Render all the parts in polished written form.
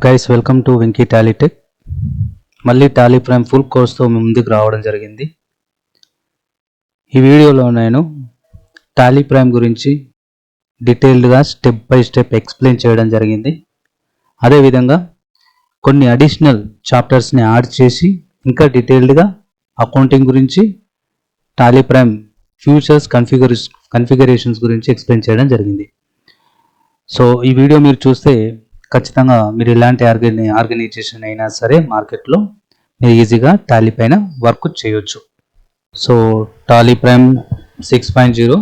Guys welcome to Venky Tally tech. మళ్ళీ Tally prime full కోర్స్తో మీ ముందుకు రావడం జరిగింది. ఈ వీడియోలో నేను టాలీ ప్రైమ్ గురించి డీటెయిల్డ్గా స్టెప్ బై స్టెప్ ఎక్స్ప్లెయిన్ చేయడం జరిగింది. అదేవిధంగా కొన్ని అడిషనల్ చాప్టర్స్ని యాడ్ చేసి ఇంకా డీటెయిల్డ్గా అకౌంటింగ్ గురించి, టాలీ ప్రైమ్ ఫ్యూచర్స్ కన్ఫిగరేషన్స్ గురించి ఎక్స్ప్లెయిన్ చేయడం జరిగింది. సో ఈ వీడియో మీరు చూస్తే ఖచ్చితంగా మీరు ఎలాంటి ఆర్గనైజేషన్ అయినా సరే మార్కెట్లో మీరు ఈజీగా టాలీ పైన వర్క్ చేయొచ్చు. So Tally Prime 6.0,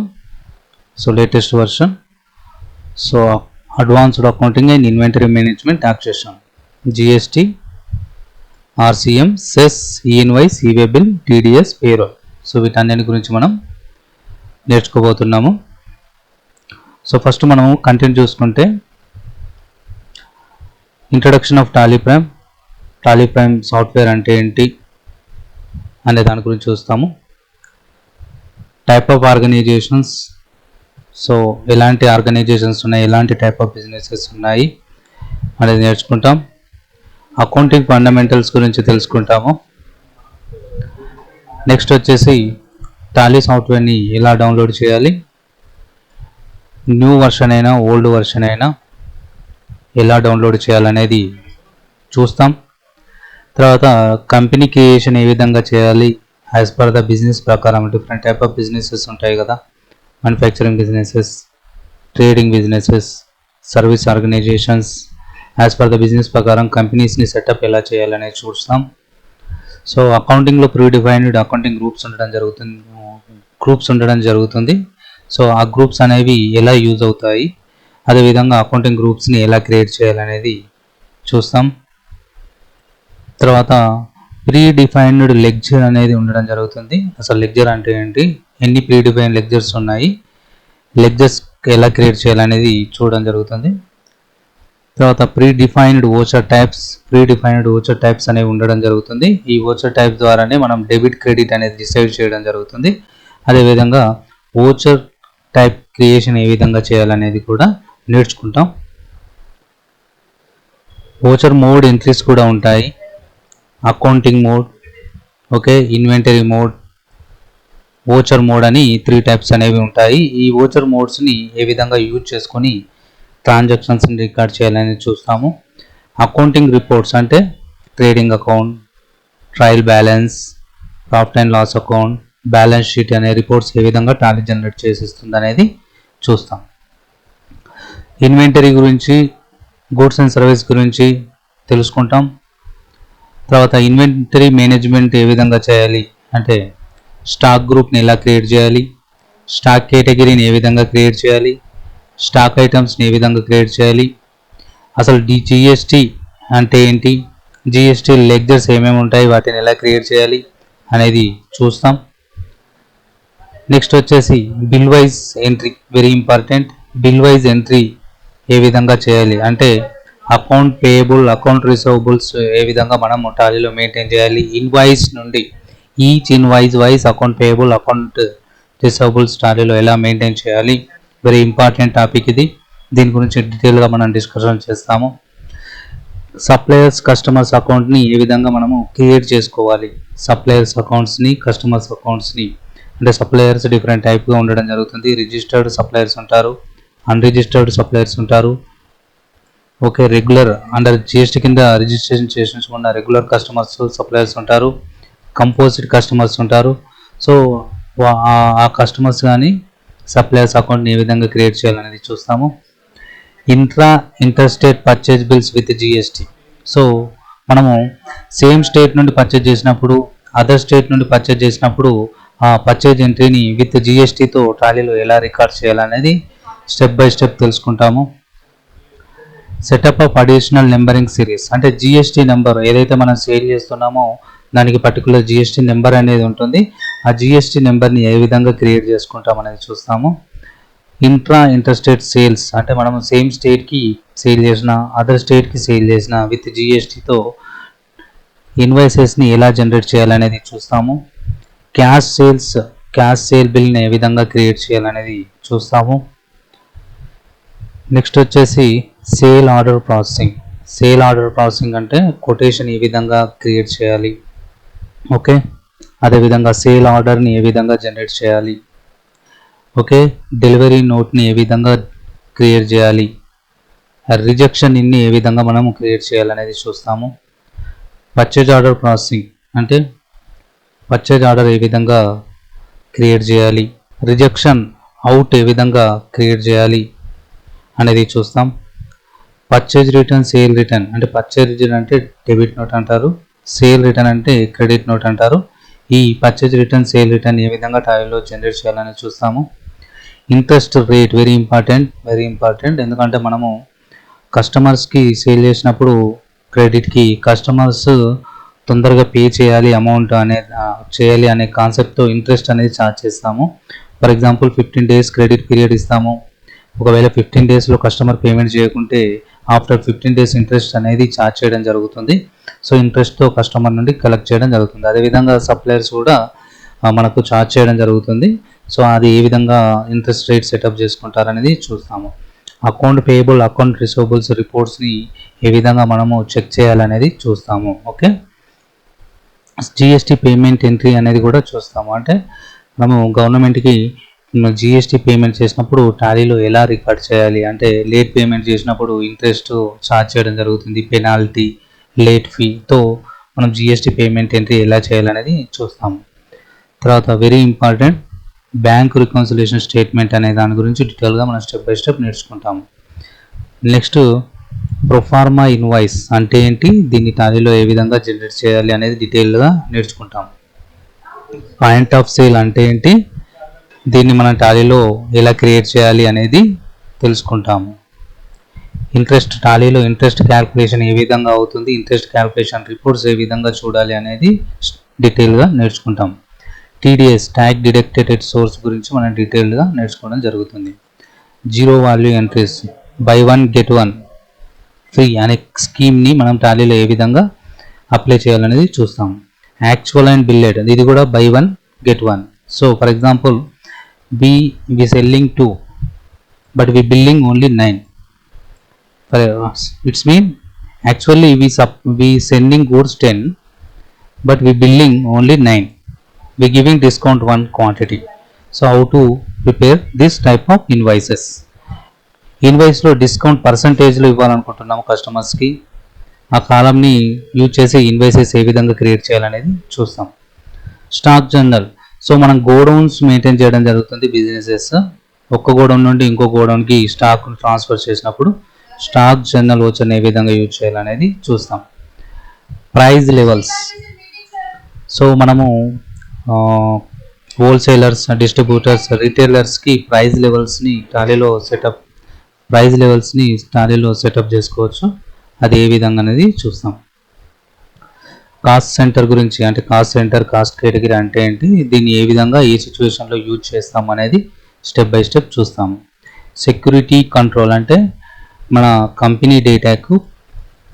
so latest version. So advanced accounting and inventory management taxation, GST, RCM, cess, e-invoice, e-way bill, TDS, payroll. So వీటన్నిటి గురించి మనం నేర్చుకోబోతున్నాము. సో ఫస్ట్ మనము కంటెంట్ చూసుకుంటే introduction of Tally Prime software అంటే ఏంటి అనే దాని గురించి చూస్తాము. టైప్ ఆఫ్ ఆర్గనైజేషన్స్, సో ఎలాంటి ఆర్గనైజేషన్స్ ఉన్నాయి, ఎలాంటి టైప్ ఆఫ్ బిజినెసెస్ ఉన్నాయి అనేది నేర్చుకుంటాం. అకౌంటింగ్ ఫండమెంటల్స్ గురించి తెలుసుకుంటాము. నెక్స్ట్ వచ్చేసి టాలీ సాఫ్ట్వేర్ని ఎలా డౌన్లోడ్ చేయాలి, న్యూ వర్షన్ అయినా ఓల్డ్ వర్షన్ అయినా ఎలా డౌన్లోడ్ చేయాలనేది చూస్తాం. తర్వాత కంపెనీ క్రియేషన్ ఏ విధంగా చేయాలి యాజ్ పర్ ద బిజినెస్ ప్రకారం. డిఫరెంట్ టైప్ ఆఫ్ బిజినెసెస్ ఉంటాయి కదా, manufacturing businesses, trading businesses, service organisations. As per the business ప్రకారం కంపెనీస్ని సెటప్ ఎలా చేయాలనేది చూస్తాం. సో అకౌంటింగ్లో ప్రీ డిఫైన్డ్ అకౌంటింగ్ గ్రూప్స్ ఉండడం జరుగుతుంది. సో ఆ గ్రూప్స్ అనేవి ఎలా యూజ్ అవుతాయి, అదేవిధంగా అకౌంటింగ్ గ్రూప్స్ని ఎలా క్రియేట్ చేయాలనేది చూస్తాం. తర్వాత ప్రీ డిఫైన్డ్ లెక్చర్ అనేది ఉండడం జరుగుతుంది. అసలు లెక్చర్ అంటే ఏంటి, ఎన్ని ప్రీ డిఫైన్డ్ లెక్చర్స్ ఉన్నాయి, లెక్చర్స్ ఎలా క్రియేట్ చేయాలనేది చూడడం జరుగుతుంది. తర్వాత ప్రీ డిఫైన్డ్ ఓచర్ టైప్స్ అనేవి ఉండడం జరుగుతుంది. ఈ ఓచర్ టైప్స్ ద్వారానే మనం డెబిట్ క్రెడిట్ అనేది డిసైడ్ చేయడం జరుగుతుంది. అదేవిధంగా ఓచర్ టైప్ క్రియేషన్ ఏ విధంగా చేయాలనేది కూడా నేర్చుకుంటాం. ఓచర్ మోడ్ ఎంట్రీస్ కూడా ఉంటాయి. Accounting mode, okay, inventory mode, voucher mode అని 3 టైప్స్ అనేవి ఉంటాయి. ఈ ఓచర్ మోడ్స్ని ఏ విధంగా యూజ్ చేసుకొని ట్రాన్సాక్షన్స్ని రికార్డ్ చేయాలని చూస్తాము. అకౌంటింగ్ రిపోర్ట్స్ అంటే trading account, trial balance, profit and loss account, balance sheet అనే రిపోర్ట్స్ ఏ విధంగా టాలీ జనరేట్ చేసిస్తుంది అనేది చూస్తాం. ఇన్వెంటరీ గురించి, గూడ్స్ అండ్ సర్వీస్ గురించి తెలుసుకుంటాం. తర్వాత ఇన్వెంటరీ మేనేజ్మెంట్ ఏ విధంగా చేయాలి అంటే స్టాక్ గ్రూప్ని ఎలా క్రియేట్ చేయాలి, స్టాక్ కేటగిరీని ఏ విధంగా క్రియేట్ చేయాలి, స్టాక్ ఐటమ్స్ని ఏ విధంగా క్రియేట్ చేయాలి, అసలు జిఎస్టీ అంటే ఏంటి, జిఎస్టీ లెక్చర్స్ ఏమేమి ఉంటాయి, వాటిని ఎలా క్రియేట్ చేయాలి అనేది చూస్తాం. నెక్స్ట్ వచ్చేసి bill wise entry, very important. Bill wise entry ఏ విధంగా చేయాలి అంటే అకౌంట్ పేయబుల్, అకౌంట్ రిసీవబుల్స్ ఏ విధంగా మనం టాలీలో మెయింటైన్ చేయాలి. ఇన్వాయిస్ నుండి each invoice wise account payable, account receivables టాలీలో ఎలా మెయింటైన్ చేయాలి, వెరీ ఇంపార్టెంట్ టాపిక్ ఇది. దీని గురించి డీటెయిల్గా మనం డిస్కషన్ చేస్తాము. సప్లయర్స్ కస్టమర్స్ అకౌంట్ని ఏ విధంగా మనము క్రియేట్ చేసుకోవాలి, సప్లయర్స్ అకౌంట్స్ని, కస్టమర్స్ అకౌంట్స్ని. అంటే సప్లయర్స్ డిఫరెంట్ టైప్గా ఉండడం జరుగుతుంది. రిజిస్టర్డ్ సప్లయర్స్ ఉంటారు, అన్రిజిస్టర్డ్ సప్లయర్స్ ఉంటారు, ఓకే, రెగ్యులర్ అండర్ జిఎస్టీ కింద రిజిస్ట్రేషన్ చేసుకున్న రెగ్యులర్ కస్టమర్స్ సప్లయర్స్ ఉంటారు, కంపోజిట్ కస్టమర్స్ ఉంటారు. సో ఆ కస్టమర్స్ కానీ సప్లయర్స్ అకౌంట్ని ఏ విధంగా క్రియేట్ చేయాలనేది చూస్తాము. Inter state purchase bills with GST. So మనము సేమ్ స్టేట్ నుండి పర్చేజ్ చేసినప్పుడు, అదర్ స్టేట్ నుండి పర్చేజ్ చేసినప్పుడు ఆ పర్చేజ్ ఎంట్రీని విత్ జిఎస్టీతో టాలీలో ఎలా రికార్డ్ చేయాలనేది స్టెప్ బై స్టెప్ తెలుసుకుంటాము. Setup of additional numbering series అంటే జిఎస్టీ నెంబర్ ఏదైతే మనం సేల్ చేస్తున్నామో దానికి పర్టికులర్ జిఎస్టీ నెంబర్ అనేది ఉంటుంది. ఆ జిఎస్టీ నెంబర్ని ఏ విధంగా క్రియేట్ చేసుకుంటాం అనేది చూస్తాము. ఇంటర్ స్టేట్ సేల్స్ అంటే మనం సేమ్ స్టేట్కి సేల్ చేసిన, అదర్ స్టేట్కి సేల్ చేసిన విత్ జిఎస్టీతో ఇన్వాయిసెస్ని ఎలా జనరేట్ చేయాలనేది చూస్తాము. క్యాష్ సేల్ బిల్ని ఏ విధంగా క్రియేట్ చేయాలనేది చూస్తాము. నెక్స్ట్ వచ్చేసి sale order processing. Sale order processing అంటే కొటేషన్ ఏ విధంగా క్రియేట్ చేయాలి, ఓకే. అదేవిధంగా సేల్ ఆర్డర్ని ఏ విధంగా జనరేట్ చేయాలి, ఓకే. డెలివరీ నోట్ని ఏ విధంగా క్రియేట్ చేయాలి, రిజెక్షన్ ఇన్ని ఏ విధంగా మనము క్రియేట్ చేయాలనేది చూస్తాము. పర్చేజ్ ఆర్డర్ ప్రాసెసింగ్ అంటే పర్చేజ్ ఆర్డర్ ఏ విధంగా క్రియేట్ చేయాలి, రిజెక్షన్ అవుట్ ఏ విధంగా క్రియేట్ చేయాలి అనేది చూస్తాం. పర్చేజ్ రిటర్న్, సేల్ రిటర్న్ అంటే పర్చేజ్ రిటర్న్ అంటే డెబిట్ నోట్ అంటారు, సేల్ రిటర్న్ అంటే క్రెడిట్ నోట్ అంటారు. ఈ పర్చేజ్ రిటర్న్, సేల్ రిటర్న్ ఏ విధంగా టాలీలో జనరేట్ చేయాలని చూస్తాము. ఇంట్రెస్ట్ రేట్ వెరీ ఇంపార్టెంట్ ఎందుకంటే మనము కస్టమర్స్కి సేల్ చేసినప్పుడు క్రెడిట్కి కస్టమర్స్ తొందరగా పే చేయాలి అమౌంట్ చేయాలి అనే కాన్సెప్ట్తో ఇంట్రెస్ట్ అనేది ఛార్జ్ చేస్తాము. For example 15 days credit period ఇస్తాము. ఒకవేళ 15 daysలో కస్టమర్ పేమెంట్ చేయకుంటే ఆఫ్టర్ 15 days ఇంట్రెస్ట్ అనేది ఛార్జ్ చేయడం జరుగుతుంది. సో ఇంట్రెస్ట్తో కస్టమర్ నుండి కలెక్ట్ చేయడం జరుగుతుంది. అదేవిధంగా సప్లయర్స్ కూడా మనకు ఛార్జ్ చేయడం జరుగుతుంది. సో అది ఏ విధంగా ఇంట్రెస్ట్ రేట్ సెటప్ చేసుకుంటారనేది చూస్తాము. అకౌంట్ పేయబుల్, అకౌంట్ రిసీవబుల్స్ రిపోర్ట్స్ని ఏ విధంగా మనము చెక్ చేయాలనేది చూస్తాము, ఓకే. జిఎస్టీ పేమెంట్ ఎంట్రీ అనేది కూడా చూస్తాము. అంటే మనము గవర్నమెంట్కి జిఎస్టీ పేమెంట్ చేసినప్పుడు టాలీలో ఎలా రికార్డ్ చేయాలి, అంటే లేట్ పేమెంట్ చేసినప్పుడు ఇంట్రెస్ట్ ఛార్జ్ చేయడం జరుగుతుంది, పెనాల్టీ, లేట్ ఫీతో మనం జిఎస్టీ పేమెంట్ ఎంట్రీ ఎలా చేయాలనేది చూస్తాము. తర్వాత very important bank reconciliation statement అనే దాని గురించి డీటెయిల్గా మనం స్టెప్ బై స్టెప్ నేర్చుకుంటాము. నెక్స్ట్ ప్రొఫార్మా ఇన్వాయిస్ అంటే ఏంటి, దీన్ని టాలీలో ఏ విధంగా జనరేట్ చేయాలి అనేది డీటెయిల్గా నేర్చుకుంటాము. పాయింట్ ఆఫ్ సేల్ అంటే ఏంటి, దీన్ని మనం టాలీలో ఎలా క్రియేట్ చేయాలి అనేది తెలుసుకుంటాము. ఇంట్రెస్ట్ టాలీలో ఇంట్రెస్ట్ క్యాల్కులేషన్ ఏ విధంగా అవుతుంది, ఇంట్రెస్ట్ క్యాల్కులేషన్ రిపోర్ట్స్ ఏ విధంగా చూడాలి అనేది డీటెయిల్గా నేర్చుకుంటాం. TDS tag deducted at source గురించి మనం డీటెయిల్గా నేర్చుకోవడం జరుగుతుంది. Zero value entries, by 1 get 1 free అనే స్కీమ్ని మనం టాలీలో ఏ విధంగా అప్లై చేయాలనేది చూస్తాం. యాక్చువల్ అండ్ బిల్లెడ్, ఇది కూడా by 1 get 1. So for example we selling 2 but we billing only 9. It's mean actually we sending goods 10 but we billing only 9. We giving discount 1 quantity. So how to prepare this type of invoices? ఇన్వాయిస్లో discount పర్సంటేజ్లో ఇవ్వాలనుకుంటున్నాము కస్టమర్స్కి. ఆ కాలంని use చేసి invoices ఏ విధంగా create చేయాలనేది చూస్తాం. Stock journal, so మనం గోడౌన్స్ మెయింటైన్ చేయడం జరుగుతుంది. బిజినెసెస్ ఒక్క గోడౌన్ నుండి ఇంకో గోడౌన్కి స్టాక్ ట్రాన్స్ఫర్ చేసినప్పుడు స్టాక్ జర్నల్ వచ్చని ఏ విధంగా యూజ్ చేయాలనేది చూస్తాం. ప్రైస్ లెవెల్స్, సో మనము హోల్సేలర్స్, డిస్ట్రిబ్యూటర్స్, రిటైలర్స్కి ప్రైస్ లెవెల్స్ని టాలీలో సెటప్ చేసుకోవచ్చు. అది ఏ విధంగా అనేది చూస్తాం. కాస్ట్ సెంటర్ గురించి, అంటే కాస్ట్ సెంటర్, కాస్ట్ కేటగిరీ అంటే ఏంటి, దీన్ని ఏ విధంగా ఏ సిచ్యువేషన్లో యూజ్ చేస్తాం అనేది స్టెప్ బై స్టెప్ చూస్తాము. సెక్యూరిటీ కంట్రోల్ అంటే మన కంపెనీ డేటాకు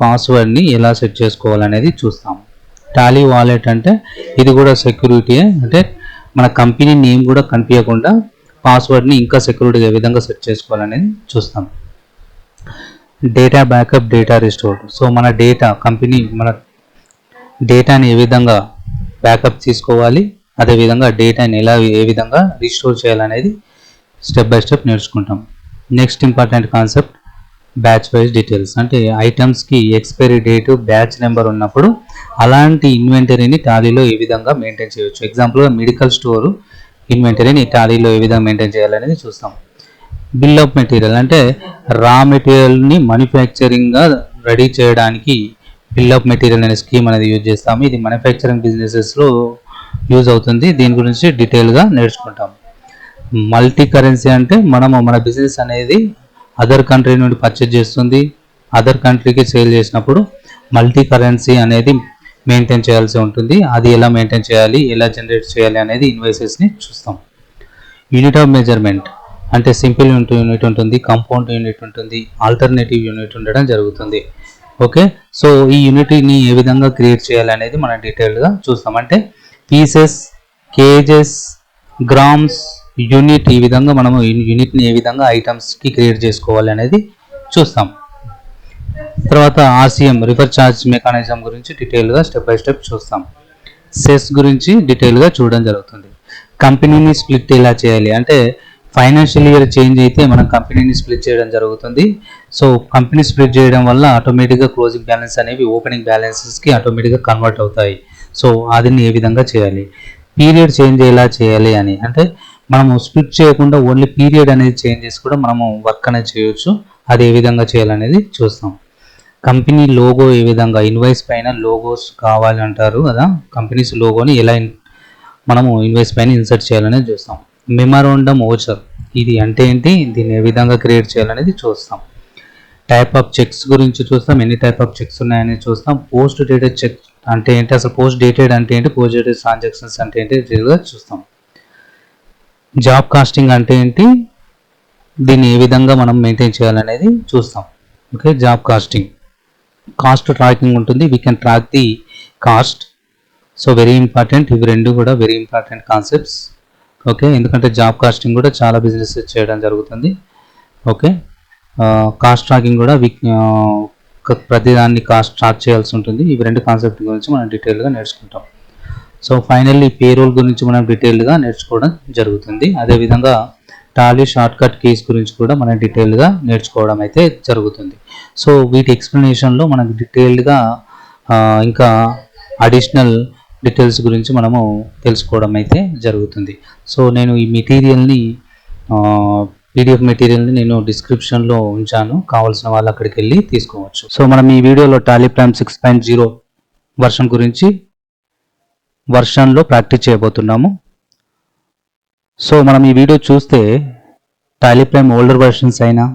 పాస్వర్డ్ని ఎలా సెట్ చేసుకోవాలనేది చూస్తాము. టాలీ వాలెట్ అంటే ఇది కూడా సెక్యూరిటీ, అంటే మన కంపెనీ నేమ్ కూడా కనిపించకుండా పాస్వర్డ్ని ఇంకా సెక్యూరిటీగా ఏ విధంగా సెట్ చేసుకోవాలనేది చూస్తాం. Data backup, data restore, so మన డేటాని ఏ విధంగా బ్యాకప్ తీసుకోవాలి, అదేవిధంగా డేటాని ఏ విధంగా రిస్టోర్ చేయాలనేది స్టెప్ బై స్టెప్ నేర్చుకుంటాం. Next important concept batch wise details, అంటే ఐటమ్స్కి ఎక్స్పైరీ డేట్, బ్యాచ్ నెంబర్ ఉన్నప్పుడు అలాంటి ఇన్వెంటరీని టాలీలో ఏ విధంగా మెయింటైన్ చేయవచ్చు. ఎగ్జాంపుల్గా మెడికల్ స్టోర్ ఇన్వెంటరీని టాలీలో ఏ విధంగా మెయింటైన్ చేయాలనేది చూస్తాం. బిల్ ఆఫ్ మెటీరియల్ అంటే రా మెటీరియల్ని మ్యానుఫ్యాక్చరింగ్గా రెడీ చేయడానికి బిల్ ఆఫ్ మెటీరియల్ అనే స్కీమ్ అనేది యూజ్ చేస్తాము. ఇది మ్యానుఫ్యాక్చరింగ్ బిజినెసెస్లో యూజ్ అవుతుంది. దీని గురించి డీటెయిల్గా నేర్చుకుంటాం. మల్టీ కరెన్సీ అంటే మన బిజినెస్ అనేది అదర్ కంట్రీ నుండి పర్చేజ్ చేస్తుంది, అదర్ కంట్రీకి సేల్ చేసినప్పుడు మల్టీ కరెన్సీ అనేది మెయింటైన్ చేయాల్సి ఉంటుంది. అది ఎలా మెయింటైన్ చేయాలి, ఎలా జనరేట్ చేయాలి అనేది ఇన్వాయిసెస్ని చూస్తాం. యూనిట్ ఆఫ్ మెజర్మెంట్ అంటే సింపుల్ యూనిట్ ఉంటుంది, కాంపౌండ్ యూనిట్ ఉంటుంది, ఆల్టర్నేటివ్ యూనిట్ ఉండడం జరుగుతుంది. ఓకే, సో ఈ యూనిట్ని ఏ విధంగా క్రియేట్ చేయాలి అనేది మనం డీటెయిల్గా చూస్తాం. అంటే పీసెస్, కేజెస్, గ్రామ్స్, యూనిట్, ఈ విధంగా మనము యూనిట్ని ఏ విధంగా ఐటమ్స్కి క్రియేట్ చేసుకోవాలి అనేది చూస్తాం. తర్వాత ఆర్సిఎం రిఫర్ ఛార్జ్ మెకానిజం గురించి డీటెయిల్గా స్టెప్ బై స్టెప్ చూస్తాం. సెస్ గురించి డీటెయిల్గా చూడడం జరుగుతుంది. కంపెనీని స్ప్లిట్ ఎలా చేయాలి అంటే ఫైనాన్షియల్ ఇయర్ చేంజ్ అయితే మనం కంపెనీని స్ప్లిట్ చేయడం జరుగుతుంది. సో కంపెనీ స్ప్లిట్ చేయడం వల్ల ఆటోమేటిక్గా క్లోజింగ్ బ్యాలెన్స్ అనేవి ఓపెనింగ్ బ్యాలెన్సెస్కి ఆటోమేటిక్గా కన్వర్ట్ అవుతాయి. సో అదిని ఏ విధంగా చేయాలి, పీరియడ్ చేంజ్ ఎలా చేయాలి అని అంటే మనము స్ప్లిట్ చేయకుండా ఓన్లీ పీరియడ్ అనేది చేంజ్ చేసి కూడా మనము వర్క్ అనేది చేయొచ్చు. అది ఏ విధంగా చేయాలనేది చూస్తాం. కంపెనీ లోగో ఏ విధంగా ఇన్వాయిస్ పైన లోగోస్ కావాలి అంటారు కదా, కంపెనీస్ లోగోని ఎలా మనము ఇన్వాయిస్ పైన ఇన్సర్ట్ చేయాలనేది చూస్తాం. మెమోరాండం ఓచర్ ఇది అంటే ఏంటి, దీన్ని ఏ విధంగా క్రియేట్ చేయాలనేది చూస్తాం. టైప్ ఆఫ్ చెక్స్ గురించి చూస్తాం, ఎన్ని టైప్ ఆఫ్ చెక్స్ ఉన్నాయని చూస్తాం. పోస్ట్ డేటెడ్ చెక్ అంటే ఏంటి, అసలు పోస్ట్ డేటెడ్ అంటే ఏంటి, పోస్ట్ డేటెడ్ ట్రాన్సాక్షన్స్ అంటే ఏంటి డీటెయిల్గా చూస్తాం. జాబ్ కాస్టింగ్ అంటే ఏంటి, దీన్ని ఏ విధంగా మనం మెయింటైన్ చేయాలనేది చూస్తాం. Okay, job costing, cost tracking ఉంటుంది, we can track the cost. So very important, ఇవి రెండు కూడా వెరీ ఇంపార్టెంట్ కాన్సెప్ట్స్. ఓకే, ఎందుకంటే జాబ్ కాస్టింగ్ కూడా చాలా బిజినెస్ చేయడం జరుగుతుంది. ఓకే, కాస్ట్ ట్రాకింగ్ కూడా ప్రతిదాన్ని కాస్ట్ ట్రాక్ చేయాల్సి ఉంటుంది. ఇవి రెండు కాన్సెప్ట్ గురించి మనం డీటెయిల్గా నేర్చుకుంటాం. సో ఫైనల్లీ పేరోల్ గురించి మనం డీటెయిల్గా నేర్చుకోవడం జరుగుతుంది. అదేవిధంగా టాలీ షార్ట్ కట్ కీస్ గురించి కూడా మనం డీటెయిల్గా నేర్చుకోవడం అయితే జరుగుతుంది. సో వీటి ఎక్స్ప్లెనేషన్లో మనకు డీటెయిల్డ్గా ఇంకా అడిషనల్ డీటెయిల్స్ గురించి మనము తెలుసుకోవడం అయితే జరుగుతుంది. సో నేను ఈ మెటీరియల్ని పీడిఎఫ్ మెటీరియల్ని నేను డిస్క్రిప్షన్లో ఉంచాను, కావాల్సిన వాళ్ళు అక్కడికి వెళ్ళి తీసుకోవచ్చు. సో మనం ఈ వీడియోలో టాలీ ప్రైమ్ 6.0 వర్షన్ గురించి వర్షన్లో ప్రాక్టీస్ చేయబోతున్నాము. సో మనం ఈ వీడియో చూస్తే టాలీ ప్రైమ్ ఓల్డర్ వర్షన్స్ అయినా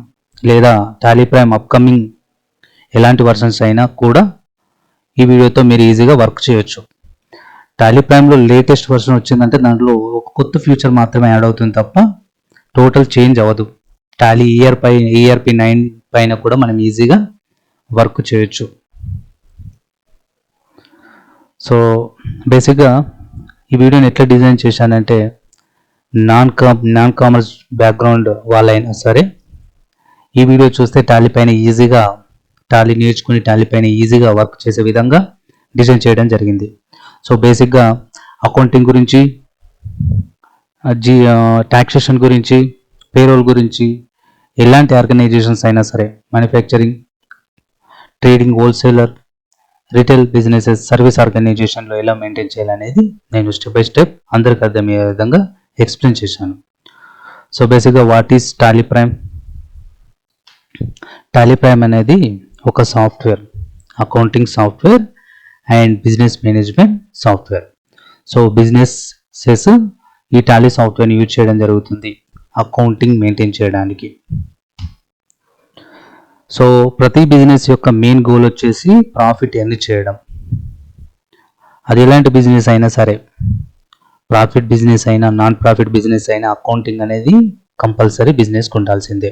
లేదా టాలీ ప్రైమ్ అప్కమింగ్ ఎలాంటి వర్షన్స్ అయినా కూడా ఈ వీడియోతో మీరు ఈజీగా వర్క్ చేయొచ్చు. టాలీ ప్రైమ్లో లేటెస్ట్ వర్షన్ వచ్చిందంటే దాంట్లో ఒక కొత్త ఫ్యూచర్ మాత్రమే యాడ్ అవుతుంది తప్ప టోటల్ చేంజ్ అవ్వదు. టాలీ ERP 9 పైన కూడా మనం ఈజీగా వర్క్ చేయొచ్చు. సో బేసిక్గా ఈ వీడియోని ఎట్లా డిజైన్ చేశానంటే నాన్ కామర్స్ బ్యాక్గ్రౌండ్ వాళ్ళైనా సరే ఈ వీడియో చూస్తే టాలీ పైన ఈజీగా టాలీ నేర్చుకుని టాలీ పైన ఈజీగా వర్క్ చేసే విధంగా డిజైన్ చేయడం జరిగింది. సో బేసిక్గా అకౌంటింగ్ గురించి, టాక్సేషన్ గురించి, పేరోల్ గురించి, ఎలాంటి ఆర్గనైజేషన్స్ అయినా సరే manufacturing, trading, wholesaler, retail businesses, service ఆర్గనైజేషన్లో ఎలా మెయింటైన్ చేయాలనేది నేను స్టెప్ బై స్టెప్ అందరికి అర్థమయ్యే విధంగా ఎక్స్ప్లెయిన్ చేశాను. సో బేసిక్గా what is Tally prime? Tally prime అనేది ఒక software, accounting software and business management software. So businesses ఈ టాలీ సాఫ్ట్వేర్ని యూజ్ చేయడం జరుగుతుంది అకౌంటింగ్ మెయింటైన్ చేయడానికి. సో ప్రతి బిజినెస్ యొక్క మెయిన్ గోల్ వచ్చేసి ప్రాఫిట్ ఎర్న్ చేయడం. అది ఎలాంటి బిజినెస్ అయినా సరే, ప్రాఫిట్ బిజినెస్ అయినా నాన్ ప్రాఫిట్ బిజినెస్ అయినా అకౌంటింగ్ అనేది కంపల్సరీ బిజినెస్కి ఉండాల్సిందే.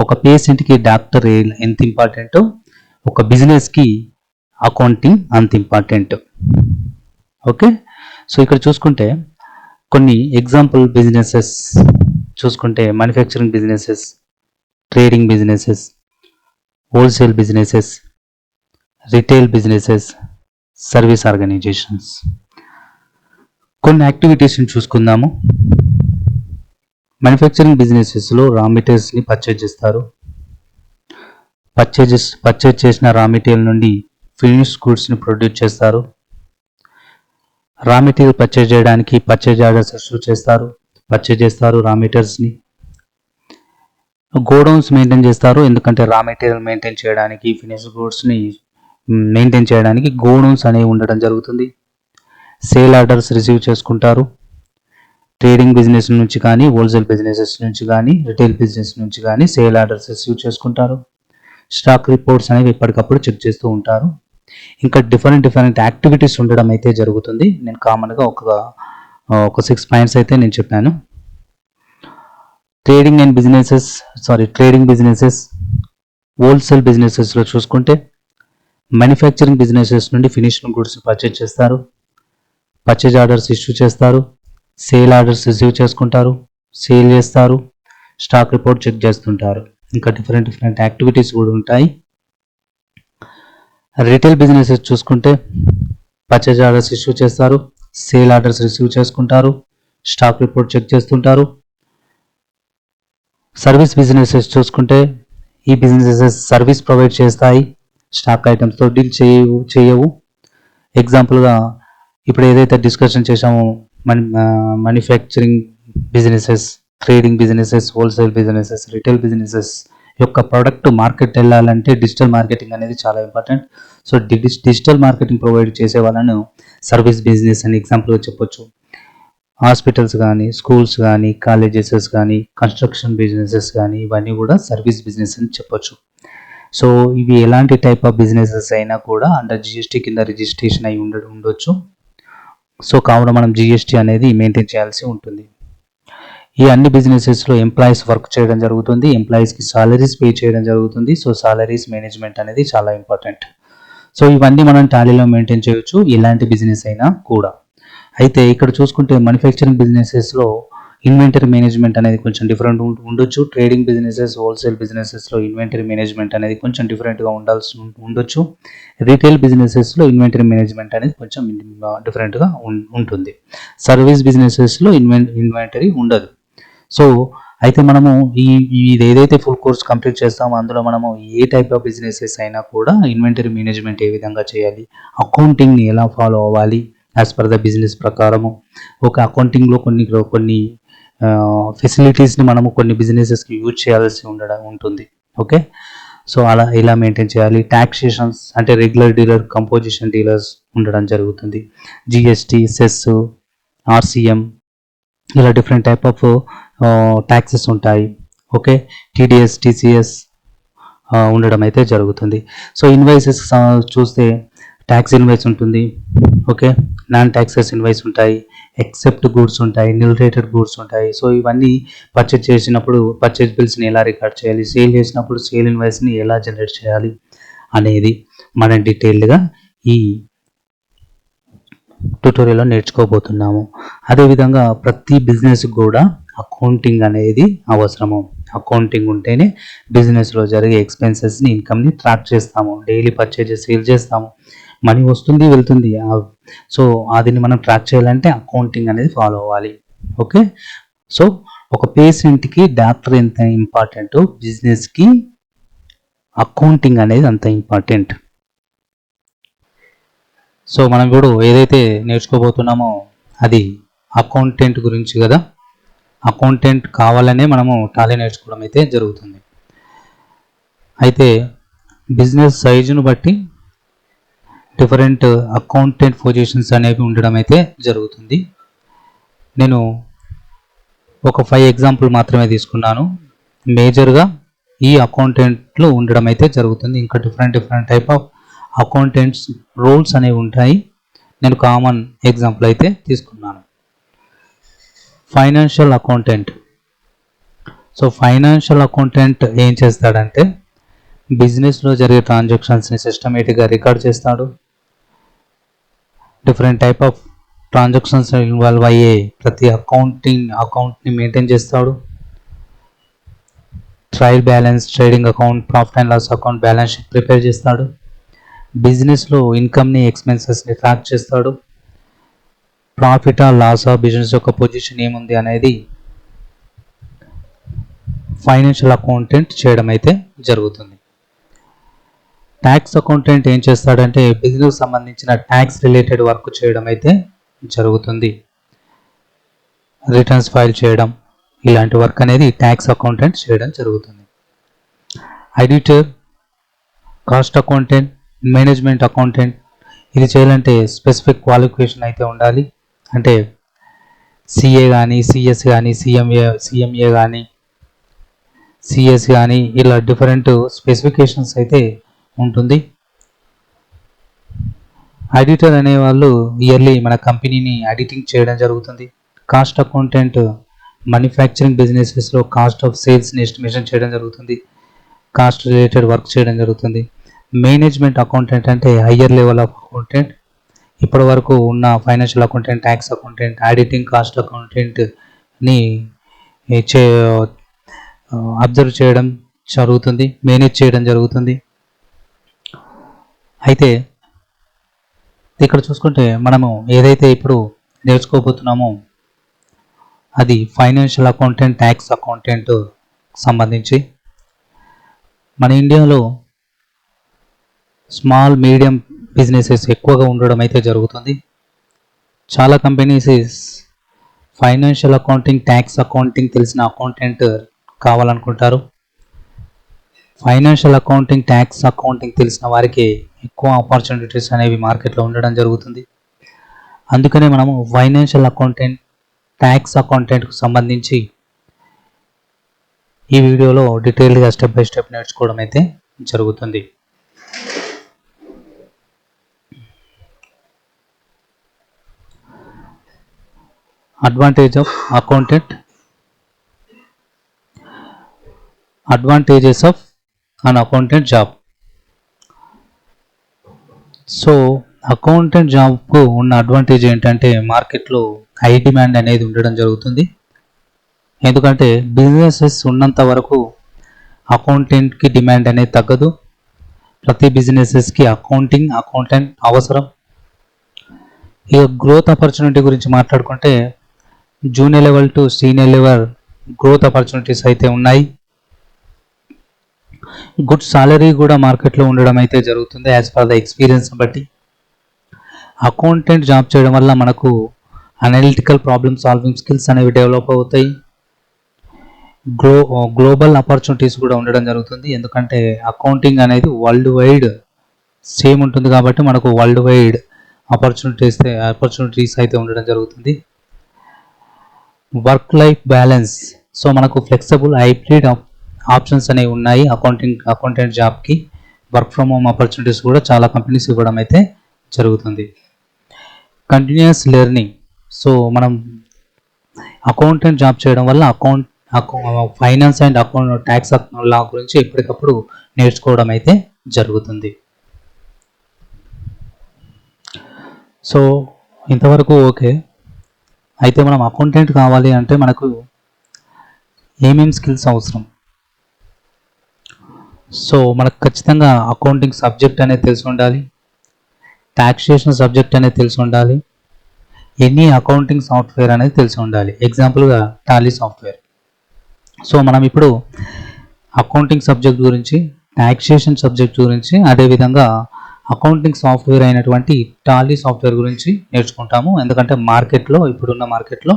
ఒక పేషెంట్కి డాక్టర్ ఎంత ఇంపార్టెంటో ఒక బిజినెస్కి అకౌంటింగ్ అంత ఇంపార్టెంట్. ఓకే, సో ఇక్కడ చూసుకుంటే కొన్ని ఎగ్జాంపుల్ బిజినెసెస్ చూసుకుంటే manufacturing businesses, trading businesses, wholesale businesses, retail businesses, service organisations. కొన్ని యాక్టివిటీస్ని చూసుకుందాము. మ్యానుఫ్యాక్చరింగ్ బిజినెసెస్లో రా మెటీరియల్స్ని పర్చేజ్ చేస్తారు. పర్చేజ్ చేసిన రా మెటీరియల్ నుండి ఫినిష్ గూడ్స్ని ప్రొడ్యూస్ చేస్తారు. రా మెటీరియల్ పర్చేజ్ చేయడానికి పర్చేజ్ ఆర్డర్స్ ఇష్యూ చేస్తారు, పర్చేజ్ చేస్తారు రా మెటీరియల్స్ని. గోడౌన్స్ మెయింటైన్ చేస్తారు, ఎందుకంటే రా మెటీరియల్ మెయింటైన్ చేయడానికి, ఫినిష్ గూడ్స్ని మెయింటైన్ చేయడానికి గోడౌన్స్ అనేవి ఉండడం జరుగుతుంది. సేల్ ఆర్డర్స్ రిసీవ్ చేసుకుంటారు. ట్రేడింగ్ బిజినెస్ నుంచి కానీ, హోల్సేల్ బిజినెసెస్ నుంచి కానీ, రిటైల్ బిజినెస్ నుంచి కానీ సేల్ ఆర్డర్స్ రిసీవ్ చేసుకుంటారు. స్టాక్ రిపోర్ట్స్ అనేవి ఎప్పటికప్పుడు చెక్ చేస్తూ ఉంటారు. ఇంకా డిఫరెంట్ యాక్టివిటీస్ ఉండడం అయితే జరుగుతుంది. నేను కామన్గా ఒక 6 పాయింట్స్ అయితే నేను చెప్పాను. ట్రేడింగ్ బిజినెసెస్, హోల్సేల్ బిజినెసెస్లో చూసుకుంటే మ్యానుఫ్యాక్చరింగ్ బిజినెసెస్ నుండి ఫినిష్డ్ గూడ్స్ పర్చేజ్ చేస్తారు, పర్చేజ్ ఆర్డర్స్ ఇష్యూ చేస్తారు, సేల్ ఆర్డర్స్ రిసీవ్ చేసుకుంటారు, సేల్ చేస్తారు, స్టాక్ రిపోర్ట్ చెక్ చేస్తుంటారు. ఇంకా డిఫరెంట్ యాక్టివిటీస్ కూడా ఉంటాయి. రిటైల్ బిజినెసెస్ చూసుకుంటే పర్చేజ్ ఆర్డర్స్ ఇష్యూ చేస్తారు, సేల్ ఆర్డర్స్ రిసీవ్ చేసుకుంటారు, స్టాక్ రిపోర్ట్ చెక్ చేస్తుంటారు. సర్వీస్ బిజినెసెస్ చూసుకుంటే ఈ బిజినెసెస్ సర్వీస్ ప్రొవైడ్ చేస్తాయి, స్టాక్ ఐటమ్స్తో డీల్ చేయవు. ఎగ్జాంపుల్గా ఇప్పుడు ఏదైతే డిస్కషన్ చేసామో manufacturing businesses, trading businesses, wholesale businesses, retail businesses యొక్క ప్రోడక్ట్ మార్కెట్ వెళ్ళాలంటే డిజిటల్ మార్కెటింగ్ అనేది చాలా important. So digital marketing provide చేసే వాళ్ళను సర్వీస్ బిజినెస్ అని ఎగ్జాంపుల్గా చెప్పొచ్చు. హాస్పిటల్స్ కానీ, స్కూల్స్ కానీ, కాలేజెస్ కానీ, కన్స్ట్రక్షన్ బిజినెసెస్ కానీ ఇవన్నీ కూడా సర్వీస్ బిజినెస్ అని చెప్పొచ్చు. సో ఇవి ఎలాంటి టైప్ ఆఫ్ బిజినెసెస్ అయినా కూడా అండర్ జిఎస్టీ కింద రిజిస్ట్రేషన్ అయి ఉండొచ్చు. సో కావున మనం జిఎస్టీ అనేది మెయింటైన్ చేయాల్సి ఉంటుంది. ఈ అన్ని బిజినెసెస్లో ఎంప్లాయీస్ వర్క్ చేయడం జరుగుతుంది, ఎంప్లాయీస్కి సాలరీస్ పే చేయడం జరుగుతుంది. సో సాలరీస్ మేనేజ్మెంట్ అనేది చాలా ఇంపార్టెంట్. సో ఇవన్నీ మనం టాలీలో మెయింటైన్ చేయొచ్చు, ఎలాంటి బిజినెస్ అయినా కూడా. అయితే ఇక్కడ చూసుకుంటే మ్యానుఫ్యాక్చరింగ్ బిజినెసెస్లో ఇన్వెంటరీ మేనేజ్మెంట్ అనేది కొంచెం డిఫరెంట్ ఉండొచ్చు. ట్రేడింగ్ బిజినెసెస్, హోల్సేల్ బిజినెసెస్లో ఇన్వెంటరీ మేనేజ్మెంట్ అనేది కొంచెం డిఫరెంట్గా ఉండొచ్చు. రీటైల్ బిజినెసెస్లో ఇన్వెంటరీ మేనేజ్మెంట్ అనేది కొంచెం డిఫరెంట్గా ఉంటుంది. సర్వీస్ బిజినెసెస్లో ఇన్వెంటరీ ఉండదు. సో అయితే మనము ఇది ఏదైతే ఫుల్ కోర్స్ కంప్లీట్ చేస్తామో అందులో మనము ఏ టైప్ ఆఫ్ బిజినెసెస్ అయినా కూడా ఇన్వెంటరీ మేనేజ్మెంట్ ఏ విధంగా చేయాలి, అకౌంటింగ్ని ఎలా ఫాలో అవ్వాలి యాజ్ పర్ ద బిజినెస్ ప్రకారము. ఒక అకౌంటింగ్లో కొన్ని ఫెసిలిటీస్ని మనము కొన్ని బిజినెసెస్కి యూజ్ చేయాల్సి ఉంటుంది. ఓకే, సో ఇలా మెయింటైన్ చేయాలి. ట్యాక్సేషన్స్ అంటే రెగ్యులర్ డీలర్, కంపోజిషన్ డీలర్స్ ఉండడం జరుగుతుంది. జిఎస్టీ, సెస్, ఆర్సిఎం ఇలా డిఫరెంట్ టైప్ ఆఫ్ ట్యాక్సెస్ ఉంటాయి. ఓకే, టీడీఎస్, టీసీఎస్ ఉండడం అయితే జరుగుతుంది. సో ఇన్వాయిసెస్ చూస్తే ట్యాక్స్ ఇన్వాయిస్ ఉంటుంది. ఓకే, నాన్ ట్యాక్సెస్ ఇన్వాయిస్ ఉంటాయి, ఎక్సెప్ట్ గూడ్స్ ఉంటాయి, నిల్ రేటెడ్ గూడ్స్ ఉంటాయి. సో ఇవన్నీ పర్చేజ్ చేసినప్పుడు పర్చేజ్ బిల్స్ని ఎలా రికార్డ్ చేయాలి, సేల్ చేసినప్పుడు సేల్ ఇన్వాయిస్ని ఎలా జనరేట్ చేయాలి అనేది మనం డీటెయిల్డ్గా ఈ ట్యూటోరియల్లో నేర్చుకోబోతున్నాము. అదేవిధంగా ప్రతి బిజినెస్ కూడా అకౌంటింగ్ అనేది అవసరము. అకౌంటింగ్ ఉంటేనే బిజినెస్లో జరిగే ఎక్స్పెన్సెస్ని, ఇన్కమ్ని ట్రాక్ చేస్తాము. డైలీ పర్చేజెస్, సేల్ చేస్తాము, మనీ వస్తుంది వెళ్తుంది. సో అదిని మనం ట్రాక్ చేయాలంటే అకౌంటింగ్ అనేది ఫాలో అవ్వాలి. ఓకే, సో ఒక పేషెంట్కి డాక్టర్ ఎంత ఇంపార్టెంట్, బిజినెస్కి అకౌంటింగ్ అనేది అంత ఇంపార్టెంట్. సో మనం ఇప్పుడు ఏదైతే నేర్చుకోబోతున్నామో అది అకౌంటెంట్ గురించి కదా. అకౌంటెంట్ కావాలనే మనము టాలీ నేర్చుకోవడం అయితే జరుగుతుంది. అయితే బిజినెస్ సైజును బట్టి డిఫరెంట్ అకౌంటెంట్ పొజిషన్స్ అనేవి ఉండడం అయితే జరుగుతుంది. నేను ఒక 5 ఎగ్జాంపుల్ మాత్రమే తీసుకున్నాను. మేజర్గా ఈ అకౌంటెంట్లు ఉండడం అయితే జరుగుతుంది. ఇంకా different type of accountants roles అనేవి ఉంటాయి. నేను కామన్ ఎగ్జాంపుల్ అయితే తీసుకున్నాను. Financial accountant. So financial accountant ఏం చేస్తాడంటే బిజినెస్లో జరిగే ట్రాన్సాక్షన్స్ని సిస్టమేటిక్గా రికార్డ్ చేస్తాడు. Different type of transactions involve అయ్యే ప్రతి అకౌంట్ని మెయింటైన్ చేస్తాడు. Trial balance, trading account, profit and loss account, balance sheet prepare చేస్తాడు. బిజినెస్లో ఇన్కమ్ని, ఎక్స్పెన్సెస్ని ట్రాక్ చేస్తాడు. ప్రాఫిటా లాసా, బిజినెస్ యొక్క పొజిషన్ ఏముంది అనేది ఫైనాన్షియల్ అకౌంటెంట్ చేయడం అయితే జరుగుతుంది. ట్యాక్స్ అకౌంటెంట్ ఏం చేస్తాడంటే బిజినెస్ సంబంధించిన ట్యాక్స్ రిలేటెడ్ వర్క్ చేయడం అయితే జరుగుతుంది. రిటర్న్స్ ఫైల్ చేయడం, ఇలాంటి వర్క్ అనేది ట్యాక్స్ అకౌంటెంట్ చేయడం జరుగుతుంది. Auditor, cost accountant, management accountant ఇది చేయాలంటే స్పెసిఫిక్ క్వాలిఫికేషన్ అయితే ఉండాలి. అంటే సిఏ కానీ, సిఎస్ కానీ, సిఎంఏ కానీ, సిఎస్ కానీ ఇలా డిఫరెంట్ స్పెసిఫికేషన్స్ అయితే ఉంటుంది. ఆడిటర్ అనేవాళ్ళు ఇయర్లీ మన కంపెనీని ఆడిటింగ్ చేయడం జరుగుతుంది. కాస్ట్ అకౌంటెంట్ మ్యానుఫ్యాక్చరింగ్ బిజినెసెస్లో కాస్ట్ ఆఫ్ సేల్స్ని ఎస్టిమేషన్ చేయడం జరుగుతుంది. కాస్ట్ రిలేటెడ్ వర్క్ చేయడం జరుగుతుంది. మేనేజ్మెంట్ అకౌంటెంట్ అంటే హయ్యర్ లెవెల్ ఆఫ్ అకౌంటెంట్. ఇప్పటి వరకు ఉన్న financial accountant, tax accountant, auditing, cost అకౌంటెంట్ని అబ్జర్వ్ చేయడం జరుగుతుంది, మేనేజ్ చేయడం జరుగుతుంది. అయితే ఇక్కడ చూసుకుంటే మనము ఏదైతే ఇప్పుడు నేర్చుకోబోతున్నామో అది ఫైనాన్షియల్ అకౌంటెంట్, ట్యాక్స్ అకౌంటెంట్ సంబంధించి. మన ఇండియాలో స్మాల్ మీడియం బిజినెసెస్ ఎక్కువగా ఉండడం అయితే జరుగుతుంది. చాలా companies financial accounting, tax accounting తెలిసిన అకౌంటెంట్ కావాలనుకుంటారు. ఫైనాన్షియల్ అకౌంటింగ్, ట్యాక్స్ అకౌంటింగ్ తెలిసిన వారికి ఎక్కువ ఆపర్చునిటీస్ అనేవి మార్కెట్లో ఉండడం జరుగుతుంది. అందుకనే మనము ఫైనాన్షియల్ అకౌంటెంట్, ట్యాక్స్ అకౌంటెంట్కు సంబంధించి ఈ వీడియోలో డీటెయిల్గా స్టెప్ బై స్టెప్ నేర్చుకోవడం అయితే జరుగుతుంది. Advantage of accountant, advantages of an accountant job. So accountant జాబ్కు ఉన్న అడ్వాంటేజ్ ఏంటంటే మార్కెట్లో హై డిమాండ్ అనేది ఉండడం జరుగుతుంది. ఎందుకంటే బిజినెసెస్ ఉన్నంత వరకు అకౌంటెంట్కి డిమాండ్ అనేది తగ్గదు. ప్రతి బిజినెసెస్కి అకౌంటెంట్ అవసరం. ఇక గ్రోత్ ఆపర్చునిటీ గురించి మాట్లాడుకుంటే junior level to senior level growth opportunities అయితే ఉన్నాయి. గుడ్ సాలరీ కూడా మార్కెట్లో ఉండడం అయితే జరుగుతుంది యాజ్ పర్ ద ఎక్స్పీరియన్స్ బట్టి. అకౌంటెంట్ జాబ్ చేయడం వల్ల మనకు అనలిటికల్ ప్రాబ్లమ్ సాల్వింగ్ స్కిల్స్ అనేవి డెవలప్ అవుతాయి. గ్లోబల్ ఆపర్చునిటీస్ కూడా ఉండడం జరుగుతుంది. ఎందుకంటే అకౌంటింగ్ అనేది వరల్డ్ వైడ్ సేమ్ ఉంటుంది కాబట్టి మనకు వరల్డ్ వైడ్ ఆపర్చునిటీస్ అయితే ఉండడం జరుగుతుంది. Work life balance. సో మనకు ఫ్లెక్సిబుల్ హైబ్రిడ్ ఆప్షన్స్ అనేవి ఉన్నాయి అకౌంటెంట్ జాబ్కి. వర్క్ ఫ్రమ్ హోమ్ ఆపర్చునిటీస్ కూడా చాలా కంపెనీస్ ఇవ్వడం అయితే జరుగుతుంది. Continuous learning. సో మనం అకౌంటెంట్ జాబ్ చేయడం వల్ల ఫైనాన్స్ అండ్ ట్యాక్స్ లా గురించి ఎప్పటికప్పుడు నేర్చుకోవడం అయితే జరుగుతుంది. సో ఇంతవరకు ఓకే. అయితే మనం అకౌంటెంట్ కావాలి అంటే మనకు ఏమేమి స్కిల్స్ అవసరం? సో మనకు ఖచ్చితంగా అకౌంటింగ్ సబ్జెక్ట్ అనేది తెలిసి ఉండాలి, టాక్సేషన్ సబ్జెక్ట్ అనేది తెలిసి ఉండాలి, ఎనీ అకౌంటింగ్ సాఫ్ట్వేర్ అనేది తెలిసి ఉండాలి. ఎగ్జాంపుల్గా టాలీ సాఫ్ట్వేర్. సో మనం ఇప్పుడు అకౌంటింగ్ సబ్జెక్ట్ గురించి, టాక్సేషన్ సబ్జెక్ట్ గురించి, అదేవిధంగా అకౌంటింగ్ సాఫ్ట్వేర్ అయినటువంటి టాలీ సాఫ్ట్వేర్ గురించి నేర్చుకుంటాము. ఎందుకంటే ఇప్పుడున్న మార్కెట్లో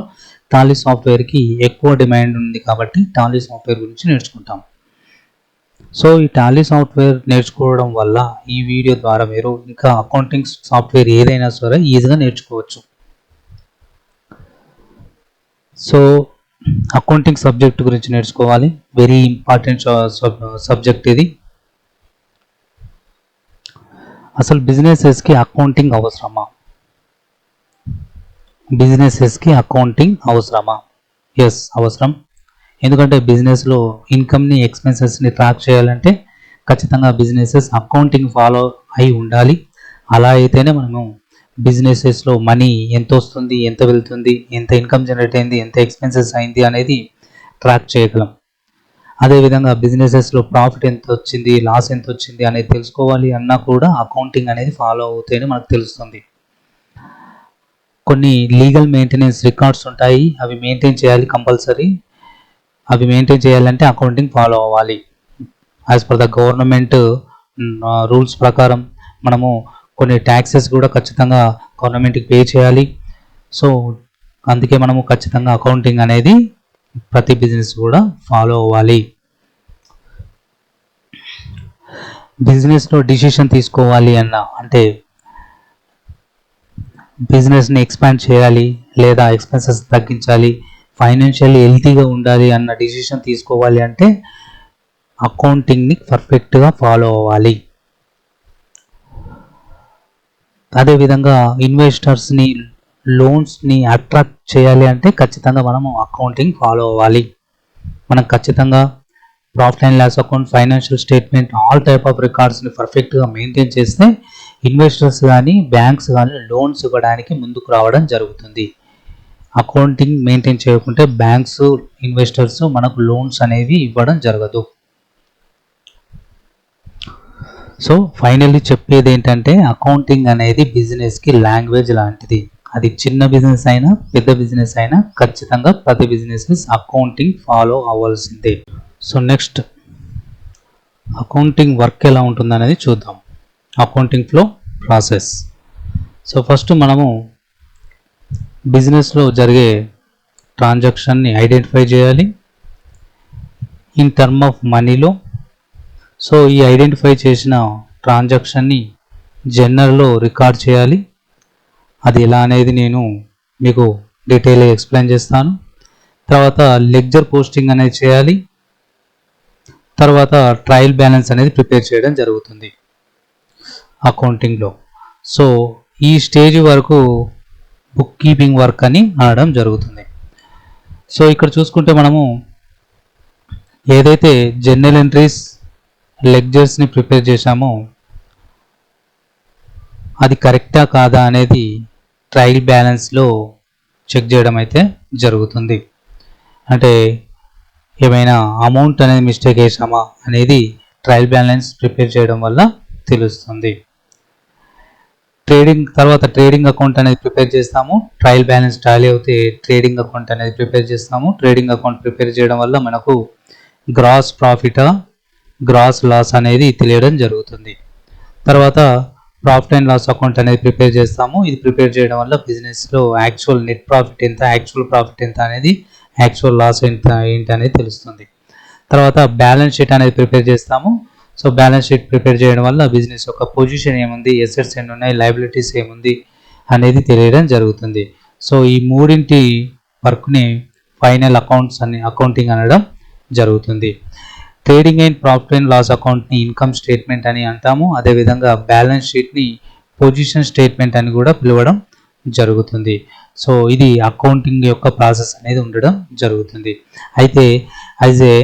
టాలీ సాఫ్ట్వేర్కి ఎక్కువ డిమాండ్ ఉంది కాబట్టి టాలీ సాఫ్ట్వేర్ గురించి నేర్చుకుంటాము. సో ఈ టాలీ సాఫ్ట్వేర్ నేర్చుకోవడం వల్ల ఈ వీడియో ద్వారా మీరు ఇంకా అకౌంటింగ్ సాఫ్ట్వేర్ ఏదైనా సరే ఈజీగా నేర్చుకోవచ్చు. సో అకౌంటింగ్ సబ్జెక్ట్ గురించి నేర్చుకోవాలి. వెరీ ఇంపార్టెంట్ సబ్జెక్ట్ ఇది. అసలు బిజినెసెస్కి అకౌంటింగ్ అవసరమా? బిజినెసెస్కి అకౌంటింగ్ అవసరమా? ఎస్, అవసరం. ఎందుకంటే బిజినెస్లో ఇన్కమ్ని, ఎక్స్పెన్సెస్ని ట్రాక్ చేయాలంటే ఖచ్చితంగా బిజినెసెస్ అకౌంటింగ్ ఫాలో అయి ఉండాలి. అలా అయితేనే మనము బిజినెసెస్లో మనీ ఎంత వస్తుంది, ఎంత వెళ్తుంది, ఎంత ఇన్కమ్ జనరేట్ అయింది, ఎంత ఎక్స్పెన్సెస్ అయింది అనేది ట్రాక్ చేయగలం. అదేవిధంగా బిజినెసెస్లో ప్రాఫిట్ ఎంత వచ్చింది, లాస్ ఎంత వచ్చింది అనేది తెలుసుకోవాలి అన్నా కూడా అకౌంటింగ్ అనేది ఫాలో అవుతేనే మనకు తెలుస్తుంది. కొన్ని లీగల్ మెయింటెనెన్స్ రికార్డ్స్ ఉంటాయి, అవి మెయింటైన్ చేయాలి కంపల్సరీ. అవి మెయింటైన్ చేయాలంటే అకౌంటింగ్ ఫాలో అవ్వాలి. As per the government rules ప్రకారం మనము కొన్ని ట్యాక్సెస్ కూడా ఖచ్చితంగా గవర్నమెంట్కి పే చేయాలి. సో అందుకే మనము ఖచ్చితంగా అకౌంటింగ్ అనేది ప్రతి బిజినెస్ కూడా ఫాలో అవ్వాలి. బిజినెస్లో డిసిషన్ తీసుకోవాలి అంటే బిజినెస్ని ఎక్స్పాండ్ చేయాలి లేదా ఎక్స్పెన్సెస్ తగ్గించాలి, ఫైనాన్షియల్లీ హెల్తీగా ఉండాలి అన్న డిసిషన్ తీసుకోవాలి అంటే అకౌంటింగ్ని పర్ఫెక్ట్గా ఫాలో అవ్వాలి. అదేవిధంగా ఇన్వెస్టర్స్ని, లోన్స్ని అట్రాక్ట్ చేయాలి అంటే ఖచ్చితంగా మనము అకౌంటింగ్ ఫాలో అవ్వాలి. మనం ఖచ్చితంగా profit and loss account, financial statement, all type of రికార్డ్స్ని పర్ఫెక్ట్గా మెయింటైన్ చేస్తే ఇన్వెస్టర్స్ కానీ బ్యాంక్స్ కానీ లోన్స్ ఇవ్వడానికి ముందుకు రావడం జరుగుతుంది. అకౌంటింగ్ మెయింటైన్ చేయకుంటే బ్యాంక్స్, ఇన్వెస్టర్స్ మనకు లోన్స్ అనేవి ఇవ్వడం జరగదు. సో ఫైనల్లీ చెప్పేది ఏంటంటే అకౌంటింగ్ అనేది బిజినెస్కి లాంగ్వేజ్ లాంటిది. అది చిన్న బిజినెస్ అయినా పెద్ద బిజినెస్ అయినా ఖచ్చితంగా ప్రతి బిజినెస్ అకౌంటింగ్ ఫాలో అవ్వాల్సిందే. సో నెక్స్ట్ అకౌంటింగ్ వర్క్ ఎలా ఉంటుందనేది చూద్దాం. Accounting flow process. So first మనము బిజినెస్లో జరిగే ట్రాన్సాక్షన్ని ఐడెంటిఫై చేయాలి ఇన్ టర్మ్ ఆఫ్ మనీలో. సో ఈ ఐడెంటిఫై చేసిన ట్రాన్సాక్షన్ని జర్నల్లో రికార్డ్ చేయాలి. అది ఎలా అనేది నేను మీకు డీటెయిల్గా ఎక్స్ప్లెయిన్ చేస్తాను. తర్వాత లెడ్జర్ పోస్టింగ్ అనేది చేయాలి. తర్వాత ట్రయల్ బ్యాలెన్స్ అనేది ప్రిపేర్ చేయడం జరుగుతుంది అకౌంటింగ్లో. సో ఈ స్టేజ్ వరకు బుక్ కీపింగ్ వర్క్ అని అనడం జరుగుతుంది. సో ఇక్కడ చూసుకుంటే మనము ఏదైతే జర్నల్ ఎంట్రీస్ లెడ్జర్స్ని ప్రిపేర్ చేశామో అది కరెక్టా కాదా అనేది ట్రయల్ బ్యాలెన్స్లో చెక్ చేయడం అయితే జరుగుతుంది. అంటే ఏమైనా అమౌంట్ అనేది మిస్టేక్ వేసామా అనేది ట్రయల్ బ్యాలెన్స్ ప్రిపేర్ చేయడం వల్ల తెలుస్తుంది. ట్రేడింగ్ అకౌంట్ అనేది ప్రిపేర్ చేస్తాము. ట్రయల్ బ్యాలెన్స్ టాలీ అవుతే ట్రేడింగ్ అకౌంట్ అనేది ప్రిపేర్ చేస్తాము. ట్రేడింగ్ అకౌంట్ ప్రిపేర్ చేయడం వల్ల మనకు గ్రాస్ ప్రాఫిటా గ్రాస్ లాస్ అనేది తెలియడం జరుగుతుంది. తర్వాత ప్రాఫిట్ అండ్ లాస్ అకౌంట్ అనేది ప్రిపేర్ చేస్తాము. ఇది ప్రిపేర్ చేయడం వల్ల బిజినెస్లో యాక్చువల్ నెట్ ప్రాఫిట్ ఎంత, యాక్చువల్ ప్రాఫిట్ ఎంత అనేది, యాక్చువల్ లాస్ ఎంత ఏంటి అనేది తెలుస్తుంది. తర్వాత బ్యాలెన్స్ షీట్ అనేది ప్రిపేర్ చేస్తాము. సో బ్యాలెన్స్ షీట్ ప్రిపేర్ చేయడం వల్ల బిజినెస్ యొక్క పొజిషన్ ఏముంది, ఎసెట్స్ ఎన్ని ఉన్నాయి, లయబిలిటీస్ ఏముంది అనేది తెలియడం జరుగుతుంది. సో ఈ మూడింటి వర్క్ని ఫైనల్ అకౌంటింగ్ అనడం జరుగుతుంది. Trading and profit and loss అకౌంట్ని ఇన్కమ్ స్టేట్మెంట్ అని అంటాము. అదేవిధంగా బ్యాలెన్స్ షీట్ని పొజిషన్ స్టేట్మెంట్ అని కూడా పిలవడం జరుగుతుంది. సో ఇది అకౌంటింగ్ యొక్క ప్రాసెస్ అనేది ఉండడం జరుగుతుంది. అయితే as a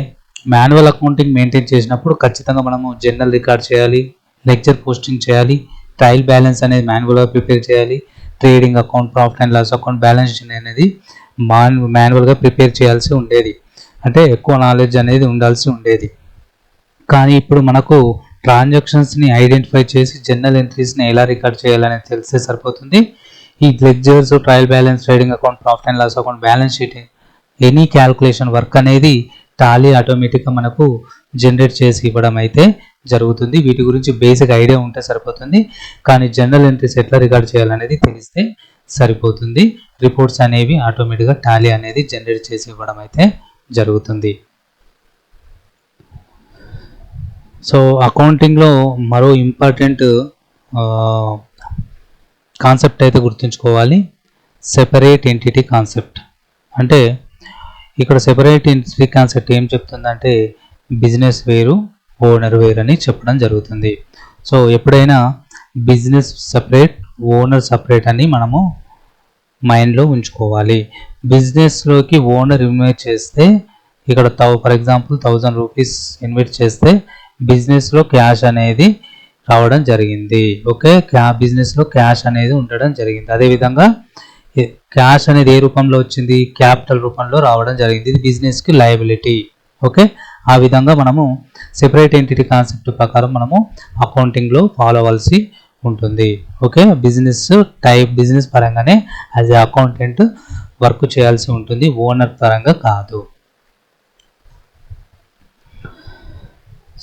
manual accounting maintain చేసినప్పుడు ఖచ్చితంగా మనము జర్నల్ రికార్డ్ చేయాలి, లెక్చర్ పోస్టింగ్ చేయాలి, ట్రయల్ బ్యాలెన్స్ అనేది మాన్యువల్గా ప్రిపేర్ చేయాలి, trading account, profit and loss account, balance sheet అనేది మాన్యువల్గా ప్రిపేర్ చేయాల్సి ఉండేది. అంటే ఎక్కువ నాలెడ్జ్ అనేది ఉండాల్సి ఉండేది. కానీ ఇప్పుడు మనకు ట్రాన్సాక్షన్స్ని ఐడెంటిఫై చేసి జర్నల్ ఎంట్రీస్ని ఎలా రికార్డ్ చేయాలనేది తెలిస్తే సరిపోతుంది. ఈ ledgers, trial balance, trading account, profit and loss account, balance sheet, any calculation work అనేది టాలీ ఆటోమేటిక్గా మనకు జనరేట్ చేసి ఇవ్వడం అయితే జరుగుతుంది. వీటి గురించి బేసిక్ ఐడియా ఉంటే సరిపోతుంది. కానీ జర్నల్ ఎంట్రీస్ ఎట్లా రికార్డ్ చేయాలనేది తెలిస్తే సరిపోతుంది. రిపోర్ట్స్ అనేవి ఆటోమేటిక్గా టాలీ అనేది జనరేట్ చేసి ఇవ్వడం అయితే జరుగుతుంది. సో అకౌంటింగ్లో మరో ఇంపార్టెంట్ కాన్సెప్ట్ అయితే గుర్తుంచుకోవాలి, సెపరేట్ ఎంటిటీ కాన్సెప్ట్. అంటే ఇక్కడ సెపరేట్ ఎంటిటీ కాన్సెప్ట్ ఏం చెప్తుందంటే బిజినెస్ వేరు, ఓనర్ వేరు అని చెప్పడం జరుగుతుంది. సో ఎప్పుడైనా బిజినెస్ సపరేట్, ఓనర్ సపరేట్ అని మనము మైండ్లో ఉంచుకోవాలి. బిజినెస్లోకి ఓనర్ ఇన్వెస్ట్ చేస్తే ఇక్కడ ఫర్ ఎగ్జాంపుల్ 1000 రూపీస్ ఇన్వెస్ట్ చేస్తే బిజినెస్లో క్యాష్ అనేది రావడం జరిగింది. ఓకే, బిజినెస్లో క్యాష్ అనేది ఉండడం జరిగింది. అదేవిధంగా క్యాష్ అనేది ఏ రూపంలో వచ్చింది, క్యాపిటల్ రూపంలో రావడం జరిగింది. ఇది బిజినెస్కి లయబిలిటీ. ఓకే, ఆ విధంగా మనము సెపరేట్ ఎంటిటీ కాన్సెప్ట్ ప్రకారం మనము అకౌంటింగ్లో ఫాలో అవ్వాల్సి ఉంటుంది. ఓకే, బిజినెస్ పరంగానే యాజ్ ఏ అకౌంటెంట్ వర్క్ చేయాల్సి ఉంటుంది, ఓనర్ పరంగా కాదు.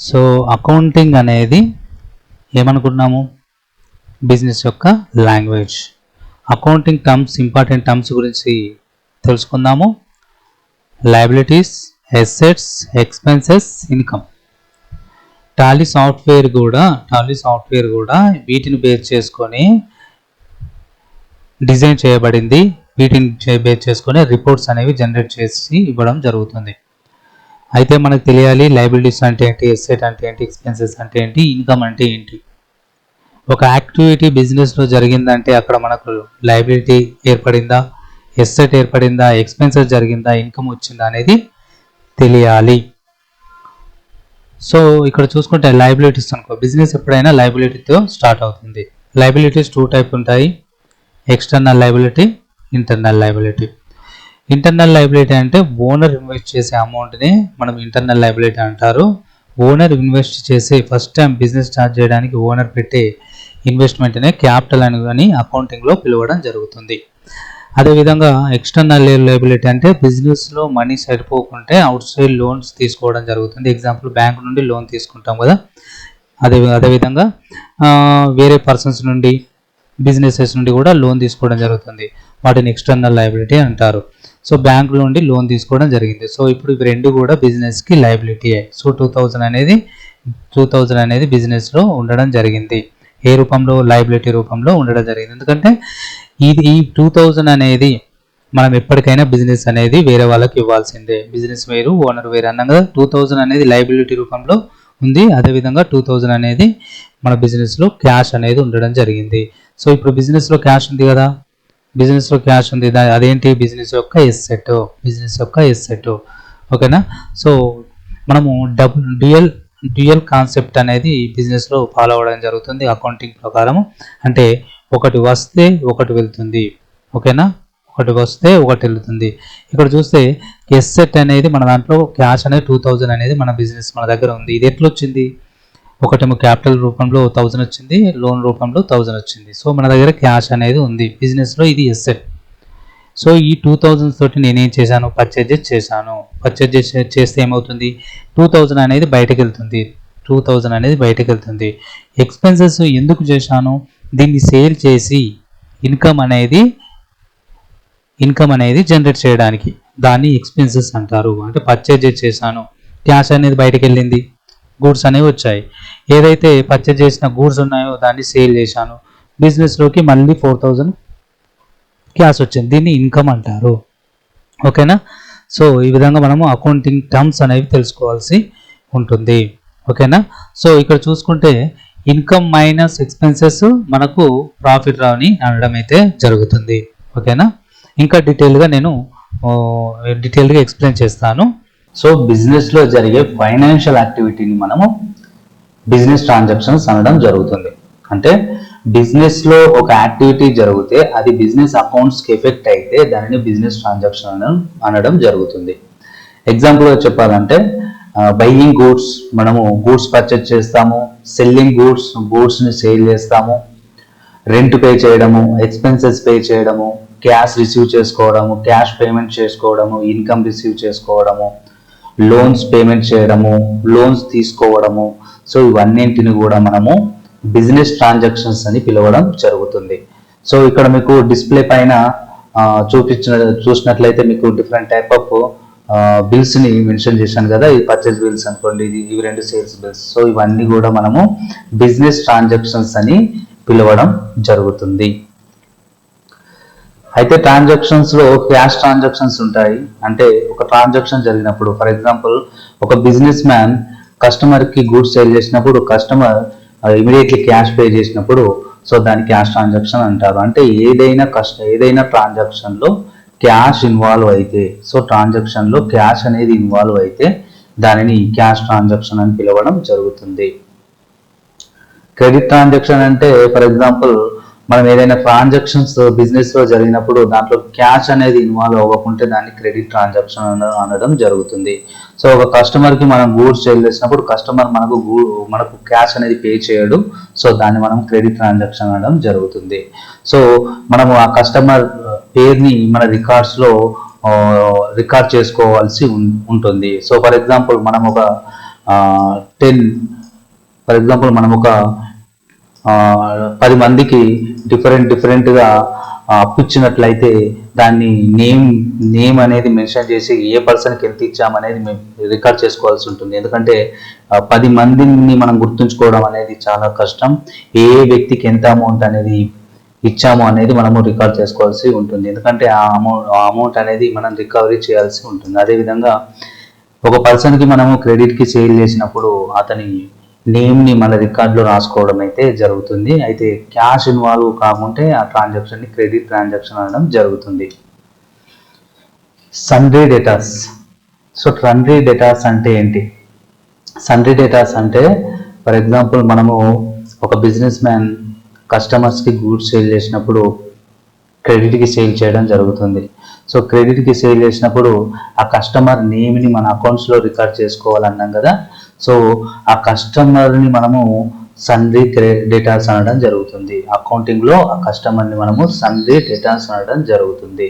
సో అకౌంటింగ్ అనేది ఏమనుకున్నాము, బిజినెస్ యొక్క language. Accounting terms, important terms గురించి తెలుసుకుందాము. Liabilities, assets, expenses, income. Tally software కూడా వీటిని బేస్ చేసుకొని డిజైన్ చేయబడింది. వీటిని బేస్ చేసుకొని రిపోర్ట్స్ అనేవి జనరేట్ చేసి ఇవ్వడం జరుగుతుంది. అయితే మనకు తెలియాలి లయబిలిటీస్ అంటే ఏంటి, ఎసెట్ అంటే ఏంటి, ఎక్స్పెన్సెస్ అంటే ఏంటి, ఇన్కమ్ అంటే ఏంటి. ఒక యాక్టివిటీ బిజినెస్లో జరిగిందంటే అక్కడ మనకు లయబిలిటీ ఏర్పడిందా, ఎసెట్ ఏర్పడిందా, ఎక్స్పెన్సెస్ జరిగిందా, ఇన్కమ్ వచ్చిందా అనేది తెలియాలి. సో ఇక్కడ చూసుకుంటే లయబిలిటీస్ అనుకో, బిజినెస్ ఎప్పుడైనా లయబిలిటీతో స్టార్ట్ అవుతుంది. లయబిలిటీస్ 2 టైప్ ఉంటాయి, external liability, internal liability. Internal liability అంటే ఓనర్ ఇన్వెస్ట్ చేసే అమౌంట్ని మనం ఇంటర్నల్ లయబిలిటీ అంటారు. ఓనర్ ఇన్వెస్ట్ చేసే ఫస్ట్ టైం బిజినెస్ స్టార్ట్ చేయడానికి ఓనర్ పెట్టే ఇన్వెస్ట్మెంట్నే క్యాపిటల్ అని అకౌంటింగ్లో పిలవడం జరుగుతుంది. అదేవిధంగా ఎక్స్టర్నల్ లయబిలిటీ అంటే బిజినెస్లో మనీ సరిపోకుంటే అవుట్ సైడ్ లోన్స్ తీసుకోవడం జరుగుతుంది. ఎగ్జాంపుల్ బ్యాంక్ నుండి లోన్ తీసుకుంటాం కదా, అదేవిధంగా వేరే పర్సన్స్ నుండి బిజినెసెస్ నుండి కూడా లోన్ తీసుకోవడం జరుగుతుంది. వాటిని ఎక్స్టర్నల్ లయబిలిటీ అంటారు. సో బ్యాంకు నుండి లోన్ తీసుకోవడం జరిగింది. సో ఇప్పుడు ఇవి రెండు కూడా బిజినెస్కి లయబిలిటీ. సో 2000 అనేది బిజినెస్లో ఉండడం జరిగింది. ఏ రూపంలో? లయబిలిటీ రూపంలో ఉండడం జరిగింది. ఎందుకంటే ఈ 2000 అనేది మనం ఎప్పటికైనా బిజినెస్ అనేది వేరే వాళ్ళకి ఇవ్వాల్సిందే. బిజినెస్ వేరు, ఓనర్ వేరు అన్నాం కదా. 2000 అనేది లయబిలిటీ రూపంలో ఉంది. అదేవిధంగా 2000 అనేది మన బిజినెస్లో క్యాష్ అనేది ఉండడం జరిగింది. సో ఇప్పుడు బిజినెస్లో క్యాష్ ఉంది కదా, బిజినెస్లో క్యాష్ ఉంది, అదేంటి? బిజినెస్ యొక్క ఎస్సెట్. ఓకేనా? సో మనము డ్యూయల్ కాన్సెప్ట్ అనేది బిజినెస్లో ఫాలో అవ్వడం జరుగుతుంది అకౌంటింగ్ ప్రకారం. అంటే ఒకటి వస్తే ఒకటి వెళ్తుంది. ఓకేనా? ఒకటి వస్తే ఒకటి వెళ్తుంది. ఇక్కడ చూస్తే ఎస్సెట్ అనేది మన దాంట్లో క్యాష్ అనేది 2000 అనేది మన బిజినెస్ మన దగ్గర ఉంది. ఇది ఎట్లా వచ్చింది? ఒకటేమో క్యాపిటల్ రూపంలో 1000 వచ్చింది, లోన్ రూపంలో 1000 వచ్చింది. సో మన దగ్గర క్యాష్ అనేది ఉంది బిజినెస్లో, ఇది ఎస్సెట్. సో ఈ 2000 తోటి నేనేం చేశాను? పర్చేజ్ చేశాను. పర్చేజ్ చేస్తే ఏమవుతుంది? 2000 అనేది బయటకు వెళ్తుంది. ఎక్స్పెన్సెస్ ఎందుకు చేశాను? దీన్ని సేల్ చేసి ఇన్కమ్ అనేది జనరేట్ చేయడానికి, దాన్ని ఎక్స్పెన్సెస్ అంటారు. అంటే పర్చేజ్ చేశాను, క్యాష్ అనేది బయటకు వెళ్ళింది, గూడ్స్ అనేవి వచ్చాయి. ఏదైతే పర్చేజ్ చేసిన గూడ్స్ ఉన్నాయో దాన్ని సేల్ చేశాను, బిజినెస్లోకి మళ్ళీ 4000 క్యాష్ వచ్చింది. దీన్ని ఇన్కమ్ అంటారు. ఓకేనా? సో ఈ విధంగా మనము అకౌంటింగ్ టర్మ్స్ అనేవి తెలుసుకోవాల్సి ఉంటుంది. ఓకేనా? సో ఇక్కడ చూసుకుంటే ఇన్కమ్ మైనస్ ఎక్స్పెన్సెస్ మనకు ప్రాఫిట్ రాని అనడం అయితే జరుగుతుంది. ఓకేనా? ఇంకా డీటెయిల్గా ఎక్స్ప్లెయిన్ చేస్తాను. సో బిజినెస్లో జరిగే ఫైనాన్షియల్ యాక్టివిటీని మనము బిజినెస్ ట్రాన్సాక్షన్స్ అనడం జరుగుతుంది. అంటే బిజినెస్లో ఒక యాక్టివిటీ జరిగితే అది బిజినెస్ అకౌంట్స్కి ఎఫెక్ట్ అయితే దానిని బిజినెస్ ట్రాన్సాక్షన్ అనడం జరుగుతుంది. ఎగ్జాంపుల్గా చెప్పాలంటే బయింగ్ గూడ్స్, మనము గూడ్స్ పర్చేజ్ చేస్తాము, సెల్లింగ్ గూడ్స్ని సేల్ చేస్తాము, రెంట్ పే చేయడము, ఎక్స్పెన్సెస్ పే చేయడము, క్యాష్ రిసీవ్ చేసుకోవడము, క్యాష్ పేమెంట్ చేసుకోవడము, ఇన్కమ్ రిసీవ్ చేసుకోవడము, లోన్స్ పేమెంట్ చేయడము, లోన్స్ తీసుకోవడము. సో ఇవన్నింటిని కూడా మనము బిజినెస్ ట్రాన్సాక్షన్స్ అని పిలవడం జరుగుతుంది. సో ఇక్కడ మీకు డిస్ప్లే పైన చూసినట్లయితే మీకు డిఫరెంట్ టైప్ ఆఫ్ బిల్స్ ని మెన్షన్ చేశాను కదా. ఈ పర్చేస్ బిల్స్ అనుకోండి, ఇవి రెండు సేల్స్ బిల్స్. సో ఇవన్నీ కూడా మనము బిజినెస్ ట్రాన్సాక్షన్స్ అని పిలవడం జరుగుతుంది. అయితే ట్రాన్సాక్షన్స్ లో క్యాష్ ట్రాన్సాక్షన్స్ ఉంటాయి. అంటే ఒక ట్రాన్సాక్షన్ జరిగినప్పుడు, ఫర్ ఎగ్జాంపుల్ ఒక బిజినెస్ మ్యాన్ కస్టమర్ కి గూడ్స్ సేల్ చేసినప్పుడు కస్టమర్ ఇమీడియట్లీ క్యాష్ పే చేసినప్పుడు సో దాన్ని క్యాష్ ట్రాన్సాక్షన్ అంటారు. అంటే ఏదైనా ట్రాన్సాక్షన్ లో క్యాష్ ఇన్వాల్వ్ అయితే, సో ట్రాన్సాక్షన్ లో క్యాష్ అనేది ఇన్వాల్వ్ అయితే దానిని క్యాష్ ట్రాన్సాక్షన్ అని పిలవడం జరుగుతుంది. క్రెడిట్ ట్రాన్సాక్షన్ అంటే ఫర్ ఎగ్జాంపుల్ మనం ఏదైనా ట్రాన్సాక్షన్స్ బిజినెస్ లో జరిగినప్పుడు దాంట్లో క్యాష్ అనేది ఇన్వాల్వ్ అవ్వకుంటే దాన్ని క్రెడిట్ ట్రాన్సాక్షన్ అనడం జరుగుతుంది. సో ఒక కస్టమర్ కి మనం గూడ్స్ సేల్ చేసినప్పుడు కస్టమర్ మనకు క్యాష్ అనేది పే చేయడు, సో దాన్ని మనం క్రెడిట్ ట్రాన్సాక్షన్ అనడం జరుగుతుంది. సో మనము ఆ కస్టమర్ పేరుని మన రికార్డ్స్ లో రికార్డ్ చేసుకోవాల్సి ఉంటుంది. సో ఫర్ ఎగ్జాంపుల్ మనం ఒక 10 మందికి డిఫరెంట్ గా అప్పు ఇచ్చినట్లయితే దాన్ని నేమ్ అనేది మెన్షన్ చేసి ఏ పర్సన్కి ఎంత ఇచ్చామనేది మేము రికార్డ్ చేసుకోవాల్సి ఉంటుంది. ఎందుకంటే 10 మందిని మనం గుర్తుంచుకోవడం అనేది చాలా కష్టం. ఏ వ్యక్తికి ఎంత అమౌంట్ అనేది ఇచ్చాము అనేది మనము రికార్డ్ చేసుకోవాల్సి ఉంటుంది. ఎందుకంటే ఆ అమౌంట్ అనేది మనం రికవరీ చేయాల్సి ఉంటుంది. అదేవిధంగా ఒక పర్సన్కి మనము క్రెడిట్కి సేల్ చేసినప్పుడు అతని నేమ్ని మన రికార్డులో రాసుకోవడం అయితే జరుగుతుంది. అయితే క్యాష్ ఇన్వాల్వ్ కాకుంటే ఆ ట్రాన్సాక్షన్ని క్రెడిట్ ట్రాన్సాక్షన్ అనడం జరుగుతుంది. సన్రీ డేటాస్. సో సన్రీ డేటాస్ అంటే ఏంటి? సన్రీ డేటాస్ అంటే ఫర్ ఎగ్జాంపుల్ మనము ఒక బిజినెస్ మ్యాన్ కస్టమర్స్కి గూడ్స్ సేల్ చేసినప్పుడు క్రెడిట్కి సేల్ చేయడం జరుగుతుంది. సో క్రెడిట్కి సేల్ చేసినప్పుడు ఆ కస్టమర్ నేమ్ని మన అకౌంట్స్లో రికార్డ్ చేసుకోవాలన్నాం కదా. సో ఆ కస్టమర్ని మనము సన్రీ డేటాస్ అనడం జరుగుతుంది. అకౌంటింగ్లో ఆ కస్టమర్ని మనము సన్రీ డేటాస్ అనడం జరుగుతుంది.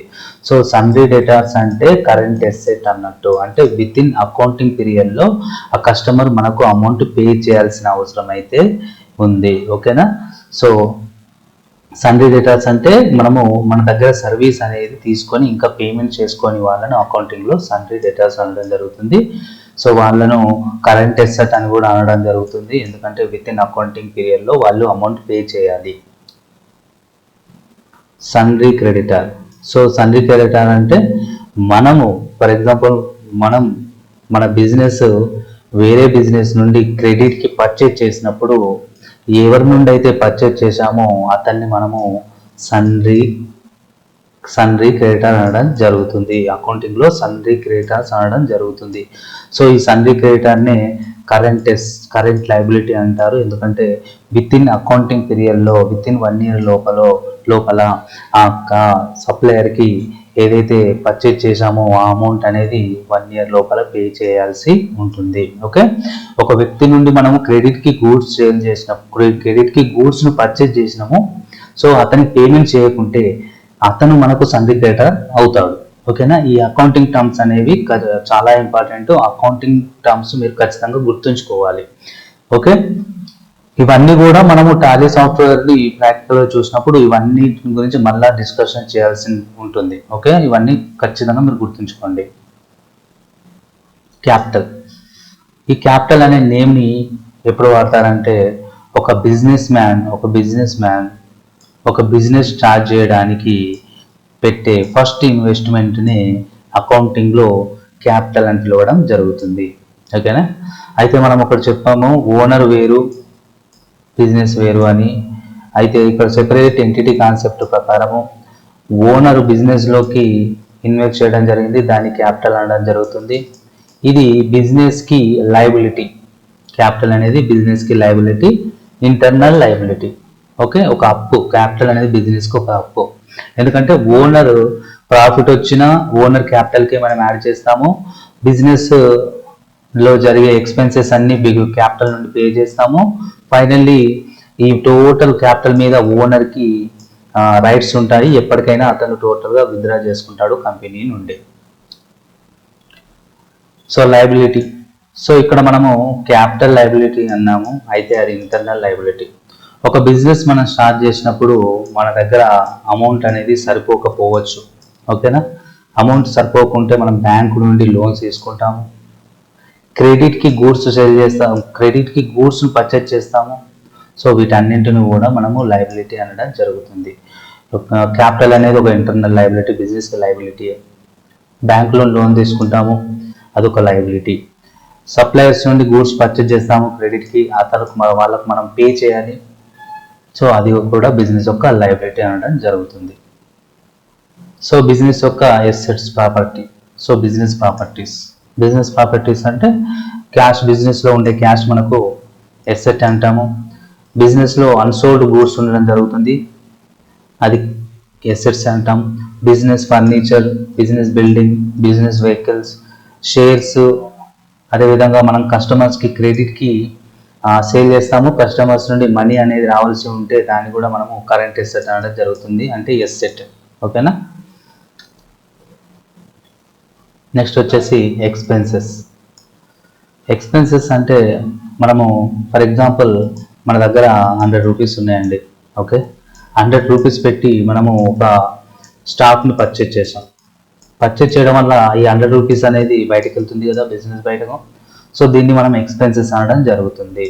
సో సన్రీ డేటాస్ అంటే కరెంట్ ఎసెట్ అన్నట్టు, అంటే విత్ ఇన్ అకౌంటింగ్ పీరియడ్లో ఆ కస్టమర్ మనకు అమౌంట్ పే చేయాల్సిన అవసరం అయితే ఉంది. ఓకేనా. సో సన్రీ డేటాస్ అంటే మనము మన దగ్గర సర్వీస్ అనేది తీసుకొని ఇంకా పేమెంట్ చేసుకొని వాళ్ళను అకౌంటింగ్లో సన్రీ డేటాస్ అనడం జరుగుతుంది. సో వాళ్ళను కరెంట్ ఎసెట్ అని కూడా అనడం జరుగుతుంది, ఎందుకంటే విత్ ఇన్ అకౌంటింగ్ పీరియడ్లో వాళ్ళు అమౌంట్ పే చేయాలి. సన్రీ క్రెడిటర్. సో సన్రీ క్రెడిటర్ అంటే మనము ఫర్ ఎగ్జాంపుల్ మన బిజినెస్ వేరే బిజినెస్ నుండి క్రెడిట్కి పర్చేజ్ చేసినప్పుడు ఎవరి నుండి అయితే పర్చేజ్ చేశామో అతన్ని మనము సన్రీ క్రెడిటర్ అనడం జరుగుతుంది. అకౌంటింగ్లో సన్రీ క్రెడిటర్స్ అనడం జరుగుతుంది. సో ఈ సన్రీ క్రెడిటర్ని కరెంట్ లయబిలిటీ అంటారు, ఎందుకంటే విత్ ఇన్ అకౌంటింగ్ పీరియడ్లో విత్ ఇన్ 1 year లోపల ఆ సప్లయర్కి ఏదైతే పర్చేజ్ చేశామో ఆ అమౌంట్ అనేది 1 year లోపల పే చేయాల్సి ఉంటుంది. ఓకే. ఒక వ్యక్తి నుండి మనము క్రెడిట్కి గూడ్స్ సేల్ చేసినప్పుడు క్రెడిట్కి గూడ్స్ను పర్చేజ్ చేసినాము, సో అతనికి పేమెంట్ చేయకుంటే అతను మనకు సన్రీ క్రెడిటర్ అవుతాడు. ఓకేనా. ఈ అకౌంటింగ్ టర్మ్స్ అనేవి చాలా ఇంపార్టెంట్. అకౌంటింగ్ టర్మ్స్ మీరు ఖచ్చితంగా గుర్తుంచుకోవాలి. ఓకే. ఇవన్నీ కూడా మనము టాలీ సాఫ్ట్వేర్ ప్రాక్టికల్గా చూసినప్పుడు ఇవన్నీ గురించి మళ్ళీ డిస్కషన్ చేయాల్సి ఉంటుంది. ఓకే. ఇవన్నీ ఖచ్చితంగా మీరు గుర్తుంచుకోండి. క్యాపిటల్. ఈ క్యాపిటల్ అనే నేమ్ని ఎప్పుడు వాడతారంటే ఒక బిజినెస్ మ్యాన్ ఒక బిజినెస్ స్టార్ట్ చేయడానికి పెట్టే ఫస్ట్ ఇన్వెస్ట్మెంట్ని అకౌంటింగ్లో క్యాపిటల్ అని పిలవడం జరుగుతుంది. ఓకేనా. అయితే మనం ఒకటి చెప్పాము, ఓనర్ వేరు బిజినెస్ వేరు అని. అయితే ఇక్కడ సెపరేట్ ఎంటిటీ కాన్సెప్ట్ ప్రకారము ఓనర్ బిజినెస్లోకి ఇన్వెస్ట్ చేయడం జరిగింది, దాన్ని క్యాపిటల్ అనడం జరుగుతుంది. ఇది బిజినెస్కి లయబిలిటీ. క్యాపిటల్ అనేది బిజినెస్కి లయబిలిటీ, ఇంటర్నల్ లయబిలిటీ. ఓకే. ఒక అప్పు. క్యాపిటల్ అనేది బిజినెస్కి ఒక అప్పు, ఎందుకంటే ఓనర్ ప్రాఫిట్ వచ్చినా ఓనర్ క్యాపిటల్కి మనం యాడ్ చేస్తాము, బిజినెస్లో జరిగే ఎక్స్పెన్సెస్ అన్ని క్యాపిటల్ నుండి పే చేస్తాము. ఫైనల్లీ ఈ టోటల్ క్యాపిటల్ మీద ఓనర్కి రైట్స్ ఉంటాయి, ఎప్పటికైనా అతను టోటల్గా విత్డ్రా చేసుకుంటాడు కంపెనీ నుండి. So liability. సో ఇక్కడ మనము క్యాపిటల్ లయబిలిటీ అన్నాము, అయితే అది ఇంటర్నల్ లయబిలిటీ. ఒక బిజినెస్ మనం స్టార్ట్ చేసినప్పుడు మన దగ్గర అమౌంట్ అనేది సరిపోకపోవచ్చు. ఓకేనా. అమౌంట్ సరిపోకుంటే మనం బ్యాంకు నుండి లోన్స్ తీసుకుంటాము, క్రెడిట్కి గూడ్స్ సేల్ చేస్తాము, క్రెడిట్కి గూడ్స్ను పర్చేజ్ చేస్తాము. సో వీటన్నింటిని కూడా మనము లయబిలిటీ అనడం జరుగుతుంది. క్యాపిటల్ అనేది ఒక ఇంటర్నల్ లయబిలిటీ, బిజినెస్ లయబిలిటీ. బ్యాంకులో లోన్ తీసుకుంటాము, అదొక లయబిలిటీ. సప్లయర్స్ నుండి గూడ్స్ పర్చేజ్ చేస్తాము క్రెడిట్కి, ఆ తర్వాత వాళ్ళకు మనం పే చేయాలి. సో అది కూడా బిజినెస్ యొక్క లయబిలిటీ అనడం జరుగుతుంది. సో బిజినెస్ యొక్క assets property. So business properties అంటే క్యాష్, బిజినెస్లో ఉండే క్యాష్ మనకు ఎసెట్ అంటాము. బిజినెస్లో అన్సోల్డ్ గూడ్స్ ఉండడం జరుగుతుంది, అది ఎసెట్స్ అంటాం. Business furniture, business building, business vehicles, shares. అదేవిధంగా మనం కస్టమర్స్కి క్రెడిట్కి సేల్ చేస్తాము, కస్టమర్స్ నుండి మనీ అనేది రావాల్సి ఉంటే దాన్ని కూడా మనము కరెంట్ ఎసెట్ అనడం జరుగుతుంది, అంటే ఎసెట్. ఓకేనా. నెక్స్ట్ వచ్చేసి ఎక్స్పెన్సెస్ అంటే మనము ఫర్ ఎగ్జాంపుల్ మన దగ్గర 100 రూపీస్ ఉన్నాయండి. ఓకే. 100 రూపీస్ పెట్టి మనము ఒక స్టాక్ని పర్చేజ్ చేసాం. పర్చేజ్ చేయడం వల్ల ఈ 100 రూపీస్ అనేది బయటకు వెళ్తుంది కదా, బిజినెస్ బయటకు. సో దీన్ని మనం ఎక్స్పెన్సెస్ అనడం జరుగుతుంది.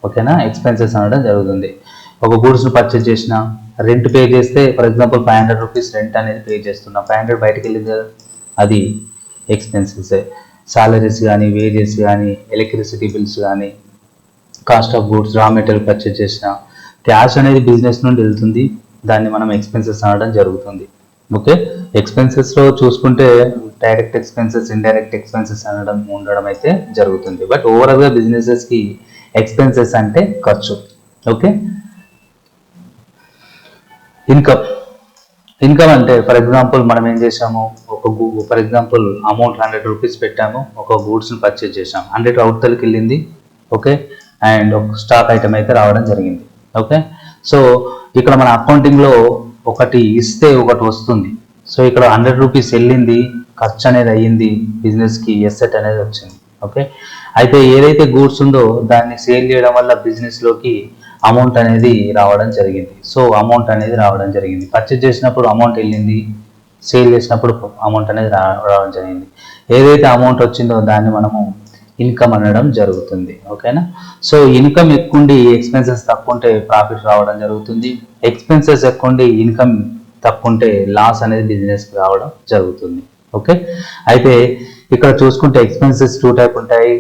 ఓకేనా. ఎక్స్పెన్సెస్ అనడం జరుగుతుంది. ఒక గూడ్స్ను పర్చేజ్ చేసిన, రెంట్ పే చేస్తే ఫర్ ఎగ్జాంపుల్ 500 రూపీస్ రెంట్ అనేది పే చేస్తున్నాం, 500 బయటకు వెళ్ళింది కదా, అది ఎక్స్పెన్సెస్. సాలరీస్ కానీ, వేజెస్ కానీ, ఎలక్ట్రిసిటీ బిల్స్ కానీ, cost of goods, raw material purchase చేసిన క్యాష్ అనేది బిజినెస్ నుండి వెళ్తుంది, దాన్ని మనం ఎక్స్పెన్సెస్ అనడం జరుగుతుంది. ఓకే. ఎక్స్పెన్సెస్లో చూసుకుంటే డైరెక్ట్ ఎక్స్పెన్సెస్, ఇండైరెక్ట్ ఎక్స్పెన్సెస్ ఉండడం అయితే జరుగుతుంది. బట్ ఓవరాల్గా బిజినెసెస్కి ఎక్స్పెన్సెస్ అంటే ఖర్చు. ఓకే. ఇన్కమ్ అంటే ఫర్ ఎగ్జాంపుల్ మనం ఏం చేసాము, ఫర్ ఎగ్జాంపుల్ అమౌంట్ 100 రూపీస్ పెట్టాము, ఒక గూడ్స్ని పర్చేజ్ చేసాము, 100 అవతలకి వెళ్ళింది, ఓకే, అండ్ ఒక స్టాక్ ఐటమ్ అయితే రావడం జరిగింది. ఓకే, సో ఇక్కడ మన అకౌంటింగ్లో ఒకటి ఇస్తే ఒకటి వస్తుంది. సో ఇక్కడ 100 రూపీస్ వెళ్ళింది, ఖర్చు అనేది అయ్యింది, బిజినెస్కి ఎసెట్ అనేది వచ్చింది. ఓకే, అయితే ఏదైతే గూడ్స్ ఉందో దాన్ని సేల్ చేయడం వల్ల బిజినెస్లోకి అమౌంట్ అనేది రావడం జరిగింది. సో అమౌంట్ అనేది రావడం జరిగింది, పర్చేజ్ చేసినప్పుడు అమౌంట్ వెళ్ళింది, సేల్ చేసినప్పుడు అమౌంట్ అనేది రావడం జరిగింది. ఏదైతే అమౌంట్ వచ్చిందో దాన్ని మనము ఇన్కమ్ అనడం జరుగుతుంది. ఓకేనా, సో ఇన్కమ్ ఎక్కువ ఉండి ఎక్స్పెన్సెస్ తక్కువ ఉంటే ప్రాఫిట్ రావడం జరుగుతుంది. ఎక్స్పెన్సెస్ ఎక్కువ ఉండి ఇన్కమ్ తక్కువ ఉంటే లాస్ అనేది బిజినెస్కి రావడం జరుగుతుంది. ఓకే, అయితే ఇక్కడ చూసుకుంటే ఎక్స్పెన్సెస్ 2 టైప్ ఉంటాయి,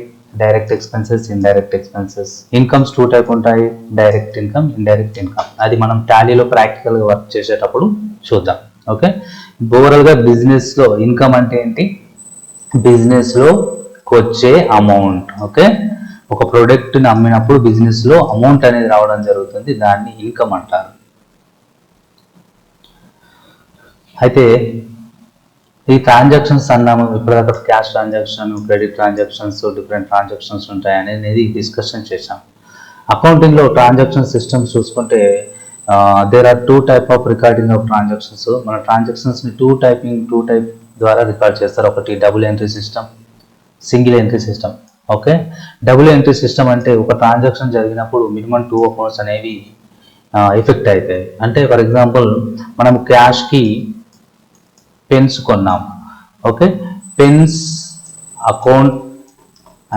direct expenses, indirect expenses. Incomes 2 type ఉంటాయి, డైరెక్ట్ ఇన్కమ్, ఇండైరెక్ట్ ఇన్కమ్. అది మనం టాలీలో ప్రాక్టికల్గా వర్క్ చేసేటప్పుడు చూద్దాం. ఓకే, ఓవరాల్గా బిజినెస్లో ఇన్కమ్ అంటే ఏంటి, బిజినెస్లో వచ్చే అమౌంట్. ఓకే, ఒక ప్రోడక్ట్ని అమ్మినప్పుడు బిజినెస్లో అమౌంట్ అనేది రావడం జరుగుతుంది, దాన్ని ఇన్కమ్ అంటారు. అయితే ఈ ట్రాన్సాక్షన్స్ అన్నాము, ఇప్పటిదాకా cash transaction, credit transactions, different transactions ఉంటాయి అనేది డిస్కషన్ చేశాం. అకౌంటింగ్లో ట్రాన్సాక్షన్ సిస్టమ్స్ చూసుకుంటే there are 2 type of recording of transactions. మన ట్రాన్సాక్షన్స్ని 2 టైప్ ద్వారా రికార్డ్ చేస్తారు. ఒకటి double entry system, single entry system. Okay, double entry system అంటే ఒక ట్రాన్సాక్షన్ జరిగినప్పుడు మినిమం 2 అకౌంట్స్ అనేవి ఎఫెక్ట్ అవుతాయి. అంటే ఫర్ ఎగ్జాంపుల్ మనం క్యాష్కి పెన్స్ కొన్నాం. Okay, pens account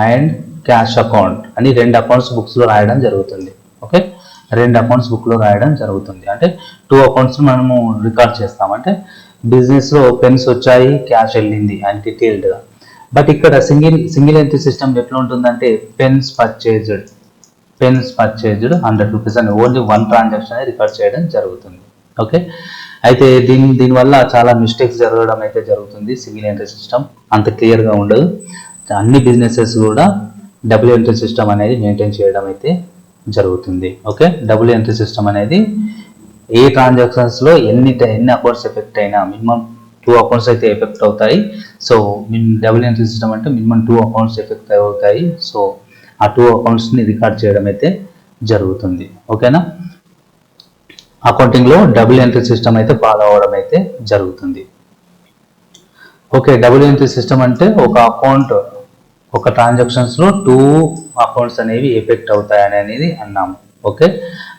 and cash account అని 2 అకౌంట్స్ బుక్స్లో రాయడం జరుగుతుంది. ఓకే, 2 అకౌంట్స్ బుక్లో రాయడం జరుగుతుంది. అంటే 2 అకౌంట్స్ మనము రికార్డ్ చేస్తాం. అంటే బిజినెస్లో పెన్స్ వచ్చాయి, క్యాష్ వెళ్ళింది అని డీటెయిల్డ్గా. బట్ ఇక్కడ సింగిల్ ఎంట్రీ సిస్టమ్ ఎట్లా ఉంటుందంటే పెన్స్ పర్చేజ్డ్ 100 రూపీస్ అని ఓన్లీ 1 ట్రాన్సాక్షన్ రికార్డ్ చేయడం జరుగుతుంది. ఓకే, అయితే దీనివల్ల చాలా మిస్టేక్స్ జరగడం అయితే జరుగుతుంది. సింగిల్ ఎంట్రీ సిస్టమ్ అంత క్లియర్గా ఉండదు. అన్ని బిజినెసెస్ కూడా డబుల్ ఎంట్రీ సిస్టమ్ అనేది మెయింటైన్ చేయడం అయితే జరుగుతుంది. ఓకే, డబుల్ ఎంట్రీ సిస్టమ్ అనేది ఏ ట్రాన్సాక్షన్స్లో ఎన్ని అకౌంట్స్ ఎఫెక్ట్ అయినా మినిమం 2 అకౌంట్స్ అయితే ఎఫెక్ట్ అవుతాయి. సో డబుల్ ఎంట్రీ సిస్టమ్ అంటే మినిమం 2 అకౌంట్స్ ఎఫెక్ట్ అవుతాయి. సో ఆ 2 అకౌంట్స్ని రికార్డ్ చేయడం అయితే జరుగుతుంది. ఓకేనా, అకౌంటింగ్లో డబుల్ ఎంట్రీ సిస్టమ్ అయితే ఫాలో అవ్వడం అయితే జరుగుతుంది. ఓకే, డబుల్ ఎంట్రీ సిస్టమ్ అంటే ఒక అకౌంట్, ఒక ట్రాన్సాక్షన్స్లో 2 అకౌంట్స్ అనేవి ఎఫెక్ట్ అవుతాయి అనేది అన్నాము. ఓకే,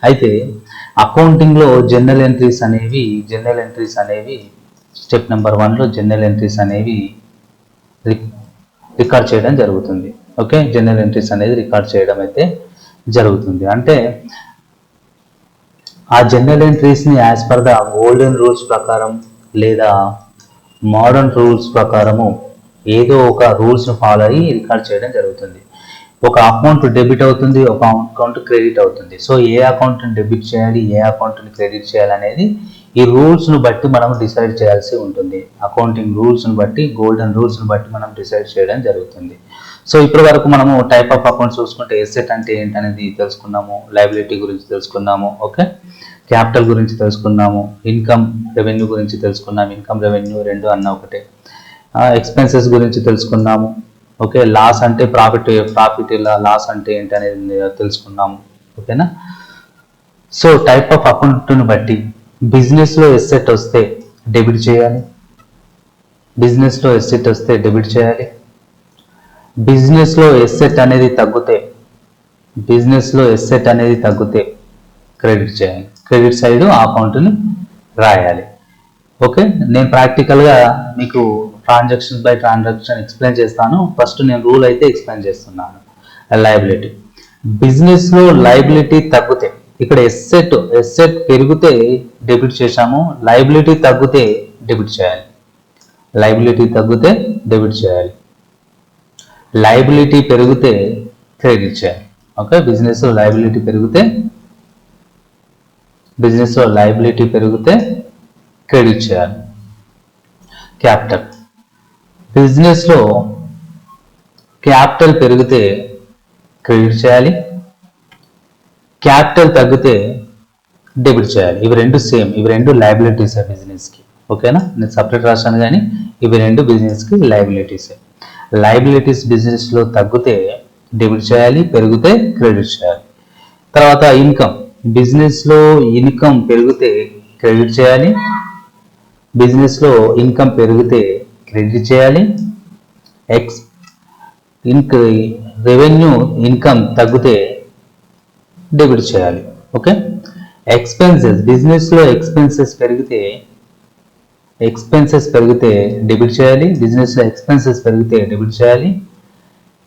అయితే అకౌంటింగ్లో జనరల్ ఎంట్రీస్ అనేవి స్టెప్ నెంబర్ 1లో జనరల్ ఎంట్రీస్ అనేవి రికార్డ్ చేయడం జరుగుతుంది. ఓకే, జనరల్ ఎంట్రీస్ అనేది రికార్డ్ చేయడం అయితే జరుగుతుంది. అంటే ఆ జనరల్ ఎంట్రీస్ని as per the golden rules ప్రకారం లేదా మోడర్న్ రూల్స్ ప్రకారము ఏదో ఒక రూల్స్ను ఫాలో అయ్యి రికార్డ్ చేయడం జరుగుతుంది. ఒక అకౌంట్ డెబిట్ అవుతుంది, ఒక అకౌంట్ క్రెడిట్ అవుతుంది. సో ఏ అకౌంట్ని డెబిట్ చేయాలి, ఏ అకౌంట్ని క్రెడిట్ చేయాలి అనేది ఈ రూల్స్ను బట్టి మనం డిసైడ్ చేయాల్సి ఉంటుంది. అకౌంటింగ్ రూల్స్ను బట్టి, గోల్డెన్ రూల్స్ను బట్టి మనం డిసైడ్ చేయడం జరుగుతుంది. సో ఇప్పటి వరకు మనము టైప్ ఆఫ్ అకౌంట్స్ చూసుకుంటే ఎసెట్ అంటే ఏంటనేది తెలుసుకున్నాము, లయబిలిటీ గురించి తెలుసుకున్నాము. ఓకే, క్యాపిటల్ గురించి తెలుసుకున్నాము, ఇన్కమ్ రెవెన్యూ గురించి తెలుసుకున్నాము. ఇన్కమ్ రెవెన్యూ 2 అన్న ఒకటే. ఎక్స్పెన్సెస్ గురించి తెలుసుకున్నాము. ఓకే, లాస్ అంటే ప్రాఫిట్ ఇలా, లాస్ అంటే ఏంటి అనేది తెలుసుకున్నాము. ఓకేనా, సో టైప్ ఆఫ్ అకౌంట్ను బట్టి బిజినెస్లో ఎసెట్ వస్తే డెబిట్ చేయాలి, బిజినెస్లో ఎసెట్ వస్తే డెబిట్ చేయాలి. బిజినెస్లో ఎసెట్ అనేది తగ్గితే క్రెడిట్ చేయాలి, క్రెడిట్ సైడ్ ఆ అకౌంట్ని రాయాలి. ఓకే, నేను ప్రాక్టికల్గా మీకు ట్రాన్సాక్షన్ బై ట్రాన్సాక్షన్ ఎక్స్ప్లెయిన్ చేస్తాను. ఫస్ట్ నేను రూల్ అయితే ఎక్స్ప్లెయిన్ చేస్తున్నాను. లయబిలిటీ, బిజినెస్లో లయబిలిటీ తగ్గితే, ఇక్కడ ఎసెట్ పెరిగితే డెబిట్ చేశాము, లయబిలిటీ తగ్గితే డెబిట్ చేయాలి. లయబిలిటీ పెరిగితే క్రెడిట్ చేయాలి. ఓకే, బిజినెస్లో లయబిలిటీ పెరిగితే క్రెడిట్ చేయాలి. క్యాపిటల్, బిజినెస్లో క్యాపిటల్ పెరిగితే క్రెడిట్ చేయాలి, క్యాపిటల్ తగ్గితే డెబిట్ చేయాలి. ఇవి 2 సేమ్, ఇవి 2 లయబిలిటీసే బిజినెస్కి. ఓకేనా, నేను సపరేట్ రాశాను కానీ ఇవి 2 బిజినెస్కి లయబిలిటీసే. లయబిలిటీస్ బిజినెస్లో తగ్గితే డెబిట్ చేయాలి, పెరిగితే క్రెడిట్ చేయాలి. తర్వాత ఇన్కమ్, బిజినెస్లో ఇన్కమ్ పెరిగితే క్రెడిట్ చేయాలి, బిజినెస్లో ఇన్కమ్ పెరిగితే క్రెడిట్ చేయాలి. రెవెన్యూ ఇన్కమ్ తగ్గితే డెబిట్ చేయాలి. ఓకే. ఎక్స్పెన్సెస్, బిజినెస్లో ఎక్స్పెన్సెస్ పెరిగితే డెబిట్ చేయాలి, బిజినెస్లో ఎక్స్పెన్సెస్ పెరిగితే డెబిట్ చేయాలి.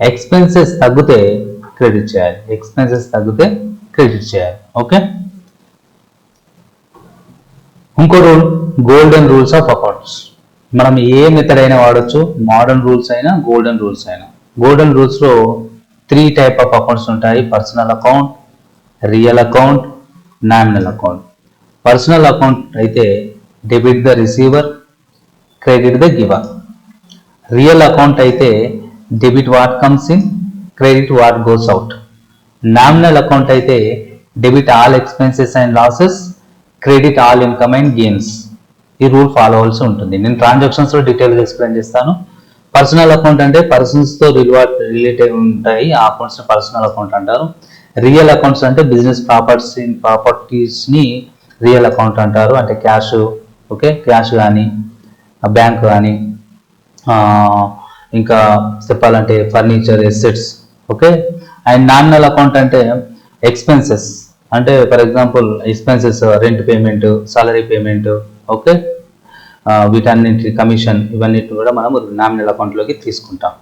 ఎక్స్పెన్సెస్ తగ్గితే క్రెడిట్ చేయాలి. ఓకే. ఇంకో rule, golden rules of accounts. మనం ఏ మెథడ్ అయినా వాడచ్చు, మోడర్న్ రూల్స్ అయినా గోల్డెన్ రూల్స్ అయినా. గోల్డెన్ రూల్స్లో 3 టైప్ ఆఫ్ అకౌంట్స్ ఉంటాయి: personal account, real account, nominal account. Personal account అయితే debit the receiver, credit the giver. Real account అయితే debit what comes in, credit what goes out. Nominal account అయితే debit all expenses and losses, credit all income and gains. ఈ rule follow అవ్వాల్సి ఉంటుంది. నేను ట్రాన్సాక్షన్స్లో డీటెయిల్గా explain చేస్తాను. Personal account అంటే పర్సన్స్తో related ఉంటాయి, ఆ అకౌంట్స్ని పర్సనల్ అకౌంట్ అంటారు. రియల్ అకౌంట్స్ అంటే బిజినెస్ ప్రాపర్టీస్ని రియల్ అకౌంట్ అంటారు. అంటే క్యాష్, ఓకే, క్యాష్ కానీ బ్యాంక్ కానీ, ఇంకా చెప్పాలంటే furniture, assets. Okay. And nominal account అంటే ఎక్స్పెన్సెస్, అంటే for example expenses, rent payment, salary payment, okay, వీటన్నింటి కమిషన్, ఇవన్నిటి కూడా మనం నామినల్ అకౌంట్లోకి తీసుకుంటాం.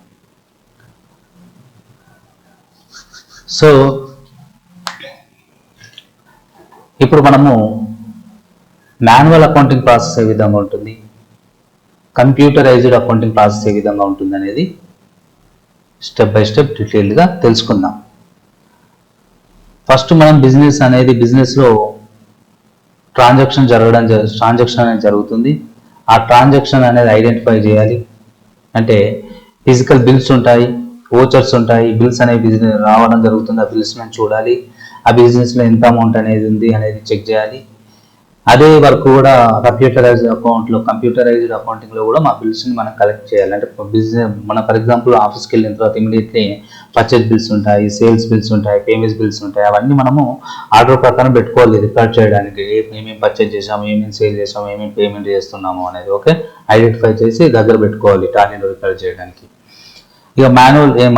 సో ఇప్పుడు మనము మాన్యువల్ అకౌంటింగ్ ప్రాసెస్ ఏ విధంగా ఉంటుంది, కంప్యూటరైజ్డ్ అకౌంటింగ్ ప్రాసెస్ ఏ విధంగా ఉంటుంది అనేది స్టెప్ బై స్టెప్ డీటెయిల్గా తెలుసుకుందాం. ఫస్ట్ మనం బిజినెస్లో ట్రాన్సాక్షన్ అనేది జరుగుతుంది. ఆ ట్రాన్సాక్షన్ అనేది ఐడెంటిఫై చేయాలి. అంటే ఫిజికల్ బిల్స్ ఉంటాయి, ఓచర్స్ ఉంటాయి, బిల్స్ అనేవి బిజినెస్ రావడం జరుగుతుంది. ఆ బిల్స్ మనం చూడాలి, ఆ బిజినెస్లో ఎంత అమౌంట్ అనేది ఉంది అనేది చెక్ చేయాలి. అదే వర్క్ కూడా కంప్యూటరైజ్డ్ అకౌంటింగ్లో కూడా మా బిల్స్ని మనం కలెక్ట్ చేయాలి. అంటే బిజినెస్ మన ఫర్ ఎగ్జాంపుల్ ఆఫీస్కి వెళ్ళిన తర్వాత ఇమీడియట్లీ పర్చేజ్ బిల్స్ ఉంటాయి, సేల్స్ బిల్స్ ఉంటాయి, పేమెంట్స్ బిల్స్ ఉంటాయి. అవన్నీ మనము ఆర్డర్ ప్రకారం పెట్టుకోవాలి రికార్డ్ చేయడానికి. ఏమేమి పర్చేజ్ చేసాము, ఏమేమి సేల్ చేసాము, ఏమేమి పేమెంట్ చేస్తున్నాము అనేది ఓకే ఐడెంటిఫై చేసి దగ్గర పెట్టుకోవాలి టాలీలో రికార్డ్ చేయడానికి. ఇక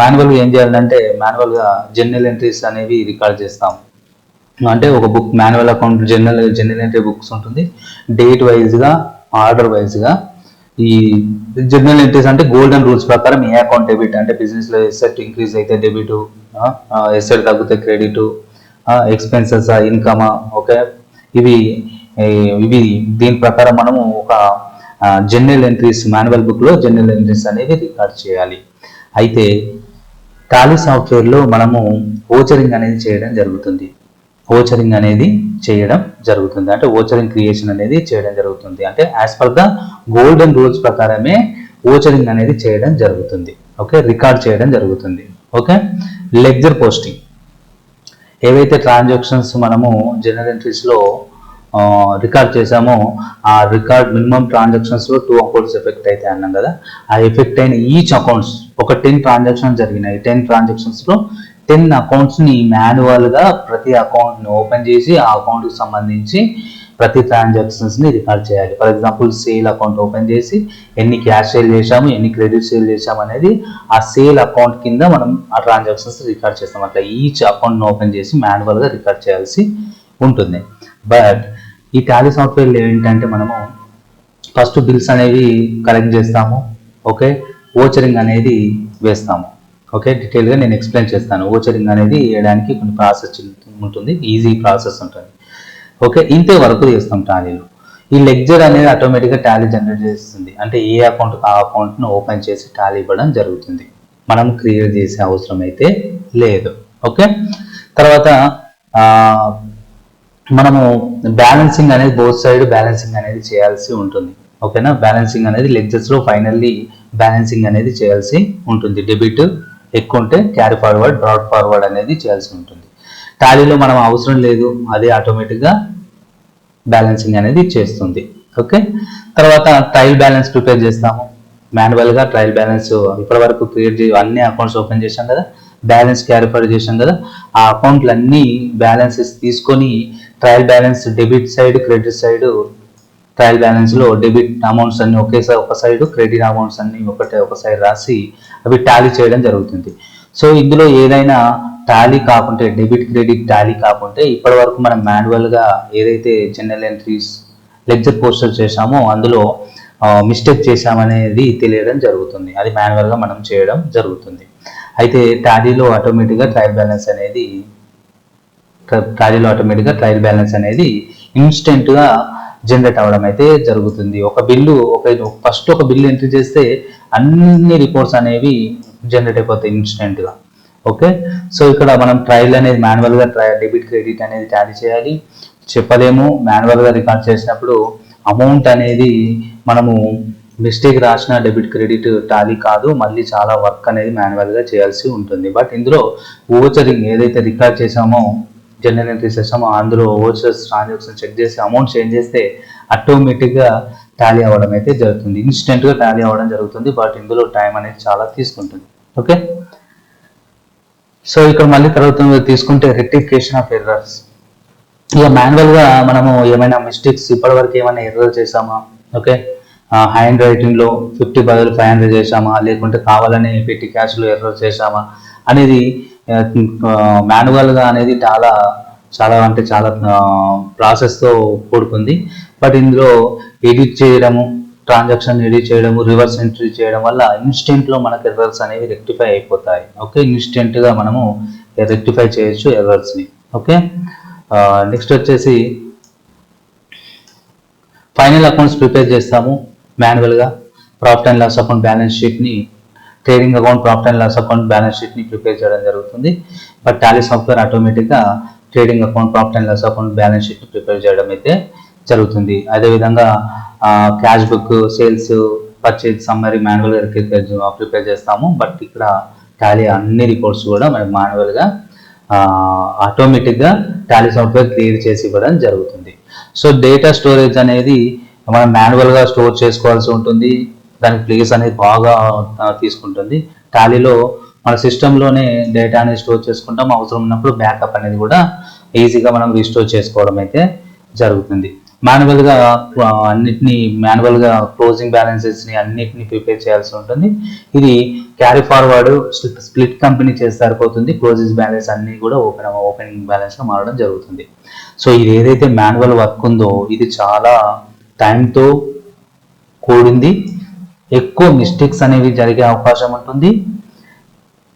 మాన్యువల్గా ఏం చేయాలంటే మాన్యువల్గా జర్నల్ ఎంట్రీస్ అనేవి రికార్డ్ చేస్తాము. అంటే ఒక book manual account general entry books ఉంటుంది. డేట్ వైజ్గా, ఆర్డర్ వైజ్గా ఈ జనరల్ ఎంట్రీస్ అంటే గోల్డెన్ రూల్స్ ప్రకారం ఏ అకౌంట్ డెబిట్ అంటే బిజినెస్లో ఎసెట్ ఇంక్రీజ్ అయితే డెబిట్, ఎసెట్ తగ్గితే క్రెడిట్, ఎక్స్పెన్సెస్ ఇన్కమా, ఓకే, ఇవి దీని ప్రకారం మనము ఒక జనరల్ ఎంట్రీస్ మాన్యువల్ బుక్లో జనరల్ ఎంట్రీస్ అనేవి రికార్డ్ చేయాలి. అయితే టాలీ సాఫ్ట్వేర్లో మనము ఓచరింగ్ అనేది చేయడం జరుగుతుంది. అంటే ఓచరింగ్ క్రియేషన్ అనేది చేయడం జరుగుతుంది. అంటే as per the golden rules ప్రకారమే ఓచరింగ్ అనేది చేయడం జరుగుతుంది. ఓకే, రికార్డ్ చేయడం జరుగుతుంది. ఓకే, లెడ్జర్ పోస్టింగ్, ఏవైతే ట్రాన్సాక్షన్స్ మనము జనరల్ ఎంట్రీస్లో రికార్డ్ చేసామో ఆ రికార్డ్ మినిమం ట్రాన్సాక్షన్స్లో 2 అకౌంట్స్ ఎఫెక్ట్ అయితే అన్నాం కదా, ఆ ఎఫెక్ట్ అయిన ఈచ్ అకౌంట్స్ ఒక 10 ట్రాన్సాక్షన్స్ జరిగినాయి. 10 ట్రాన్సాక్షన్స్లో 10 అకౌంట్స్ని మాన్యువల్గా ప్రతి అకౌంట్ని ఓపెన్ చేసి ఆ అకౌంట్కి సంబంధించి ప్రతి ట్రాన్సాక్షన్స్ని రికార్డ్ చేయాలి. For example sale account open చేసి ఎన్ని క్యాష్ సేల్ చేసాము, ఎన్ని క్రెడిట్ సేల్ చేసాము అనేది ఆ సేల్ అకౌంట్ కింద మనం ఆ ట్రాన్సాక్షన్స్ రికార్డ్ చేస్తాం. అట్లా ఈచ్ అకౌంట్ని ఓపెన్ చేసి మాన్యువల్గా రికార్డ్ చేయాల్సి ఉంటుంది. బట్ ఈ టాలీ సాఫ్ట్వేర్లో ఏంటంటే మనము ఫస్ట్ బిల్స్ అనేవి కలెక్ట్ చేస్తాము. ఓకే, ఓచరింగ్ అనేది వేస్తాము. ఓకే, డీటెయిల్గా నేను ఎక్స్ప్లెయిన్ చేస్తాను. ఓచరింగ్ అనేది వేయడానికి కొన్ని ప్రాసెస్ ఉంటుంది, ఈజీ ప్రాసెస్ ఉంటుంది. ఓకే, ఇంతే వరకు చేస్తాం టాలీలో. ఈ లెడ్జర్ అనేది ఆటోమేటిక్గా టాలీ జనరేట్ చేస్తుంది. అంటే ఏ అకౌంట్ ఆ అకౌంట్ను ఓపెన్ చేసి టాలీ ఇవ్వడం జరుగుతుంది. మనం క్రియేట్ చేసే అవసరం అయితే లేదు. ఓకే, తర్వాత మనము బ్యాలెన్సింగ్ అనేది బోత్ సైడ్ బ్యాలెన్సింగ్ అనేది చేయాల్సి ఉంటుంది. ఓకేనా, బ్యాలెన్సింగ్ అనేది లెడ్జర్స్లో ఫైనల్లీ బ్యాలెన్సింగ్ అనేది చేయాల్సి ఉంటుంది. డెబిట్ ఎక్కువ ఉంటే క్యారీ ఫార్వర్డ్, బ్రాడ్ ఫార్వర్డ్ అనేది చేయాల్సి ఉంటుంది. టాలీలో మనం అవసరం లేదు, అదే ఆటోమేటిక్గా బ్యాలెన్సింగ్ అనేది చేస్తుంది. ఓకే, తర్వాత ట్రయల్ బ్యాలెన్స్ ప్రిపేర్ చేస్తాము. మాన్యువల్గా ట్రయల్ బ్యాలెన్స్ ఇప్పటి వరకు క్రియేట్ అన్ని అకౌంట్స్ ఓపెన్ చేసాం కదా, బ్యాలెన్స్ క్యాలిఫర్ చేసాం కదా, ఆ అకౌంట్లు అన్నీ బ్యాలెన్సెస్ తీసుకొని trial balance debit side credit side, trial balance లో డెబిట్ అమౌంట్స్ అన్ని ఒకేసారి ఒక సైడ్, క్రెడిట్ అమౌంట్స్ అన్ని ఒక సైడ్ రాసి అవి టాలీ చేయడం జరుగుతుంది. సో ఇందులో ఏదైనా టాలీ కాకుంటే, డెబిట్ క్రెడిట్ టాలీ కాకుంటే ఇప్పటి వరకు మనం మాన్యువల్ గా ఏదైతే జనరల్ ఎంట్రీస్ లెడ్జర్ పోస్టర్ చేసామో అందులో మిస్టేక్ చేశామనేది తెలియడం జరుగుతుంది. అది మాన్యువల్ గా మనం చేయడం జరుగుతుంది. అయితే టాలీలో ఆటోమేటిక్గా ట్రయల్ బ్యాలెన్స్ అనేది ఇన్స్టెంట్ గా జనరేట్ అవ్వడం అయితే జరుగుతుంది. ఫస్ట్ ఒక బిల్లు ఎంట్రీ చేస్తే అన్ని రిపోర్ట్స్ అనేవి జనరేట్ అయిపోతాయి ఇన్స్టెంట్ గా. ఓకే, సో ఇక్కడ మనం ట్రయల్ అనేది మాన్యువల్ గా డెబిట్ క్రెడిట్ అనేది టాలీ చేయాలి. చెప్పలేము, మాన్యువల్ గా రికార్డ్ చేసినప్పుడు అమౌంట్ అనేది మనము మిస్టేక్ రాసిన డెబిట్ క్రెడిట్ టాలీ కాదు, మళ్ళీ చాలా వర్క్ అనేది మాన్యువల్ గా చేయాల్సి ఉంటుంది. బట్ ఇందులో ఓచరింగ్ ఏదైతే రికార్డ్ చేసామో, జనరల్ ఎంట్రీ చేసామో అందులో ఓచర్స్ ట్రాన్సాక్షన్ చెక్ చేసి అమౌంట్ చేంజ్ చేస్తే ఆటోమేటిక్ గా టాలీ అవ్వడం అయితే జరుగుతుంది, ఇన్స్టెంట్ గా టాలీ అవ్వడం జరుగుతుంది. బట్ ఇందులో టైం అనేది చాలా తీసుకుంటుంది. ఓకే, సో ఇక్కడ మళ్ళీ తర్వాత తీసుకుంటే రెక్టిఫికేషన్ ఆఫ్ ఎర్రర్స్. ఇక మాన్యువల్ గా మనము ఏమైనా మిస్టేక్స్ ఇప్పటి వరకు ఏమైనా ఎర్రర్ చేసామా, ఓకే, హ్యాండ్ రైటింగ్ లో 50 బదులు 500 చేసామా, లేకుంటే కావాలని పెట్టి క్యాష్ లో ఎర్రర్ చేసామా అనేది మాన్యువల్ గా అనేది చాలా ప్రాసెస్ తో కూడుకుంది. బట్ ఇందులో ఎడిట్ చేయడము, ట్రాన్సాక్షన్ ఎడిట్ చేయడము, రివర్స్ ఎంట్రీ చేయడం వల్ల ఇన్స్టెంట్ లో మనకు ఎర్రర్స్ అనేవి రెక్టిఫై అయిపోతాయి. ఓకే, ఇన్స్టెంట్ గా మనము రెక్టిఫై చేయొచ్చు ఎర్రర్స్ ని. ఓకే, నెక్స్ట్ వచ్చేసి ఫైనల్ అకౌంట్స్ ప్రిపేర్ చేస్తాము మాన్యువల్ గా. Profit and loss account balance sheet ని, trading account profit and loss account balance sheet ని ప్రిపేర్ చేయడం జరుగుతుంది. బట్ టాలీ సాఫ్ట్వేర్ ఆటోమేటిక్ గా trading account profit and loss account balance sheet ని prepare చేయడం అయితే జరుగుతుంది. అదేవిధంగా cash book, sales, purchase summary manual గా ప్రిపేర్ చేస్తాము. బట్ ఇక్కడ టాలీ అన్ని రిపోర్ట్స్ కూడా మనకి మాన్యువల్ గా ఆటోమేటిక్ గా టాలీ సాఫ్ట్వేర్ క్రియేట్ చేసి ఇవ్వడం జరుగుతుంది. సో డేటా స్టోరేజ్ అనేది మనం మాన్యువల్ గా స్టోర్ చేసుకోవాల్సి ఉంటుంది. దానికి ప్లేస్ అనేది బాగా తీసుకుంటుంది. టాలీలో మన సిస్టంలోనే డేటా అనేది స్టోర్ చేసుకుంటాం, అవసరం ఉన్నప్పుడు బ్యాకప్ అనేది కూడా ఈజీగా మనం రీస్టోర్ చేసుకోవడం అయితే జరుగుతుంది. మాన్యువల్ గా క్లోజింగ్ బ్యాలెన్సెస్ ని అన్నిటిని ప్రిపేర్ చేయాల్సి ఉంటుంది. ఇది క్యారీ ఫార్వర్డ్ స్ప్లిట్ కంపెనీ చేస్తే సరిపోతుంది. క్లోజింగ్ బ్యాలెన్స్ అన్ని కూడా ఓపెనింగ్ బ్యాలెన్స్ గా మారడం జరుగుతుంది. సో ఇది ఏదైతే మాన్యువల్ వర్క్ ఉందో ఇది చాలా టైంతో కూడింది, ఎక్కువ మిస్టేక్స్ అనేవి జరిగే అవకాశం ఉంటుంది,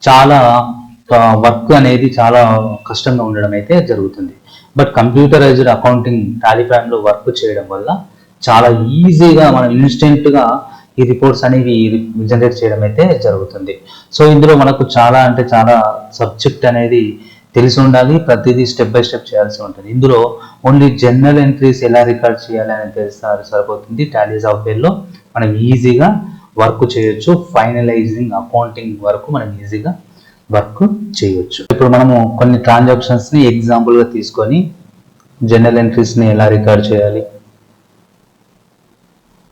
చాలా వర్క్ అనేది చాలా కష్టంగా ఉండడం అయితే జరుగుతుంది. But computerised accounting Tally prime లో వర్క్ చేయడం వల్ల చాలా ఈజీగా మనం ఇన్స్టెంట్ గా ఈ రిపోర్ట్స్ అనేవి జనరేట్ చేయడం అయితే జరుగుతుంది. సో ఇందులో మనకు చాలా సబ్జెక్ట్ అనేది తెలిసి ఉండాలి, ప్రతిదీ స్టెప్ బై స్టెప్ చేయాల్సి ఉంటుంది. ఇందులో ఓన్లీ జనరల్ ఎంట్రీస్ ఎలా రికార్డ్ చేయాలి అని తెలిస్తే సరిపోతుంది. టాలీ సాఫ్ట్వేర్ లో మనం ఈజీగా వర్క్ చేయొచ్చు, ఫైనలైజింగ్ అకౌంటింగ్ వరకు మనం ఈజీగా వర్క్ చేయొచ్చు. ఇప్పుడు మనము కొన్ని ట్రాన్సాక్షన్స్ ని ఎగ్జాంపుల్ గా తీసుకొని జనరల్ ఎంట్రీస్ ని ఎలా రికార్డ్ చేయాలి,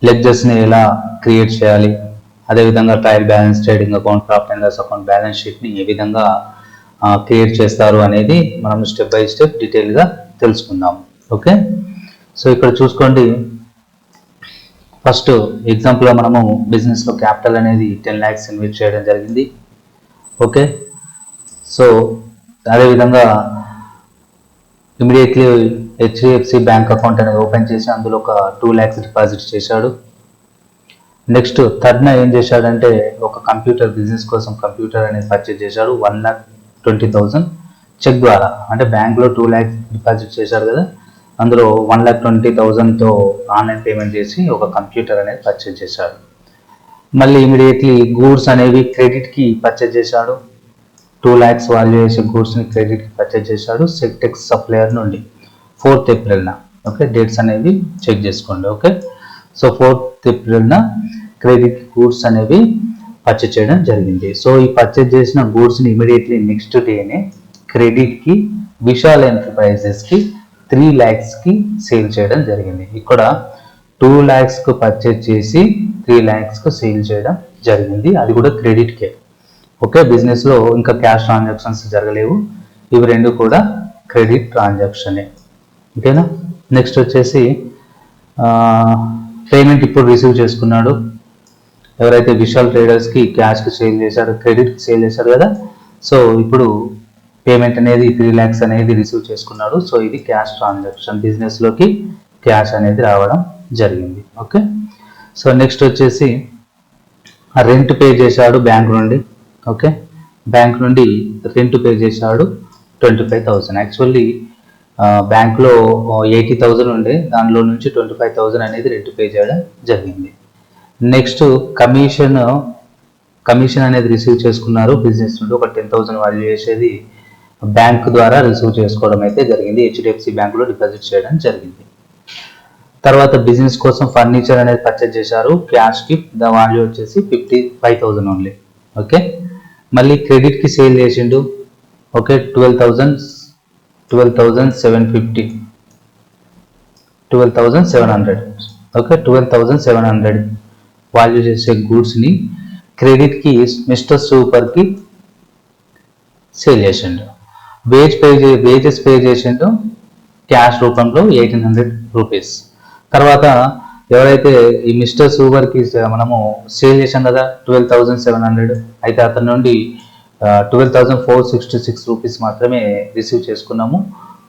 లెడ్జర్స్ ని ఎలా క్రియేట్ చేయాలి, అదేవిధంగా trial balance, trading account, profit and loss account balance sheet ని ఏ విధంగా క్రియేట్ చేస్తారు అనేది మనం స్టెప్ బై స్టెప్ డీటెయిల్ గా తెలుసుకుందాం. ఓకే, సో ఇక్కడ చూసుకోండి. ఫస్ట్ ఎగ్జాంపుల్ లో మనము బిజినెస్ లో క్యాపిటల్ అనేది 10 lakhs ఇన్వెస్ట్ చేయడం జరిగింది. ఓకే, సో అదేవిధంగా ఇమీడియట్లీ HDFC బ్యాంక్ అకౌంట్ అనేది ఓపెన్ చేసి అందులో ఒక 2 lakhs డిపాజిట్ చేశాడు. నెక్స్ట్ థర్డ్ ఏం చేశాడంటే ఒక కంప్యూటర్, బిజినెస్ కోసం కంప్యూటర్ అనేది పర్చేజ్ చేశాడు 1,20,000 చెక్ ద్వారా. అంటే బ్యాంక్ లో 2 lakhs డిపాజిట్ చేశాడు కదా, అందులో 1,20,000 తో ఆన్లైన్ పేమెంట్ చేసి ఒక కంప్యూటర్ అనేది పర్చేజ్ చేశాడు. మళ్ళీ ఇమీడియట్లీ గూడ్స్ అనేవి క్రెడిట్ కి పర్చేజ్ చేశాడు. 2 lakhs వాల్యూ చేసే గూడ్స్ ని క్రెడిట్ కి పర్చేజ్ చేశాడు సెక్టెక్స్ సప్లయర్ నుండి 4th April. ఓకే, డేట్స్ అనేవి చెక్ చేసుకోండి. Okay, so 4th April credit goods అనేవి పర్చేజ్ చేయడం జరిగింది. సో ఈ పర్చేజ్ చేసిన గూడ్స్ ని ఇమీడియట్లీ నెక్స్ట్ డేనే క్రెడిట్ కి విశాల్ ఎంటర్ప్రైజెస్ కి 3 lakhs కి సేల్ చేయడం జరిగింది. ఇక్కడ 2 lakhs కు పర్చేజ్ చేసి 3 lakhs కు సేల్ చేయడం జరిగింది, అది కూడా క్రెడిట్ కే. ఓకే, బిజినెస్లో ఇంకా క్యాష్ ట్రాన్సాక్షన్స్ జరగలేవు. ఇవి రెండు కూడా క్రెడిట్ ట్రాన్సాక్షనే. ఓకేనా. నెక్స్ట్ వచ్చేసి పేమెంట్ ఇప్పుడు రిసీవ్ చేసుకున్నాడు. ఎవరైతే విశాల్ ట్రేడర్స్కి క్యాష్కి సేల్ చేశారు, క్రెడిట్కి సేల్ చేశారు కదా, సో ఇప్పుడు పేమెంట్ అనేది 3 lakhs అనేది రిసీవ్ చేసుకున్నాడు. సో ఇది క్యాష్ ట్రాన్సాక్షన్, బిజినెస్లోకి క్యాష్ అనేది రావడం జరిగింది. ఓకే. సో నెక్స్ట్ వచ్చేసి రెంట్ పే చేశాడు బ్యాంక్ నుండి. ఓకే, బ్యాంక్ నుండి రెంట్ పే చేశాడు 25,000. యాక్చువల్లీ బ్యాంక్లో 80,000 ఉండే, దానిలో నుంచి 25,000 అనేది రెంట్ పే చేయడం జరిగింది. నెక్స్ట్ కమిషన్ అనేది రిసీవ్ చేసుకున్నారు బిజినెస్ నుండి. ఒక 10,000 వాల్యూ చేసేది బ్యాంక్ ద్వారా రిసీవ్ చేసుకోవడం అయితే జరిగింది. హెచ్డిఎఫ్సి బ్యాంకులో డిపాజిట్ చేయడం జరిగింది. తర్వాత బిజినెస్ కోసం ఫర్నిచర్ అనేది పర్చేజ్ చేశారు క్యాష్కి. ద వాల్యూ వచ్చేసి 55,000 ఓన్లీ. ఓకే, మళ్ళీ క్రెడిట్కి సేల్ చేసిండు. ఓకే, 12,700. ఓకే, 12,700 వాల్యూ చేసే గూడ్స్ని క్రెడిట్కి మిస్టర్ సూపర్కి సేల్ చేసిండు. వేజెస్ పే చేసిండు క్యాష్ రూపంలో 1,800 రూపీస్. తర్వాత ఎవరైతే ఈ మిస్టర్ సూపర్కి మనము సేల్ చేసాం కదా 12,700, అయితే అతని నుండి 12,466 రూపీస్ మాత్రమే రిసీవ్ చేసుకున్నాము.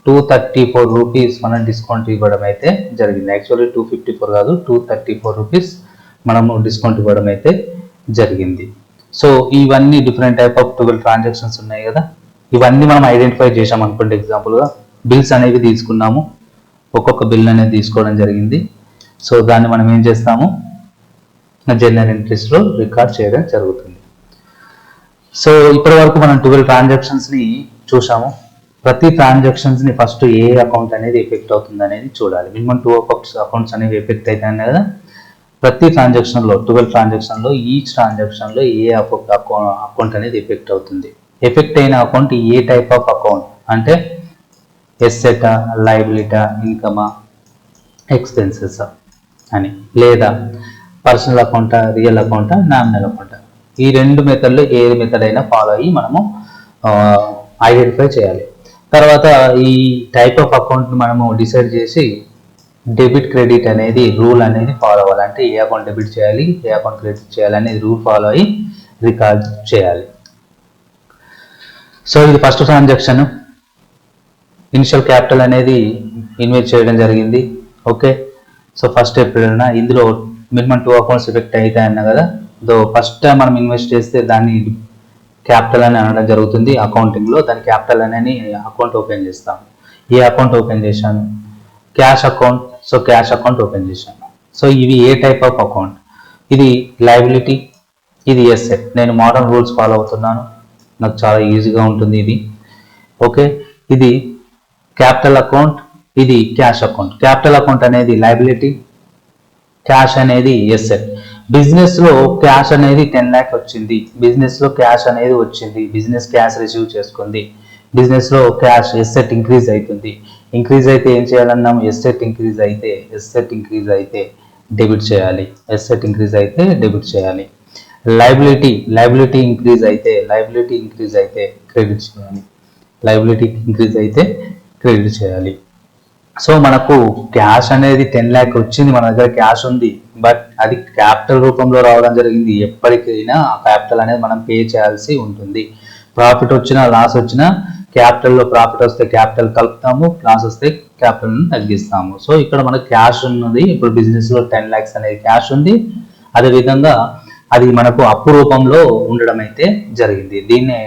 234 రూపీస్ మనం డిస్కౌంట్ ఇవ్వడం అయితే జరిగింది. యాక్చువల్లీ 254 కాదు, 234 రూపీస్ మనము డిస్కౌంట్ ఇవ్వడం అయితే జరిగింది. సో ఇవన్నీ డిఫరెంట్ టైప్ ఆఫ్ 12 ట్రాన్సాక్షన్స్ ఉన్నాయి కదా, ఇవన్నీ మనం ఐడెంటిఫై చేసాం అనుకోండి. ఎగ్జాంపుల్గా బిల్స్ అనేవి తీసుకున్నాము, ఒక్కొక్క బిల్ అనేది తీసుకోవడం జరిగింది. సో దాన్ని మనం ఏం చేస్తాము, జర్నల్ ఎంట్రీస్లో రికార్డ్ చేయడం జరుగుతుంది. సో ఇప్పటి వరకు మనం 12 ట్రాన్సాక్షన్స్ని చూసాము. ప్రతి ట్రాన్సాక్షన్స్ని ఫస్ట్ ఏ అకౌంట్ అనేది ఎఫెక్ట్ అవుతుంది అనేది చూడాలి. మినిమం 2 అకౌంట్స్ అనేవి ఎఫెక్ట్ అవుతాయి కదా. ప్రతి ట్రాన్సాక్షన్లో 12 ట్రాన్సాక్షన్లో ఈచ్ ట్రాన్సాక్షన్లో ఏ అకౌంట్ అనేది ఎఫెక్ట్ అవుతుంది. ఎఫెక్ట్ అయిన account A type of account అంటే ఎస్సెటా, లయబిలిటా, ఇన్కమా, ఎక్స్పెన్సెస్ అని, లేదా పర్సనల్ అకౌంటా, రియల్ అకౌంటా, నామినల్ అకౌంటా, ఈ రెండు మెథడ్లో ఏ మెథడ్ అయినా ఫాలో అయ్యి మనము ఐడెంటిఫై చేయాలి. తర్వాత ఈ టైప్ ఆఫ్ అకౌంట్ని మనము డిసైడ్ చేసి డెబిట్ క్రెడిట్ అనేది రూల్ అనేది ఫాలో అవ్వాలి. అంటే ఏ అకౌంట్ డెబిట్ చేయాలి, ఏ అకౌంట్ క్రెడిట్ చేయాలి అనేది రూల్ ఫాలో అయ్యి రికార్డ్ చేయాలి. సో ఇది ఫస్ట్ ట్రాన్సాక్షన్. ఇనిషియల్ క్యాపిటల్ అనేది ఇన్వెస్ట్ చేయడం జరిగింది. ఓకే, సో ఫస్ట్ ఎప్పుడైనా ఇందులో మినిమం 2 అకౌంట్స్ ఎఫెక్ట్ అవుతాయి అన్నా కదా. ఫస్ట్ టైం మనం ఇన్వెస్ట్ చేస్తే దాన్ని క్యాపిటల్ అని అనడం జరుగుతుంది అకౌంటింగ్లో. దాని క్యాపిటల్ అని అకౌంట్ ఓపెన్ చేస్తాం. ఏ అకౌంట్ ఓపెన్ చేశాను, cash account. So cash account open చేశాను. సో ఇవి ఏ టైప్ ఆఫ్ అకౌంట్, ఇది లయబిలిటీ, ఇది ఎస్సెట్. నేను మోడర్న్ రూల్స్ ఫాలో అవుతున్నాను, నాకు చాలా ఈజీగా ఉంటుంది ఇది. ఓకే, ఇది క్యాపిటల్ అకౌంట్, ఇది క్యాష్ అకౌంట్. క్యాపిటల్ అకౌంట్ అనేది లయబిలిటీ, క్యాష్ అనేది ఎస్సెట్. బిజినెస్ లో క్యాష్ అనేది 10 lakh వచ్చింది, బిజినెస్ లో క్యాష్ అనేది వచ్చింది, బిజినెస్ క్యాష్ రిసీవ్ చేసుకుంది. బిజినెస్ లో క్యాష్ ఎస్సెట్ ఇంక్రీజ్ అవుతుంది. ఇంక్రీజ్ అయితే ఏం చేయాలన్నాము, ఎస్సెట్ ఇంక్రీజ్ అయితే డెబిట్ చేయాలి. ఎస్సెట్ ఇంక్రీజ్ అయితే డెబిట్ చేయాలి. లయబిలిటీ ఇంక్రీజ్ అయితే క్రెడిట్ చేయాలి. లయబిలిటీ ఇంక్రీజ్ అయితే క్రెడిట్ చేయాలి. సో మనకు క్యాష్ అనేది 10 lakh వచ్చింది, మన దగ్గర క్యాష్ ఉంది, బట్ అది క్యాపిటల్ రూపంలో రావడం జరిగింది. ఎప్పటికైనా ఆ క్యాపిటల్ అనేది మనం పే చేయాల్సి ఉంటుంది. ప్రాఫిట్ వచ్చినా లాస్ వచ్చినా క్యాపిటల్లో ప్రాఫిట్ వస్తే క్యాపిటల్ కలుపుతాము, లాస్ వస్తే క్యాపిటల్ తగ్గిస్తాము. సో ఇక్కడ మనకు క్యాష్ ఉన్నది. ఇప్పుడు బిజినెస్లో 10 lakhs అనేది క్యాష్ ఉంది, అదేవిధంగా అది మనకు అప్పు రూపంలో ఉండడం అయితే జరిగింది. దీన్నే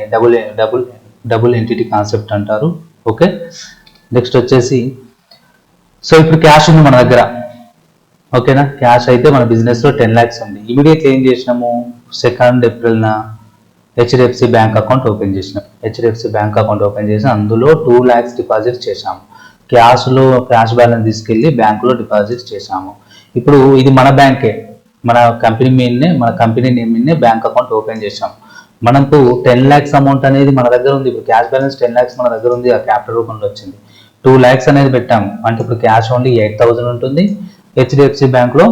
డబుల్ ఎంటిటీ కాన్సెప్ట్ అంటారు. ఓకే, నెక్స్ట్ వచ్చేసి సో ఇప్పుడు క్యాష్ ఉంది మన దగ్గర. ఓకేనా, క్యాష్ అయితే మన బిజినెస్లో 10 lakhs ఉంది. ఇమీడియట్లీ ఏం చేసినాము, 2nd April HDFC bank account open చేసినాం. హెచ్డిఎఫ్సి బ్యాంక్ అకౌంట్ ఓపెన్ చేసి అందులో 2 lakhs డిపాజిట్ చేశాము. క్యాష్ బ్యాలెన్స్ తీసుకెళ్ళి బ్యాంకులో డిపాజిట్ చేశాము. ఇప్పుడు ఇది మన బ్యాంకే, మన కంపెనీ నేమ్ మీదనే బ్యాంక్ అకౌంట్ ఓపెన్ చేశాం. మనకు 10 lakhs అమౌంట్ అనేది మన దగ్గర ఉంది. ఇప్పుడు క్యాష్ బ్యాలెన్స్ 10 lakhs మన దగ్గర ఉంది, ఆ క్యాపిటల్ రూపంలో వచ్చింది. 2 lakhs అనేది పెట్టాము అంటే ఇప్పుడు క్యాష్ ఓన్లీ 8,000 ఉంటుంది. హెచ్డిఎఫ్సి బ్యాంక్లో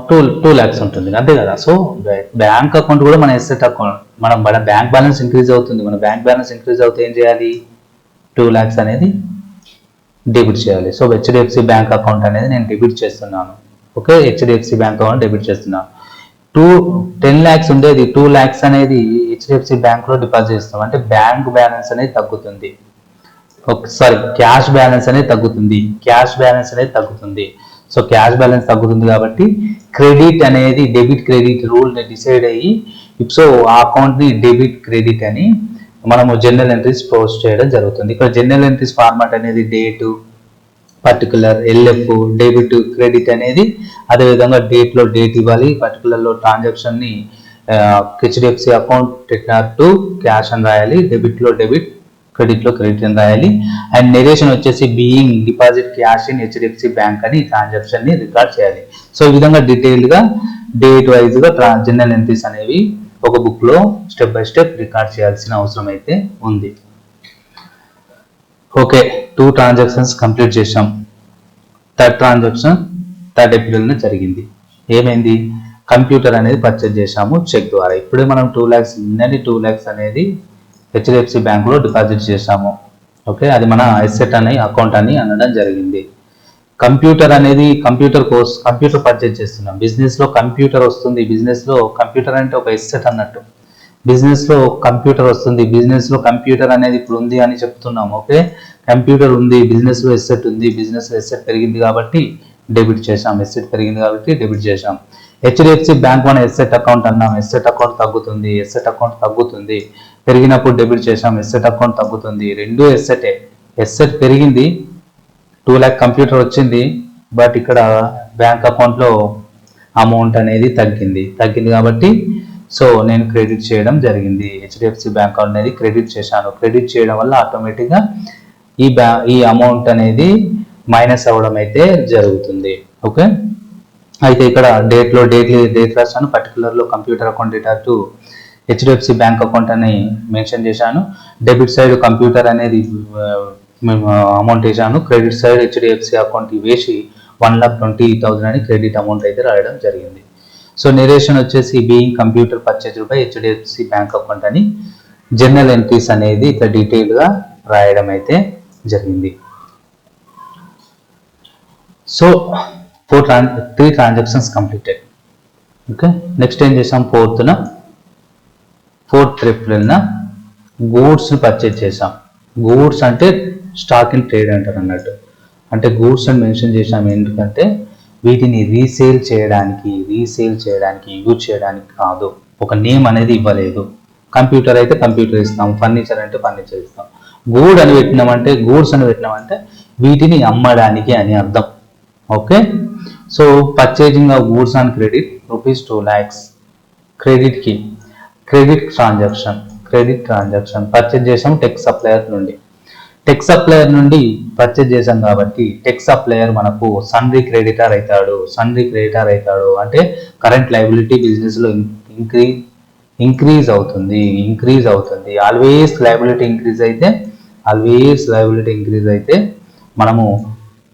టూ 2 lakhs ఉంటుంది అంతే కదా. సో బ్యాంక్ అకౌంట్ కూడా మన ఎస్సెట్ అకౌంట్, మన బ్యాంక్ బ్యాలెన్స్ ఇంక్రీజ్ అవుతుంది. మన బ్యాంక్ బ్యాలెన్స్ ఇంక్రీజ్ అవుతే ఏం చేయాలి, 2 lakhs అనేది డెబిట్ చేయాలి. సో హెచ్డిఎఫ్సి బ్యాంక్ అకౌంట్ అనేది నేను డెబిట్ చేస్తున్నాను. Okay, HDFC bank account debit చేస్తున్నాను. 10 lakhs ఉండేది 2 lakhs అనేది హెచ్డిఎఫ్సి బ్యాంక్లో డిపాజిట్ చేస్తాం. అంటే బ్యాంక్ బ్యాలెన్స్ అనేది తగ్గుతుంది. సారీ, క్యాష్ బ్యాలెన్స్ అనేది తగ్గుతుంది. సో క్యాష్ బ్యాలెన్స్ తగ్గుతుంది కాబట్టి క్రెడిట్ అనేది డెబిట్ క్రెడిట్ రూల్ డిసైడ్ అయ్యి సో ఆ అకౌంట్ని డెబిట్ క్రెడిట్ అని మనము జనరల్ ఎంట్రీస్ పోస్ట్ చేయడం జరుగుతుంది. ఇక్కడ జనరల్ ఎంట్రీస్ ఫార్మాట్ అనేది date, particular, LF, debit, credit అనేది అదేవిధంగా డేట్లో డేట్ ఇవ్వాలి, పర్టికులర్లో ట్రాన్సాక్షన్ని హెచ్డిఎఫ్సి అకౌంట్ టు క్యాష్ అని రాయాలి, డెబిట్లో డెబిట్, క్రెడిట్లో క్రెడిట్ అని రాయాలి. అండ్ నెరేషన్ వచ్చేసి being deposit cash in HDFC bank అని ట్రాన్సాక్షన్ని రికార్డ్ చేయాలి. సో ఈ విధంగా డీటెయిల్గా డేట్ వైజ్గా జనరల్ ఎంట్రీస్ అనేవి ఒక బుక్లో స్టెప్ బై స్టెప్ రికార్డ్ చేయాల్సిన అవసరం అయితే ఉంది. ఓకే, 2 transactions కంప్లీట్ చేసాం. థర్డ్ ట్రాన్సాక్షన్ 3rd April జరిగింది. ఏమైంది, కంప్యూటర్ అనేది పర్చేజ్ చేసాము చెక్ ద్వారా. ఇప్పుడే మనం 2 lakhs నిన్నటి 2 lakhs అనేది హెచ్డిఎఫ్సి బ్యాంకులో డిపాజిట్ చేసాము. ఓకే, అది మన ఎస్సెట్ అని అకౌంట్ అని అనడం జరిగింది. కంప్యూటర్ అనేది కంప్యూటర్ పర్చేజ్ చేస్తున్నాం. బిజినెస్లో కంప్యూటర్ వస్తుంది. బిజినెస్లో కంప్యూటర్ అంటే ఒక ఎస్సెట్ అన్నట్టు. బిజినెస్లో కంప్యూటర్ వస్తుంది. బిజినెస్లో కంప్యూటర్ అనేది ఇప్పుడు ఉంది అని చెప్తున్నాం. ఓకే, కంప్యూటర్ ఉంది, బిజినెస్లో ఎస్సెట్ ఉంది. బిజినెస్లో ఎస్సెట్ పెరిగింది కాబట్టి డెబిట్ చేసాం. ఎస్సెట్ పెరిగింది కాబట్టి డెబిట్ చేసాం. హెచ్డిఎఫ్సి బ్యాంక్ మన ఎస్సెట్ అకౌంట్ అన్నాం. ఎస్సెట్ అకౌంట్ తగ్గుతుంది. పెరిగినప్పుడు డెబిట్ చేసాం. ఎస్సెట్ అకౌంట్ తగ్గుతుంది. రెండు ఎస్సెటే. ఎస్సెట్ పెరిగింది, 2 lakh కంప్యూటర్ వచ్చింది, బట్ ఇక్కడ బ్యాంక్ అకౌంట్లో అమౌంట్ అనేది తగ్గింది కాబట్టి సో నేను క్రెడిట్ చేయడం జరిగింది. హెచ్డిఎఫ్సి బ్యాంక్ అకౌంట్ అనేది క్రెడిట్ చేశాను. క్రెడిట్ చేయడం వల్ల ఆటోమేటిక్గా ఈ అమౌంట్ అనేది మైనస్ అవ్వడం అయితే జరుగుతుంది. ఓకే, అయితే ఇక్కడ డేట్ రాశాను. పర్టికులర్లో computer account debtor to HDFC bank account అని మెన్షన్ చేశాను. డెబిట్ సైడ్ కంప్యూటర్ అనేది అమౌంట్ వేసాను. క్రెడిట్ సైడ్ హెచ్డిఎఫ్సి అకౌంట్ వేసి 1,20,000 అని క్రెడిట్ అమౌంట్ అయితే రాయడం జరిగింది. సో నెరేషన్ వచ్చేసి being computer purchase by HDFC bank account అని జనరల్ ఎంట్రీస్ అనేది ఇట్లా డీటెయిల్గా రాయడం అయితే జరిగింది. So 3 transactions completed. Okay, next ఏం చేసాం, 4th April గూడ్స్ పర్చేజ్ చేసాం. గూడ్స్ అంటే స్టాక్ ఇన్ ట్రేడ్ అంటారు అన్నట్టు. అంటే గూడ్స్ అని మెన్షన్ చేసాం ఎందుకంటే వీటిని రీసేల్ చేయడానికి యూజ్ చేయడానికి కాదు. ఒక నేమ్ అనేది ఇవ్వలేదు. కంప్యూటర్ అయితే కంప్యూటర్ ఇస్తాం, ఫర్నిచర్ అంటే ఫర్నిచర్ ఇస్తాం. గూడ్స్ అని పెట్టినామంటే వీటిని అమ్మడానికి అని అర్థం. Okay, so purchasing of goods on credit ₹2 lakhs. Credit transaction purchase చేసాం టెక్ సప్లయర్ నుండి పర్చేజ్ చేసాం కాబట్టి టెక్ సప్లయర్ మనకు సన్రీ క్రెడిటర్ అవుతాడు. అంటే కరెంట్ లయబిలిటీ బిజినెస్ లో ఇంక్రీజ్ అవుతుంది. ఆల్వేస్ లయబిలిటీ ఇంక్రీజ్ అయితే మనము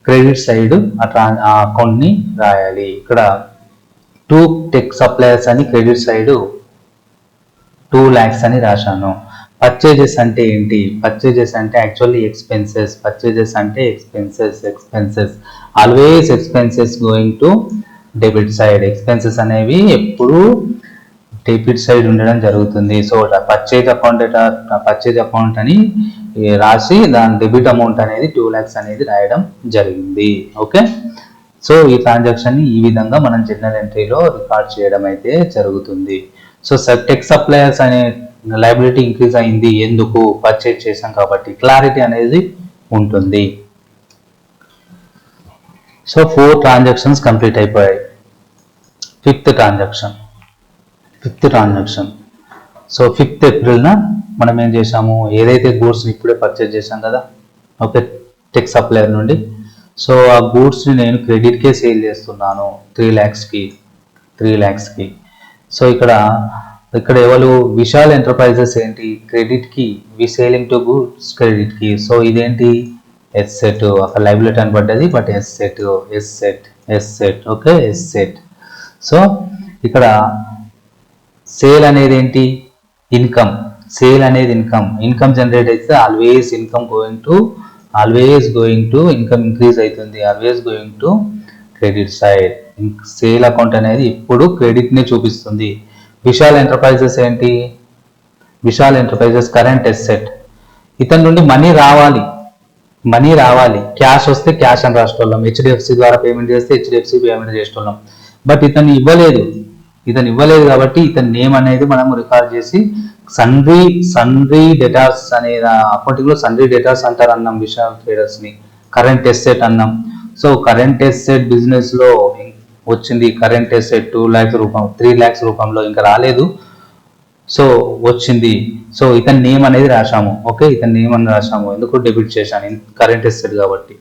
క్రెడిట్ సైడ్ ఆ అకౌంట్ ని రాయాలి. ఇక్కడ 2 టెక్ సప్లయర్స్ అని క్రెడిట్ సైడ్ 2 lakhs అని రాశాను. పర్చేజెస్ అంటే ఏంటి? పర్చేజెస్ అంటే actually expenses. Always expenses going to debit side. Expenses అనేవి ఎప్పుడు డెబిట్ సైడ్ ఉండడం జరుగుతుంది. సో పర్చేజ్ అకౌంట్ అని రాసి దాని డెబిట్ అమౌంట్ అనేది 2 lakhs అనేది రాయడం జరిగింది. ఓకే, సో ఈ ట్రాన్సాక్షన్ ని ఈ విధంగా మనం జనరల్ ఎంట్రీలో రికార్డ్ చేయడం అయితే జరుగుతుంది. సో టెక్ సప్లయర్స్ అనే లయబిలిటీ ఇంక్రీజ్ అయింది ఎందుకు? పర్చేజ్ చేసాం కాబట్టి. క్లారిటీ అనేది ఉంటుంది. సో 4 transactions కంప్లీట్ అయిపోయాయి. Fifth transaction. So 5th April మనం ఏం చేసాము, ఏదైతే గూడ్స్ ఇప్పుడే పర్చేజ్ చేసాం కదా, ఓకే, టెక్ సప్లయర్ నుండి. సో ఆ గూడ్స్ ని నేను క్రెడిట్ కే సేల్ చేస్తున్నాను 3 lakhs కి. సో ఇక్కడ ఎవరు, విశాల్ ఎంటర్ప్రైజెస్ ఏంటి క్రెడిట్ కి, we selling to goods credit కి. సో ఇదేంటి, ఎస్సెట్ అక్కడ లైబిలిటీ అని పడ్డది, but asset asset asset okay asset. So ఇక్కడ సేల్ అనేది ఏంటి, ఇన్కమ్. సేల్ అనేది ఇన్కమ్ జనరేట్ అయితే always going to income increase అవుతుంది, always going to credit side. Sale account అనేది ఇప్పుడు క్రెడిట్ ని చూపిస్తుంది. విశాల్ ఎంటర్ప్రైజెస్ ఏంటి, విశాల్ ఎంటర్ప్రైజెస్ కరెంట్ ఎస్సెట్. ఇతని నుండి మనీ రావాలి, క్యాష్ వస్తే క్యాష్ అని రాసేటోళ్ళం, హెచ్డిఎఫ్సి ద్వారా పేమెంట్ చేస్తే హెచ్డిఎఫ్సి పేమెంట్ చేసేటోళ్ళం. బట్ ఇతను ఇవ్వలేదు కాబట్టి ఇతని నేమ్ అనేది మనం రికార్డ్ చేసి సన్రీ డేటాస్ అనే అకౌంటింగ్ లో సన్రీ డేటాస్ అంటారు అన్నాం విశాల్ ట్రేడర్స్ ని. కరెంట్ ఎస్సెట్ అన్నాం. సో కరెంట్ ఎస్సెట్ బిజినెస్ లో వచ్చింది, కరెంట్ ఎస్సెట్ 2 lakhs రూపం 3 lakhs రూపంలో ఇంకా రాలేదు, సో వచ్చింది. సో ఇతని నేమ్ అనేది రాశాము, ఓకే ఇతని నేమ్ అని రాశాము, ఎందుకు డెబిట్ చేశాను కరెంట్ ఎస్సెట్ కాబట్టి.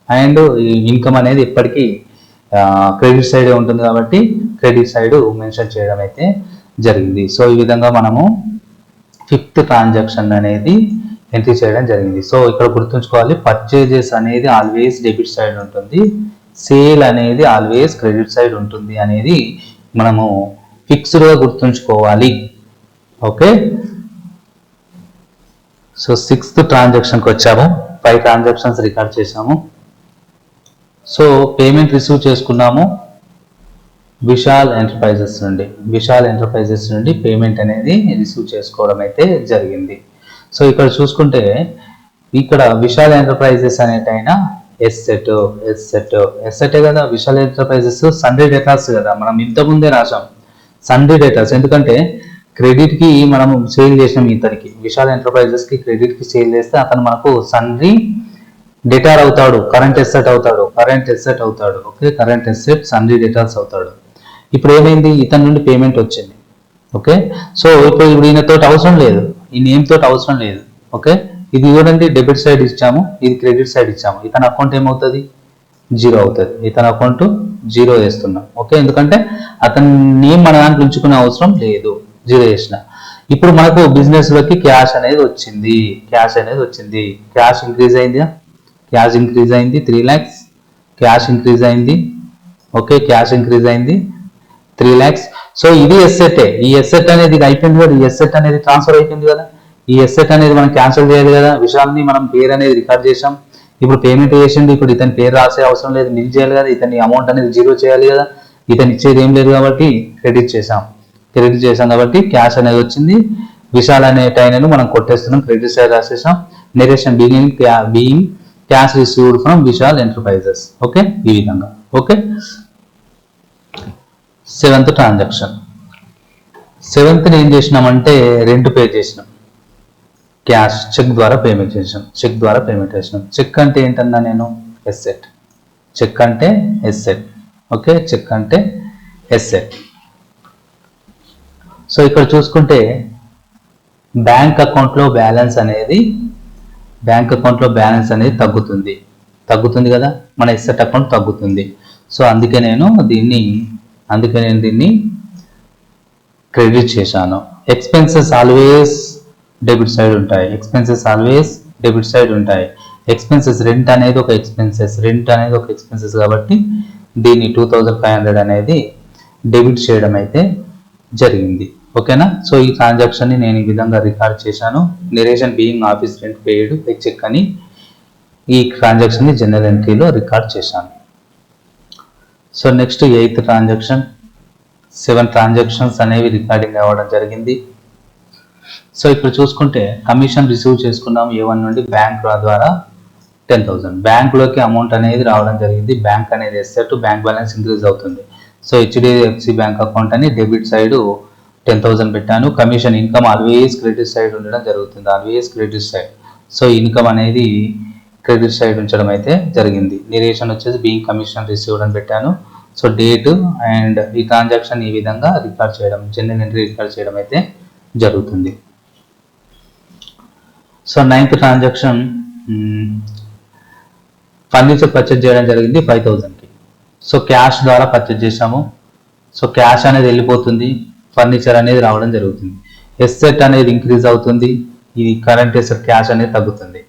అండ్ ఇన్కమ్ అనేది ఎప్పటికీ క్రెడిట్ సైడ్ ఉంటుంది కాబట్టి క్రెడిట్ సైడ్ మెన్షన్ చేయడం అయితే జరిగింది. సో ఈ విధంగా మనము 5th ట్రాన్సాక్షన్ అనేది ఎంట్రీ చేయడం జరిగింది. సో ఇక్కడ గుర్తుంచుకోవాలి, పర్చేజెస్ అనేది ఆల్వేస్ డెబిట్ సైడ్ ఉంటుంది, సేల్ అనేది ఆల్వేస్ క్రెడిట్ సైడ్ ఉంటుంది అనేది మనము ఫిక్స్డ్గా గుర్తుంచుకోవాలి. ఓకే, సో 6th ట్రాన్సాక్షన్కి వచ్చాము. 5 ట్రాన్సాక్షన్స్ రికార్డ్ చేసాము. సో పేమెంట్ రిసీవ్ చేసుకున్నాము విశాల్ ఎంటర్ప్రైజెస్ నుండి పేమెంట్ అనేది రిసీవ్ చేసుకోవడం అయితే జరిగింది. సో ఇక్కడ చూసుకుంటే ఇక్కడ విశాల్ ఎంటర్ప్రైజెస్ అనేటైనా ఎస్సెట్ కదా. విశాల్ ఎంటర్ప్రైజెస్ సన్రీ డేటాస్ కదా, మనం ఇంతకుముందే రాసాం సన్రీ డేటాస్. ఎందుకంటే క్రెడిట్ కి మనం సేల్ చేసినాం, ఇతనికి విశాల్ ఎంటర్ప్రైజెస్ కి క్రెడిట్ కి సేల్ చేస్తే అతను మనకు సన్రీ డేటార్ అవుతాడు, కరెంట్ ఎస్సెట్ అవుతాడు. ఓకే, కరెంట్ ఎస్సెట్ సన్రీ డేటార్స్ అవుతాడు. ఇప్పుడు ఏమైంది, ఇతని నుండి పేమెంట్ వచ్చింది. ఓకే, సో ఇప్పుడు ఈయనతో అవసరం లేదు, ఈ నేమ్ తోటి అవసరం లేదు. ఓకే, ఇది చూడండి డెబిట్ సైడ్ ఇచ్చాము, ఇది క్రెడిట్ సైడ్ ఇచ్చాము. ఇతని అకౌంట్ ఏమవుతుంది, 0 అవుతుంది. ఇతని అకౌంట్ 0 వేస్తున్నాం. ఓకే, ఎందుకంటే అతని నేమ్ మన దాంట్లో ఉంచుకునే అవసరం లేదు, 0 వేసిన. ఇప్పుడు మనకు బిజినెస్ లోకి క్యాష్ అనేది వచ్చింది. క్యాష్ ఇంక్రీజ్ అయింది 3 lakhs. క్యాష్ ఇంక్రీజ్ అయింది. ఓకే, క్యాష్ ఇంక్రీజ్ అయింది 3 lakhs. సో ఇది ఎస్సెట్. ఈ ఎస్సెట్ అనేది ఇది అయిపోయింది కదా, ఈ ఎస్సెట్ అనేది ట్రాన్స్ఫర్ అయిపోయింది కదా. ఈ ఎస్సెట్ అనేది మనం క్యాన్సిల్ చేయాలి కదా. విశాల్ని మనం పేరు అనేది రికార్డ్ చేసాం, ఇప్పుడు పేమెంట్ చేసింది. ఇప్పుడు ఇతని పేరు రాసే అవసరం లేదు, నిల్ చేయాలి కదా. ఇతని అమౌంట్ అనేది 0 చేయాలి కదా. ఇతను ఇచ్చేది ఏం లేదు కాబట్టి క్రెడిట్ చేసాం కాబట్టి క్యాష్ అనేది వచ్చింది. విశాల్ అనే టైనను మనం కొట్టేస్తున్నాం, క్రెడిట్ సైడ్ రాసేసాం. Narration being cash received from Vishal enterprises. Okay, ఈ విధంగా. Okay, 7th transaction. 7th ఏం చేసినామంటే రెంట్ పే చేసినాం, క్యాష్ చెక్ ద్వారా పేమెంట్ చేసాం. చెక్ అంటే ఏంటన్నా నేను ఎస్సెట్. ఓకే, చెక్ అంటే ఎస్సెట్. సో ఇక్కడ చూసుకుంటే బ్యాంక్ అకౌంట్లో బ్యాలెన్స్ అనేది తగ్గుతుంది కదా, మన ఎస్సెట్ అకౌంట్ తగ్గుతుంది. సో అందుకే నేను దీన్ని క్రెడిట్ చేశాను. ఎక్స్పెన్సెస్ ఆల్వేస్ డెబిట్ సైడ్ ఉంటాయి. ఎక్స్పెన్సెస్ రెంట్ అనేది ఒక ఎక్స్పెన్సెస్ కాబట్టి దీన్ని 2500 అనేది డెబిట్ చేయడం అయితే జరిగింది. ఓకేనా. సో ఈ ట్రాన్సాక్షన్ ని నేను ఈ విధంగా రికార్డ్ చేశాను. Narration being office rent paid by cheque అని ఈ ట్రాన్సాక్షన్ ని జనరల్ ఎంట్రీలో రికార్డ్ చేశాను. So next 8th transaction. 7 transactions అనేవి రికార్డింగ్ అవ్వడం జరిగింది. సో ఇప్పుడు చూసుకుంటే కమిషన్ రిసీవ్ చేసుకున్నాం A1 నుండి బ్యాంక్ ద్వారా 10,000. బ్యాంక్లోకి అమౌంట్ అనేది రావడం జరిగింది. బ్యాంక్ అనేది ఎస్సెట్, బ్యాంక్ బ్యాలెన్స్ ఇంక్రీజ్ అవుతుంది. సో HDFC బ్యాంక్ అకౌంట్ అని డెబిట్ సైడ్ 10,000 పెట్టాను. Commission income always credit side ఉండడం జరుగుతుంది, సో ఇన్కమ్ అనేది క్రెడిట్ సైడ్ ఉంచడం అయితే జరిగింది. నిరేషన్ వచ్చేసి బీయింగ్ కమిషన్ రిసీవ్డ్ అని పెట్టాను. సో డేట్ అండ్ ఈ ట్రాన్సాక్షన్ ఈ విధంగా రికార్డ్ చేయడం, జనరల్ ఎంట్రీ రికార్డ్ చేయడం అయితే జరుగుతుంది. So 9th transaction furniture purchase చేయడం జరిగింది 5,000కి. సో క్యాష్ ద్వారా పర్చేజ్ చేసాము. సో క్యాష్ అనేది వెళ్ళిపోతుంది, ఫర్నిచర్ అనేది రావడం జరుగుతుంది. ఎస్సెట్ అనేది ఇంక్రీజ్ అవుతుంది, ఇది కరెంట్ ఎస్సెట్ క్యాష్ అనేది తగ్గుతుంది.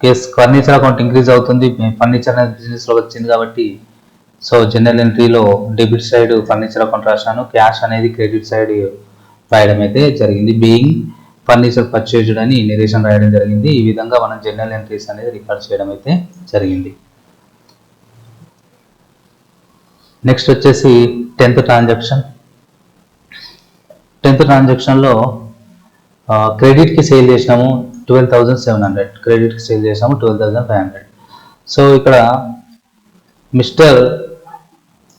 కేస్ ఫర్నిచర్ అకౌంట్ ఇంక్రీజ్ అవుతుంది, ఫర్నిచర్ అనేది బిజినెస్లో వచ్చింది కాబట్టి సో జనరల్ ఎంట్రీలో డెబిట్ సైడ్ ఫర్నిచర్ అకౌంట్ రాశాను, క్యాష్ అనేది క్రెడిట్ సైడ్ రాయడం అయితే జరిగింది. బీయింగ్ ఫర్నిచర్ పర్చేజ్డ్ అని నెరేషన్ రాయడం జరిగింది. ఈ విధంగా మనం జనరల్ ఎంట్రీస్ అనేది రికార్డ్ చేయడం అయితే జరిగింది. నెక్స్ట్ వచ్చేసి 10th ట్రాన్సాక్షన్. 10th ట్రాన్సాక్షన్లో క్రెడిట్కి సేల్ చేసినాము 12,700, క్రెడిట్కి సేల్ చేసాము 12,500. సో ఇక్కడ మిస్టర్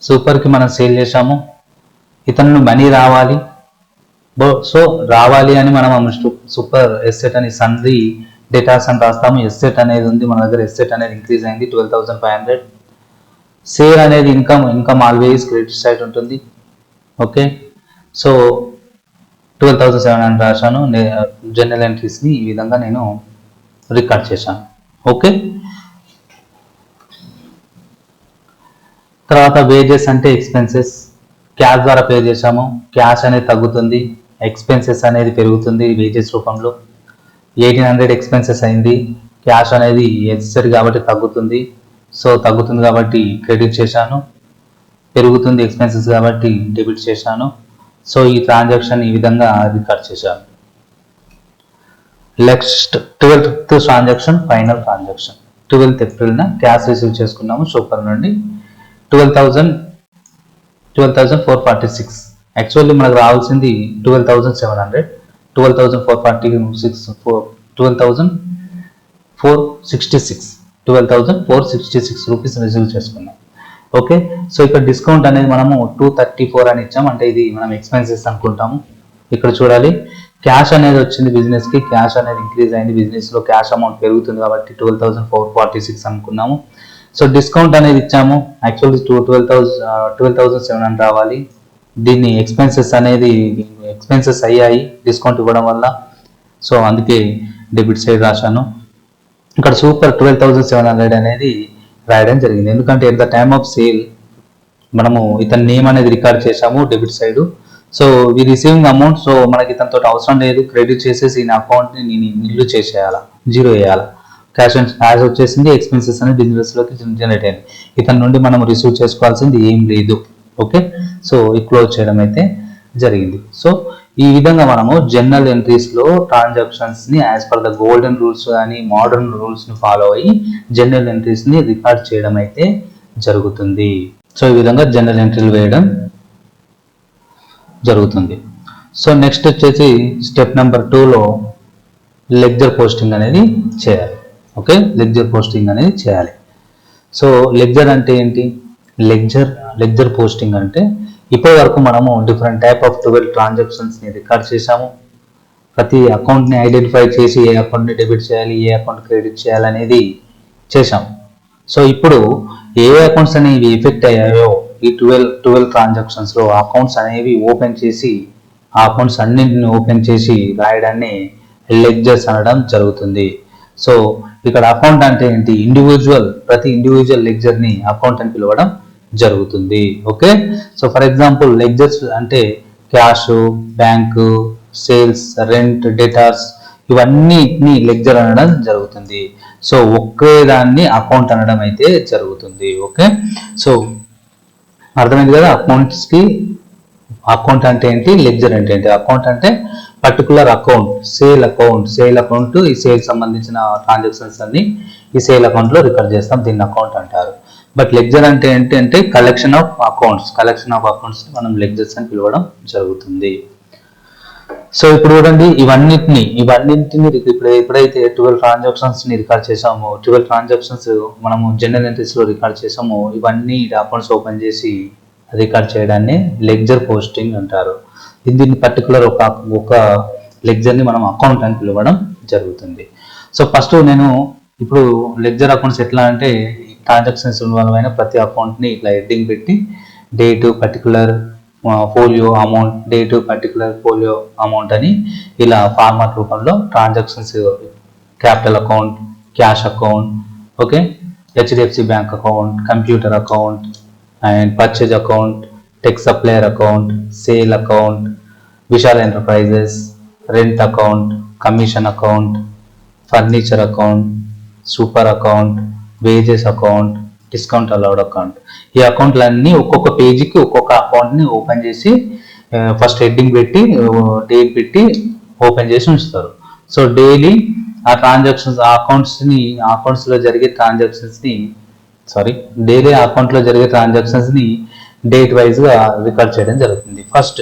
సూపర్కి మనం సేల్ చేసాము, ఇతను మనీ రావాలి, సో రావాలి అని మనం సూపర్ ఎస్సెట్ అని సన్రీ డేటాస్ అని రాస్తాము. ఎస్సెట్ అనేది ఉంది మన దగ్గర, ఎస్సెట్ అనేది ఇంక్రీజ్ అయింది 12,500. సేల్ అనేది ఇన్కమ్ ఆల్వేస్ క్రెడిట్ సైడ్ ఉంటుంది. ఓకే, సో 12,700 రాశాను. జనరల్ ఎంట్రీస్ని ఈ విధంగా నేను రికార్డ్ చేశాను. ఓకే, తర్వాత వేజెస్ అంటే ఎక్స్పెన్సెస్. క్యాష్ ద్వారా పే చేసాము, క్యాష్ అనేది తగ్గుతుంది, ఎక్స్పెన్సెస్ అనేది పెరుగుతుంది వేజెస్ రూపంలో. 1,800 ఎక్స్పెన్సెస్ అయింది, క్యాష్ అనేది ఎస్సెట్ కాబట్టి తగ్గుతుంది, సో తగ్గుతుంది కాబట్టి క్రెడిట్ చేశాను, పెరుగుతుంది ఎక్స్పెన్సెస్ కాబట్టి డెబిట్ చేశాను. సో ఈ ట్రాన్సాక్షన్ ఈ విధంగా రికార్డ్ చేశాను. Next 12th transaction, final transaction. 12th ఏప్రిల్న క్యాష్ రిసీవ్ చేసుకున్నాము సూపర్ నుండి 12,446. యాక్చువల్లీ మనకు రావాల్సింది 12,700, 12,466 రూపీస్ రిసీవ్ చేసుకున్నాం. ఓకే, సో ఇక్కడ డిస్కౌంట్ అనేది మనము 234 అని ఇచ్చాం, అంటే ఇది మనం ఎక్స్పెన్సెస్ అనుకుంటాము. ఇక్కడ చూడాలి, క్యాష్ అనేది వచ్చింది బిజినెస్కి, క్యాష్ అనేది ఇంక్రీజ్ అయింది, బిజినెస్లో క్యాష్ అమౌంట్ పెరుగుతుంది కాబట్టి 12,446 అనుకున్నాము. సో డిస్కౌంట్ అనేది ఇచ్చాము, యాక్చువల్లీ 12,700 రావాలి, దీన్ని ఎక్స్పెన్సెస్ అయ్యాయి డిస్కౌంట్ ఇవ్వడం వల్ల, సో అందుకే డెబిట్ సైడ్ రాశాను. ఇక్కడ సూపర్ 12,700 అనేది రాయడం జరిగింది, ఎందుకంటే at the time of sale మనము ఇతని నేమ్ అనేది రికార్డ్ చేశాము debit side. So we receiving amount, so మనకి ఇతనితో అవసరం లేదు, క్రెడిట్ చేసేసి ఈ అకౌంట్ని నేను నిల్లు చేసేయాలా, జీరో వేయాలా. క్యాష్ వచ్చేసింది, ఎక్స్పెన్సెస్ అనేది బిజినెస్లోకి జనరేట్ అయింది, ఇతని నుండి మనం రిసీవ్ చేసుకోవాల్సింది ఏం లేదు. ఓకే, సో ఈ క్లోజ్ చేయడం అయితే జరిగింది. సో ఈ విధంగా మనము జనరల్ ఎంట్రీస్లో ట్రాన్సాక్షన్స్ని as per the golden rules కానీ మోడర్న్ రూల్స్ని ఫాలో అయ్యి జనరల్ ఎంట్రీస్ని రికార్డ్ చేయడం అయితే జరుగుతుంది. సో ఈ విధంగా జనరల్ ఎంట్రీలు వేయడం జరుగుతుంది. సో నెక్స్ట్ వచ్చేసి స్టెప్ నెంబర్ 2లో లెడ్జర్ పోస్టింగ్ అనేది చేయాలి. ఓకే, లెడ్జర్ పోస్టింగ్ అనేది చేయాలి. సో లెడ్జర్ అంటే ఏంటి? లెడ్జర్ పోస్టింగ్ అంటే ఇప్పటి వరకు మనము డిఫరెంట్ టైప్ ఆఫ్ 12 ట్రాన్సాక్షన్స్ని రికార్డ్ చేసాము. ప్రతి అకౌంట్ని ఐడెంటిఫై చేసి ఏ అకౌంట్ని డెబిట్ చేయాలి, ఏ అకౌంట్ క్రెడిట్ చేయాలి అనేది చేసాము. సో ఇప్పుడు ఏ అకౌంట్స్ అనేవి ఎఫెక్ట్ అయ్యాయో ఈ 12 ట్రాన్సాక్షన్స్లో అకౌంట్స్ అనేవి ఓపెన్ చేసి ఆ అకౌంట్స్ అన్నింటిని ఓపెన్ చేసి రాయడాన్ని లెడ్జర్స్ అనడం జరుగుతుంది. సో ఇక్కడ అకౌంట్ అంటే ఏంటి? ప్రతి ఇండివిజువల్ లెడ్జర్ని అకౌంట్ అని పిలవడం జరుగుతుంది. Okay, so for example ledgers అంటే cash, bank, sales, rent, debtors ఇవన్నిటిని లెడ్జర్ అనడం జరుగుతుంది. సో ఒకే దాన్ని అకౌంట్ అనడం అయితే జరుగుతుంది. ఓకే, సో అర్థమైంది కదా అకౌంట్స్కి. అకౌంట్ అంటే ఏంటి, లెడ్జర్ అంటే ఏంటి? అకౌంట్ అంటే పర్టికులర్ అకౌంట్, సేల్ అకౌంట్ ఈ సేల్ సంబంధించిన ట్రాన్సాక్షన్స్ అన్ని ఈ సేల్ అకౌంట్ లో రికార్డ్ చేస్తాం, దీన్ని అకౌంట్ అంటారు. బట్ లెడ్జర్ అంటే ఏంటి అంటే కలెక్షన్ ఆఫ్ అకౌంట్స్ మనం లెడ్జర్స్ అని పిలవడం జరుగుతుంది. సో ఇప్పుడు చూడండి, ఇవన్నింటిని ఎప్పుడైతే 12 ట్రాన్సాక్షన్స్ ని రికార్డ్ చేసామో, 12 ట్రాన్సాక్షన్స్ మనము జనరల్ ఎంట్రీస్ లో రికార్డ్ చేసామో, ఇవన్నీ అకౌంట్స్ ఓపెన్ చేసి రికార్డ్ చేయడాన్ని లెడ్జర్ పోస్టింగ్ అంటారు. దీన్ని పర్టికులర్ ఒక లెడ్జర్ని మనం అకౌంట్ అని పిలవడం జరుగుతుంది. సో ఫస్ట్ నేను ఇప్పుడు లెడ్జర్ అకౌంట్స్ ఎట్లా అంటే ట్రాన్సాక్షన్స్ ఇన్వాల్వ్ అయిన ప్రతి అకౌంట్ని ఇట్లా హెడ్డింగ్ పెట్టి date particular folio amount, date particular folio amount అని ఇలా ఫార్మాట్ రూపంలో transactions, capital account, cash account, okay, HDFC bank account, computer account and purchase account, tech supplier account, sale account, Vishal enterprises, rent account, commission account, furniture account, super account, wages account, discount allowed account. ఈ అకౌంట్లన్నీ ఒక్కొక్క పేజీకి ఒక్కొక్క అకౌంట్ని open చేసి first heading పెట్టి date పెట్టి open చేసి ఉంచుతారు. సో డైలీ ఆ ట్రాన్సాక్షన్స్ అకౌంట్స్లో జరిగే ట్రాన్సాక్షన్స్ని డైలీ అకౌంట్లో జరిగే ట్రాన్సాక్షన్స్ని డేట్ వైజ్గా రికార్డ్ చేయడం జరుగుతుంది. ఫస్ట్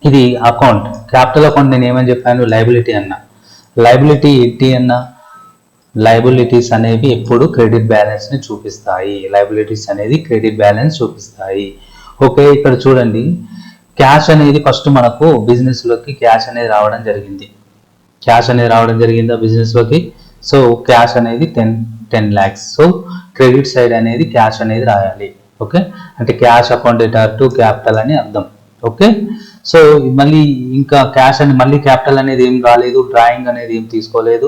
ఇది అకౌంట్, క్యాపిటల్ అకౌంట్ నేను ఏమని చెప్పాను, లయబిలిటీ అన్న. లయబిలిటీ ఏంటి అన్న, లయబిలిటీస్ అనేవి ఎప్పుడు క్రెడిట్ బ్యాలెన్స్ని చూపిస్తాయి. లయబిలిటీస్ అనేది క్రెడిట్ బ్యాలెన్స్ చూపిస్తాయి. ఓకే, ఇక్కడ చూడండి, క్యాష్ అనేది ఫస్ట్ మనకు బిజినెస్లోకి క్యాష్ అనేది రావడం జరిగింది. బిజినెస్లోకి. సో క్యాష్ అనేది 10 lakhs. సో క్రెడిట్ సైడ్ అనేది క్యాష్ అనేది రాయాలి. ఓకే, అంటే cash account debtor to capital అని అర్థం. ఓకే, సో మళ్ళీ ఇంకా క్యాష్ అని మళ్ళీ క్యాపిటల్ అనేది ఏం రాలేదు, డ్రాయింగ్ అనేది ఏం తీసుకోలేదు.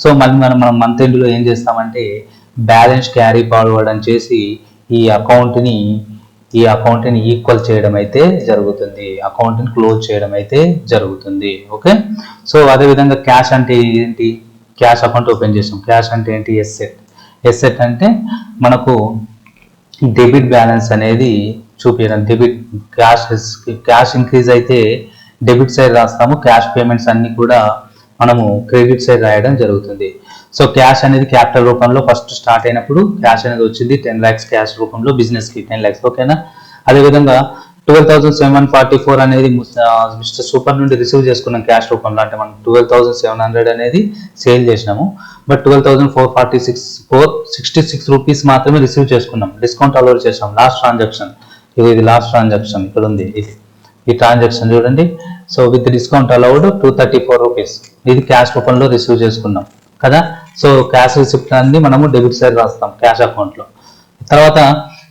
సో మళ్ళీ మనం మంత్ ఎండ్లో ఏం చేస్తామంటే బ్యాలెన్స్ క్యారీ ఫార్వర్డ్ అని చేసి ఈ అకౌంట్ని ఈక్వల్ చేయడం అయితే జరుగుతుంది, అకౌంట్ని క్లోజ్ చేయడం అయితే జరుగుతుంది. ఓకే, సో అదేవిధంగా క్యాష్ అంటే ఏంటి, క్యాష్ అకౌంట్ ఓపెన్ చేసాం. క్యాష్ అంటే ఏంటి, ఎస్సెట్ అంటే మనకు డెబిట్ బ్యాలెన్స్ అనేది చూపించడం. డెబిట్ క్యాష్ ఇంక్రీజ్ అయితే డెబిట్ సైడ్ రాస్తాము, క్యాష్ పేమెంట్స్ అన్ని కూడా మనము క్రెడిట్ సైడ్ రాయడం జరుగుతుంది. సో క్యాష్ అనేది క్యాపిటల్ రూపంలో ఫస్ట్ స్టార్ట్ అయినప్పుడు క్యాష్ అనేది వచ్చింది 10 lakhs క్యాష్ రూపంలో, బిజినెస్కి 10 lakhs. ఓకేనా, అదేవిధంగా 12,744 అనేది మిస్టర్ సూపర్ నుండి రిసీవ్ చేసుకున్నాం క్యాష్ రూపంలో. అంటే మనం 12,700 అనేది సేల్ చేసినాము, బట్ 12,466 రూపీస్ మాత్రమే రిసీవ్ చేసుకున్నాం. డిస్కౌంట్ అలౌడ్ చేసాం. లాస్ట్ ట్రాన్సాక్షన్ ఇది లాస్ట్ ట్రాన్సాక్షన్ ఇక్కడ ఉంది, ఈ ట్రాన్సాక్షన్ చూడండి. So with discount allowed 234 rupees ఇది క్యాష్ రూపంలో రిసీవ్ చేసుకున్నాం కదా. సో క్యాష్ రిసిప్ట్ అన్ని మనము డెబిట్ సైడ్ రాస్తాం క్యాష్ అకౌంట్లో. తర్వాత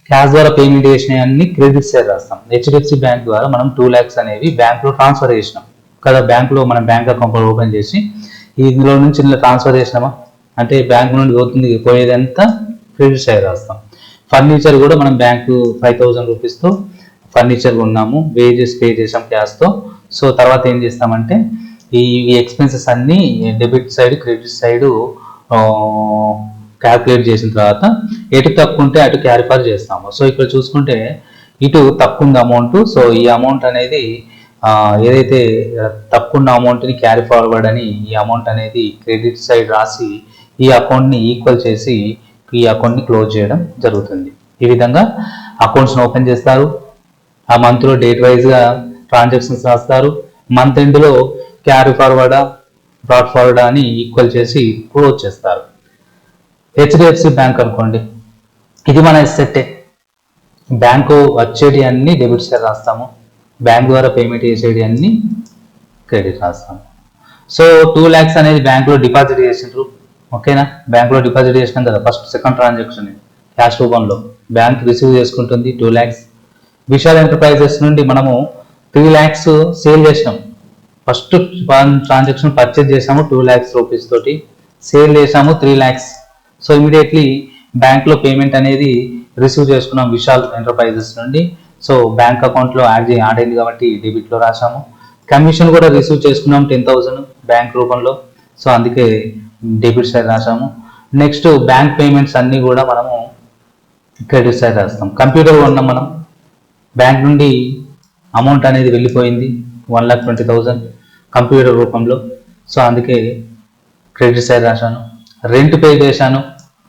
క్యాష్ ద్వారా పేమెంట్ చేసినవన్నీ క్రెడిట్ సైడ్ రాస్తాం. హెచ్డిఎఫ్సి బ్యాంక్ ద్వారా మనం 2 lakhs అనేవి బ్యాంక్లో ట్రాన్స్ఫర్ చేసినాం కదా. బ్యాంక్లో మనం బ్యాంక్ అకౌంట్ ఓపెన్ చేసి ఇందులో నుంచి ఇందులో ట్రాన్స్ఫర్ చేసినామా అంటే బ్యాంక్ నుండి పోయేదంతా క్రెడిట్ సైడ్ రాస్తాం. ఫర్నిచర్ కూడా మనం బ్యాంకు 5,000 రూపీస్తో ఫర్నిచర్ కొన్నాము, వేజెస్ పే చేసాం క్యాష్తో. సో తర్వాత ఏం చేస్తామంటే ఈ ఎక్స్పెన్సెస్ అన్ని debit side credit side calculate చేసిన తర్వాత ఎటు తక్కువ ఉంటే అటు క్యారీ ఫార్ చేస్తాము. సో ఇక్కడ చూసుకుంటే ఇటు తక్కువ ఉంది అమౌంట్. సో ఈ అమౌంట్ అనేది ఏదైతే తక్కువ ఉన్న అమౌంట్ని క్యారీ ఫార్వర్డ్ అని ఈ అమౌంట్ అనేది క్రెడిట్ సైడ్ రాసి ఈ అకౌంట్ని ఈక్వల్ చేసి ఈ అకౌంట్ని క్లోజ్ చేయడం జరుగుతుంది. ఈ విధంగా అకౌంట్స్ని ఓపెన్ చేస్తారు. ఆ మంత్లో డేట్ వైజ్గా ట్రాన్సాక్షన్స్ రాస్తారు. మంత్ ఎండ్లో క్యారీ ఫార్వర్డా బ్రాడ్ ఫార్వర్డా అని ఈక్వల్ చేసి క్లోజ్ చేస్తారు. హెచ్డిఎఫ్సి బ్యాంక్ అనుకోండి, ఇది మన ఎస్సెట్టే. బ్యాంకు వచ్చేటి అన్ని డెబిట్ సైడ్ రాస్తాము, బ్యాంక్ ద్వారా పేమెంట్ చేసేటి అన్ని క్రెడిట్ రాస్తాము. సో 2 lakhs అనేది బ్యాంకులో డిపాజిట్ చేసిండ్రు. ఓకేనా, బ్యాంకులో డిపాజిట్ చేసినాం కదా ఫస్ట్ సెకండ్ ట్రాన్సాక్షన్ క్యాష్ రూపంలో. బ్యాంక్ రిసీవ్ చేసుకుంటుంది 2 lakhs. విశాల్ ఎంటర్ప్రైజెస్ నుండి మనము 3 lakhs సేల్ చేసినాం. ఫస్ట్ ట్రాన్సాక్షన్ పర్చేజ్ చేసాము 2 lakhs రూపీస్ తోటి, సేల్ చేసాము 3 lakhs. సో ఇమీడియట్లీ బ్యాంక్లో పేమెంట్ అనేది రిసీవ్ చేసుకున్నాం విశాల్ ఎంటర్ప్రైజెస్ నుండి. సో బ్యాంక్ అకౌంట్లో యాడ్ అయింది కాబట్టి డెబిట్లో రాసాము. కమిషన్ కూడా రిసీవ్ చేసుకున్నాం 10,000 బ్యాంక్ రూపంలో. సో అందుకే డెబిట్ సైడ్ రాసాము. నెక్స్ట్ బ్యాంక్ పేమెంట్స్ అన్నీ కూడా మనము క్రెడిట్ సైడ్ రాస్తాం. కంప్యూటర్ కొన్నాం మనం, బ్యాంక్ నుండి అమౌంట్ అనేది వెళ్ళిపోయింది 1,20,000 కంప్యూటర్ రూపంలో. సో అందుకే క్రెడిట్ సైడ్ రాశాను. రెంట్ పే చేశాను,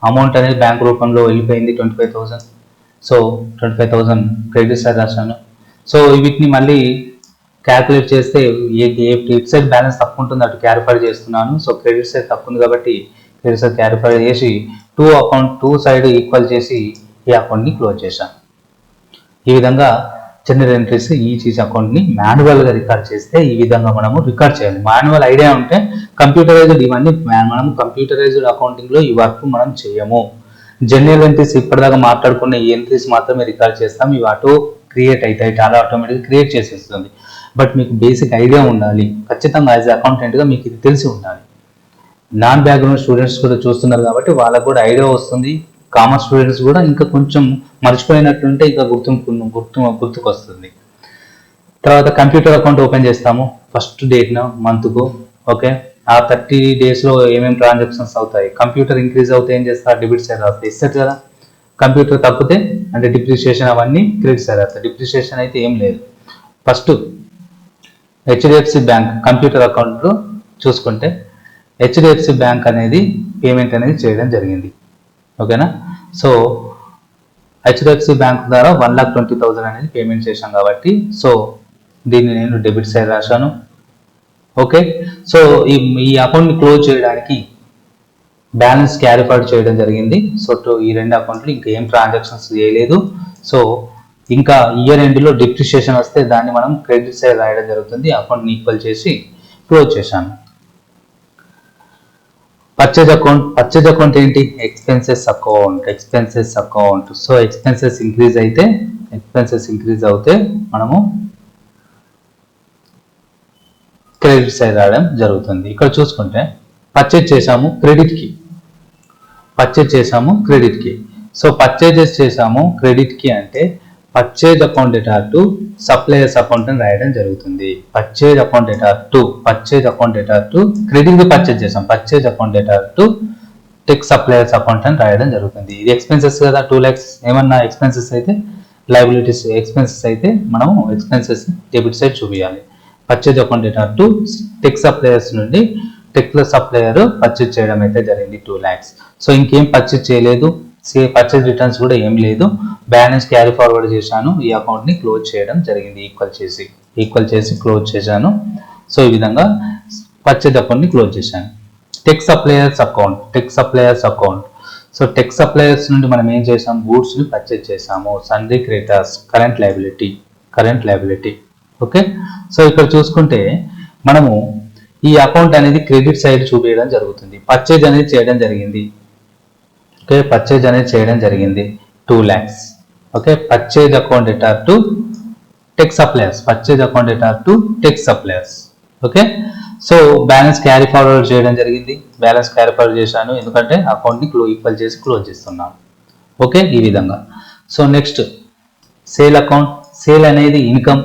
అమౌంట్ అనేది బ్యాంక్ రూపంలో వెళ్ళిపోయింది 25,000. సో 25,000 క్రెడిట్ సైడ్ రాశాను. సో వీటిని మళ్ళీ క్యాల్కులేట్ చేస్తే ఇట్ సైడ్ బ్యాలెన్స్ తక్కువ ఉంటుంది అటు క్యారిఫై చేస్తున్నాను. సో క్రెడిట్ సైడ్ తక్కువ ఉంది కాబట్టి క్రెడిట్ సైడ్ క్యారిఫై చేసి 2 సైడ్ ఈక్వల్ చేసి ఈ అకౌంట్ని క్లోజ్ చేశాను. ఈ విధంగా జనరల్ ఎంట్రీస్ ఈ చీజ్ అకౌంట్ని మాన్యువల్గా రికార్డ్ చేస్తే ఈ విధంగా మనము రికార్డ్ చేయాలి. మాన్యువల్ ఐడియా ఉంటే కంప్యూటరైజ్డ్ ఇవన్నీ మనం కంప్యూటరైజ్డ్ అకౌంటింగ్లో ఈ వర్క్ మనం చేయము. జనరల్ ఎంట్రీస్ ఇప్పటిదాకా మాట్లాడుకున్న ఈ ఎంట్రీస్ మాత్రమే రికార్డ్ చేస్తాం. ఇవి ఆటో క్రియేట్ అవుతాయి, చాలా ఆటోమేటిక్గా క్రియేట్ చేసేస్తుంది. బట్ మీకు బేసిక్ ఐడియా ఉండాలి, ఖచ్చితంగా యాజ్ అకౌంటెంట్గా మీకు ఇది తెలిసి ఉండాలి. నాన్ బ్యాక్గ్రౌండ్ స్టూడెంట్స్ కూడా చూస్తున్నారు కాబట్టి వాళ్ళకు కూడా ఐడియా వస్తుంది. కామర్స్ స్టూడెంట్స్ కూడా ఇంకా కొంచెం మర్చిపోయినట్టుంటే ఇంకా గుర్తుకొస్తుంది. తర్వాత కంప్యూటర్ అకౌంట్ ఓపెన్ చేస్తాము ఫస్ట్ డేట్న మంత్కు. ఓకే, ఆ 30 డేస్లో ఏమేమి ట్రాన్సాక్షన్స్ అవుతాయి, కంప్యూటర్ ఇంక్రీజ్ అవుతే ఏం చేస్తారు, డెబిట్ సైడ్ రాస్తాయి, ఇస్తారు కదా. కంప్యూటర్ తప్పితే అంటే డిప్రిషియేషన్ అవన్నీ క్రెడిట్ సైడ్ రాస్తాయి. డిప్రిషియేషన్ అయితే ఏం లేదు. ఫస్ట్ హెచ్డిఎఫ్సి బ్యాంక్ కంప్యూటర్ అకౌంట్లో చూసుకుంటే హెచ్డిఎఫ్సి బ్యాంక్ అనేది పేమెంట్ అనేది చేయడం జరిగింది. ఓకేనా. సో హెచ్డిఎఫ్సి బ్యాంక్ ద్వారా 1,20,000 అనేది పేమెంట్ చేశాం కాబట్టి సో దీన్ని నేను డెబిట్ సైడ్ రాశాను. ఓకే. సో ఈ అకౌంట్ని క్లోజ్ చేయడానికి బ్యాలెన్స్ క్యారీ ఫార్వర్డ్ చేయడం జరిగింది. సో ఈ 2 అకౌంట్లు ఇంకా ఏం ట్రాన్సాక్షన్స్ చేయలేదు. సో ఇంకా ఇయర్ ఎండ్లో డిప్రిషియేషన్ వస్తే దాన్ని మనం క్రెడిట్ సైడ్ రాయడం జరుగుతుంది. అకౌంట్ని ఈక్వల్ చేసి క్లోజ్ చేశాను. పర్చేజ్ అకౌంట్ ఏంటి, expenses account. So expenses increase అవుతే మనము క్రెడిట్ సైడ్ రాయడం జరుగుతుంది. ఇక్కడ చూసుకుంటే పర్చేజ్ చేసాము క్రెడిట్ కి. సో పర్చేజెస్ చేసాము క్రెడిట్ కి అంటే purchase account debtor to suppliers account అని రాయడం జరుగుతుంది. Purchase account debtor to credit కి పర్చేజ్ చేసాం, purchase account debtor to tech suppliers account అని రాయడం జరుగుతుంది. ఇది ఎక్స్పెన్సెస్ కదా, 2 lakhs ఏమన్నా ఎక్స్పెన్సెస్ అయితే లయబిలిటీస్, ఎక్స్పెన్సెస్ అయితే మనము ఎక్స్పెన్సెస్ డెబిట్ సైడ్ చూపించాలి. Purchase account debtor to tech suppliers నుండి టెక్ సప్లయర్ పర్చేజ్ చేయడం అయితే జరిగింది 2 lakhs. సో ఇంకేం పర్చేజ్ చేయలేదు, పర్చేజ్ రిటర్న్స్ కూడా ఏం లేదు. బ్యాలెన్స్ క్యారీ ఫార్వర్డ్ చేశాను, ఈ అకౌంట్ని క్లోజ్ చేయడం జరిగింది. ఈక్వల్ చేసి క్లోజ్ చేశాను. సో ఈ విధంగా పర్చేజ్ అకౌంట్ని క్లోజ్ చేశాను. Tech suppliers account. So tech suppliers నుండి మనం ఏం చేసాం, గూడ్స్ని పర్చేజ్ చేసాము. Sundry creditors, current liability. Okay. So ఇక్కడ చూసుకుంటే మనము ఈ అకౌంట్ అనేది క్రెడిట్ సైడ్ చూపించడం జరుగుతుంది. పర్చేజ్ అనేది చేయడం జరిగింది. ఓకే, పర్చేజ్ అనేది చేయడం జరిగింది 2 lakhs. Okay, purchase account debtor to tech suppliers. Okay. So balance carry forward చేయడం జరిగింది. బ్యాలెన్స్ క్యారీ ఫార్వర్డ్ చేశాను ఎందుకంటే అకౌంట్ని ఈక్వల్ చేసి క్లోజ్ చేస్తున్నాను. ఓకే, ఈ విధంగా. So next sale account. Sale అనేది ఇన్కమ్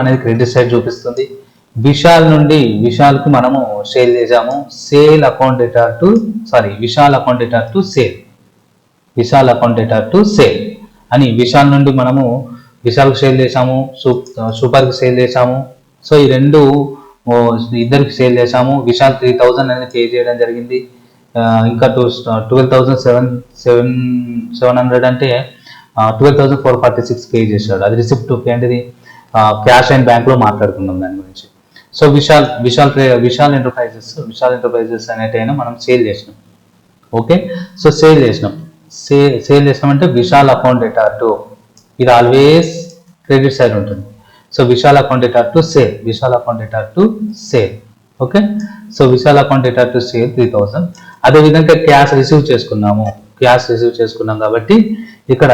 అనేది క్రెడిట్ సైడ్ చూపిస్తుంది. విశాల్కి మనము సేల్ చేసాము. Vishal account debtor to sale అని విశాల్ నుండి మనము విశాల్కి సేల్ చేసాము, సూపర్కి సేల్ చేసాము. సో ఈ ఇద్దరికి సేల్ చేసాము. విశాల్ 3,000 అనేది పే చేయడం జరిగింది. ఇంకా 12,700 అంటే 12,446 పే చేశాడు. అది రిసిప్ట్ ఏంటిది, క్యాష్ అండ్ బ్యాంక్ లో మాట్లాడుకున్నాం దాని గురించి. సో విశాల్ ఎంటర్ప్రైజెస్ అనేటైనా మనం సేల్ చేసినాం. ఓకే. సో సేల్ చేసినాం అంటే విశాల్ అకౌంట్ డేటా టు, ఇది ఆల్వేస్ క్రెడిట్ సైడ్ ఉంటుంది. So Vishal account debtor to sale. Okay. So Vishal account debtor to sale 3,000. అదేవిధంగా క్యాష్ రిసీవ్ చేసుకున్నాం కాబట్టి ఇక్కడ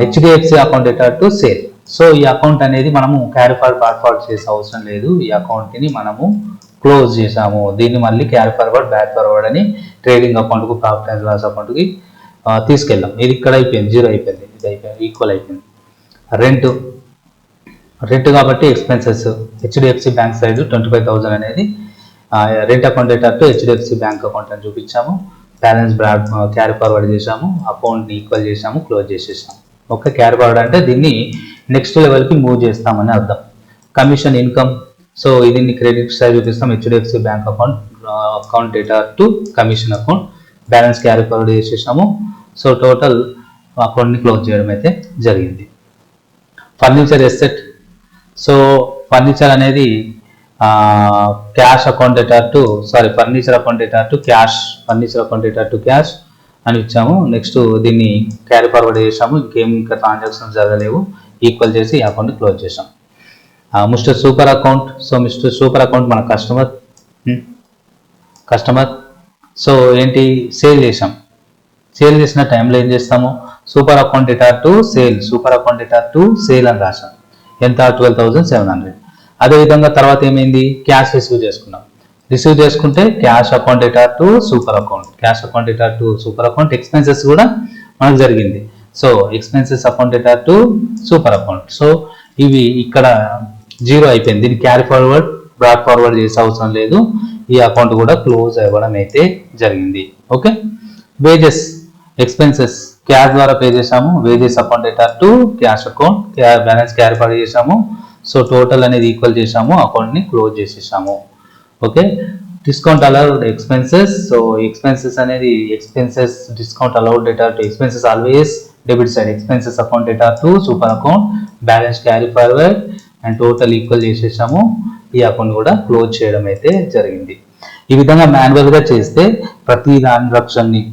HDFC account debtor to sale. So ఈ అకౌంట్ అనేది మనము క్యారీ ఫార్వర్డ్ చేసే అవసరం లేదు. ఈ అకౌంట్ని మనము క్లోజ్ చేసాము. దీన్ని మళ్ళీ క్యారీ ఫార్వర్డ్, బ్యాక్ ఫార్వర్డ్ అని ట్రేడింగ్ అకౌంట్కు, ప్రాఫిట్ అండ్ లాస్ అకౌంట్కి తీసుకెళ్ళాం. ఇది ఇక్కడ అయిపోయింది, 0 అయిపోయింది, ఇది అయిపోయింది, ఈక్వల్ అయిపోయింది. రెంట్ కాబట్టి ఎక్స్పెన్సెస్ హెచ్డిఎఫ్సి బ్యాంక్ సైడ్ 25,000 అనేది rent account debtor to HDFC bank account అని చూపించాము. బ్యాలెన్స్ క్యారీ ఫార్వర్డ్ చేసాము, అకౌంట్ని ఈక్వల్ చేసాము, క్లోజ్ చేసేసాము. ఓకే. క్యారీ ఫార్వర్డ్ అంటే దీన్ని నెక్స్ట్ లెవెల్కి మూవ్ చేస్తామని అర్థం. Commission income. సో దీన్ని క్రెడిట్ సైడ్ చూపిస్తాం. HDFC bank account debtor to commission account, balance carry forward చేసేసాము. సో టోటల్ అకౌంట్ని క్లోజ్ చేయడం అయితే జరిగింది. Furniture asset. సో ఫర్నిచర్ అనేది furniture account debtor to cash అని ఇచ్చాము. నెక్స్ట్ దీన్ని క్యారీ ఫార్వర్డ్ చేసాము. ఇంకా ట్రాన్సాక్షన్స్ జరగలేవు, ఈక్వల్ చేసి ఈ అకౌంట్ క్లోజ్ చేసాం. Mister super account. So mister super account మన కస్టమర్. సో ఏంటి, సేల్ చేసిన టైంలో ఏం చేస్తాము, super account debtor to sale అని రాసాం. ఎంత, 12,700. అదేవిధంగా తర్వాత ఏమైంది, క్యాష్ రిసీవ్ చేసుకుంటే cash account debtor to Super account. Expenses కూడా మనకు జరిగింది. So expenses account debtor to Super account. So ఇవి ఇక్కడ 0 అయిపోయింది. దీన్ని క్యారీ ఫార్వర్డ్ బ్రాడ్ ఫార్వర్డ్ చేసే అవసరం లేదు. ఈ అకౌంట్ కూడా క్లోజ్ అవ్వడం అయితే జరిగింది. ఓకే, వేజెస్ ఎక్స్పెన్సెస్ క్యాష్ ద్వారా పే చేసాము. Wages account debtor to cash account, balance carry చేసాము. సో టోటల్ అనేది ఈక్వల్ చేసాము, అకౌంట్ని క్లోజ్ చేసేసాము. Okay, discount allowed expenses. So expenses అనేది expenses discount allowed debtor to expenses always debit side. Expenses account debtor to Super account, balance carry forward and total equal చేసేసాము. ఈ account కూడా close చేయడం అయితే జరిగింది. ఈ విధంగా మాన్యువల్గా చేస్తే ప్రతి ట్రాన్సాక్షన్ని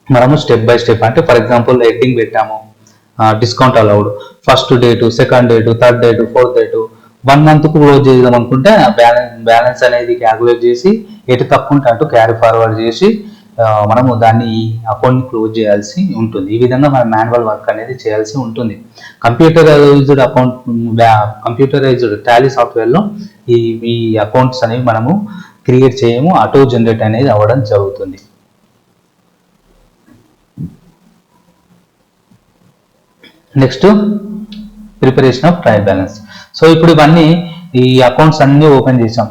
మనము స్టెప్ బై స్టెప్, అంటే ఫర్ ఎగ్జాంపుల్ హెడ్డింగ్ పెట్టాము discount allowed, first date, second date, third date, fourth date, 1 month close చేద్దాం అనుకుంటే బ్యాలెన్స్ అనేది క్యాల్కులేట్ చేసి ఎటు తక్కువ ఉంటే అటు క్యారీ ఫార్వర్డ్ చేసి మనము దాన్ని అకౌంట్ని క్లోజ్ చేయాల్సి ఉంటుంది. ఈ విధంగా మనం మాన్యువల్ వర్క్ అనేది చేయాల్సి ఉంటుంది. కంప్యూటరైజ్డ్ అకౌంట్, కంప్యూటరైజ్డ్ టాలీ సాఫ్ట్వేర్లో ఈ అకౌంట్స్ అనేవి మనము క్రియేట్ చేయము, ఆటో జనరేట్ అనేది అవ్వడం జరుగుతుంది. Next preparation of trial balance. So ఇప్పుడు ఇవన్నీ ఈ అకౌంట్స్ అన్ని ఓపెన్ చేసాం.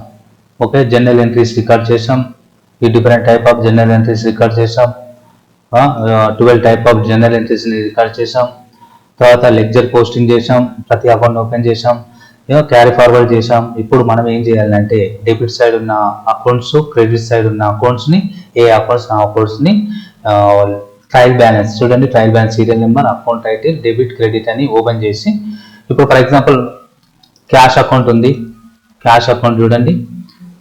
ఓకే, జనరల్ ఎంట్రీస్ రికార్డ్ చేసాం, ఈ different type of general entries record చేసాం, 12 type of general entries record చేసాం. తర్వాత లెక్చర్ పోస్టింగ్ చేసాం, ప్రతి అకౌంట్ ఓపెన్ చేసాం, క్యారీ ఫార్వర్డ్ చేసాం. ఇప్పుడు మనం ఏం చేయాలంటే డెబిట్ సైడ్ ఉన్న అకౌంట్స్, క్రెడిట్ సైడ్ ఉన్న అకౌంట్స్ని, ఏ అకౌంట్స్ ఆ అకౌంట్స్ని ట్రయల్ బ్యాలెన్స్ చూడండి, trial balance serial number, account title, debit credit అని ఓపెన్ చేసి, ఇప్పుడు ఫర్ ఎగ్జాంపుల్ క్యాష్ అకౌంట్ ఉంది, క్యాష్ అకౌంట్ చూడండి.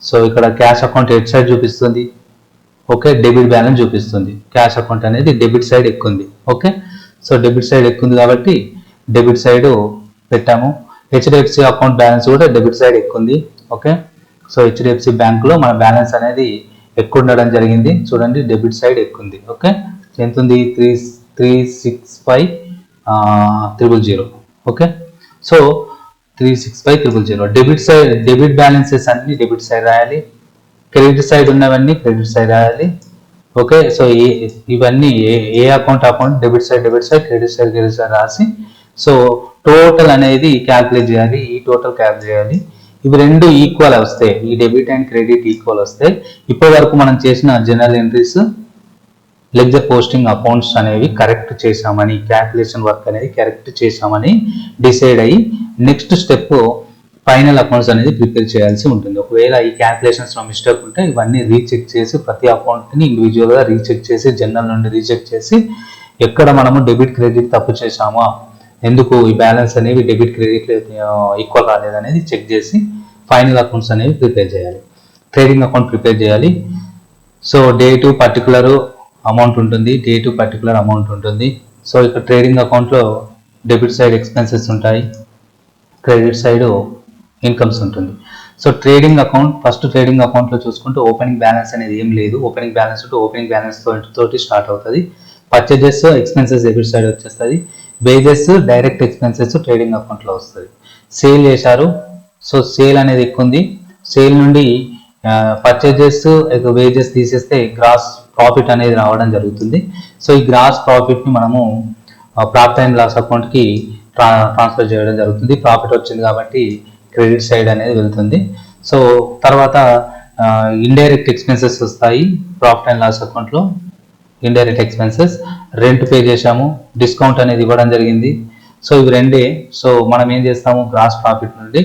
సో ఇక్కడ క్యాష్ అకౌంట్ ఎట్ సైడ్ చూపిస్తుంది. ఓకే, డెబిట్ బ్యాలెన్స్ చూపిస్తుంది. క్యాష్ అకౌంట్ అనేది డెబిట్ సైడ్ ఎక్కుంది. ఓకే, సో డెబిట్ సైడ్ ఎక్కుంది కాబట్టి డెబిట్ సైడ్ పెట్టాము. హెచ్డిఎఫ్సి అకౌంట్ బ్యాలెన్స్ కూడా డెబిట్ సైడ్ ఎక్కుంది. ఓకే, సో హెచ్డిఎఫ్సి బ్యాంక్లో మన బ్యాలెన్స్ అనేది ఎక్కువ ఉండడం జరిగింది. చూడండి, డెబిట్ సైడ్ ఎక్కుంది. ఓకే, ఎంత ఉంది? 365,000. Okay, so 365,000. Debit side, debit balances అన్ని డెబిట్ సైడ్ రాయాలి, క్రెడిట్ సైడ్ ఉన్నవన్నీ క్రెడిట్ సైడ్ రాయాలి. ఓకే, సో ఇవన్నీ ఏ account debit side credit side రాసి, సో టోటల్ అనేది క్యాల్కులేట్ చేయాలి. ఈ టోటల్ క్యాల్కులేట్ చేయాలి. ఇవి రెండు ఈక్వల్ వస్తాయి, ఈ డెబిట్ అండ్ క్రెడిట్ ఈక్వల్ వస్తాయి. ఇప్పటి వరకు మనం చేసిన general entries, ledger posting accounts అనేవి కరెక్ట్ చేసామని, క్యాల్కులేషన్ వర్క్ అనేది కరెక్ట్ చేసామని డిసైడ్ అయ్యి నెక్స్ట్ స్టెప్ ఫైనల్ అకౌంట్స్ అనేది ప్రిపేర్ చేయాల్సి ఉంటుంది. ఒకవేళ ఈ క్యాల్కులేషన్స్లో మిస్టేక్ ఉంటే ఇవన్నీ రీచెక్ చేసి, ప్రతి అకౌంట్ని ఇండివిజువల్గా రీచెక్ చేసి, జనరల్ నుండి రీచెక్ చేసి, ఎక్కడ మనము డెబిట్ క్రెడిట్ తప్పు చేసామా, ఎందుకు ఈ బ్యాలెన్స్ అనేవి డెబిట్ క్రెడిట్ ఈక్వల్ రాలేదనేది చెక్ చేసి ఫైనల్ అకౌంట్స్ అనేవి ప్రిపేర్ చేయాలి. ట్రేడింగ్ అకౌంట్ ప్రిపేర్ చేయాలి. సో డేటు పర్టికులర్ అమౌంట్ ఉంటుంది, సో ఇక్కడ ట్రేడింగ్ అకౌంట్లో డెబిట్ సైడ్ ఎక్స్పెన్సెస్ ఉంటాయి, క్రెడిట్ సైడ్ ఇన్కమ్స్ ఉంటుంది. So trading account, first trading అకౌంట్లో చూసుకుంటే ఓపెనింగ్ బ్యాలెన్స్ అనేది ఏం లేదు. ఓపెనింగ్ బ్యాలెన్స్ ఓపెనింగ్ బ్యాలెన్స్ తోటి స్టార్ట్ అవుతుంది. పర్చేజెస్ ఎక్స్పెన్సెస్ డెబిట్ సైడ్ వచ్చేస్తుంది. వేజెస్ డైరెక్ట్ ఎక్స్పెన్సెస్ ట్రేడింగ్ అకౌంట్లో వస్తుంది. సేల్ చేశారు, సో సేల్ అనేది ఎక్కువ ఉంది. సేల్ నుండి పర్చేజెస్, వేజెస్ తీసేస్తే గ్రాస్ ప్రాఫిట్ అనేది రావడం జరుగుతుంది. సో ఈ గ్రాస్ ప్రాఫిట్ని మనము ప్రాఫిట్ అండ్ లాస్ అకౌంట్కి ట్రాన్స్ఫర్ చేయడం జరుగుతుంది. ప్రాఫిట్ వచ్చింది కాబట్టి క్రెడిట్ సైడ్ అనేది వెళ్తుంది. సో తర్వాత ఇండైరెక్ట్ ఎక్స్పెన్సెస్ వస్తాయి ప్రాఫిట్ అండ్ లాస్ అకౌంట్లో. ఇండైరెక్ట్ ఎక్స్పెన్సెస్, రెంట్ పే చేశాము, డిస్కౌంట్ అనేది ఇవ్వడం జరిగింది. సో ఇవి రెండే. సో మనం ఏం చేస్తాము, గ్రాస్ ప్రాఫిట్ నుండి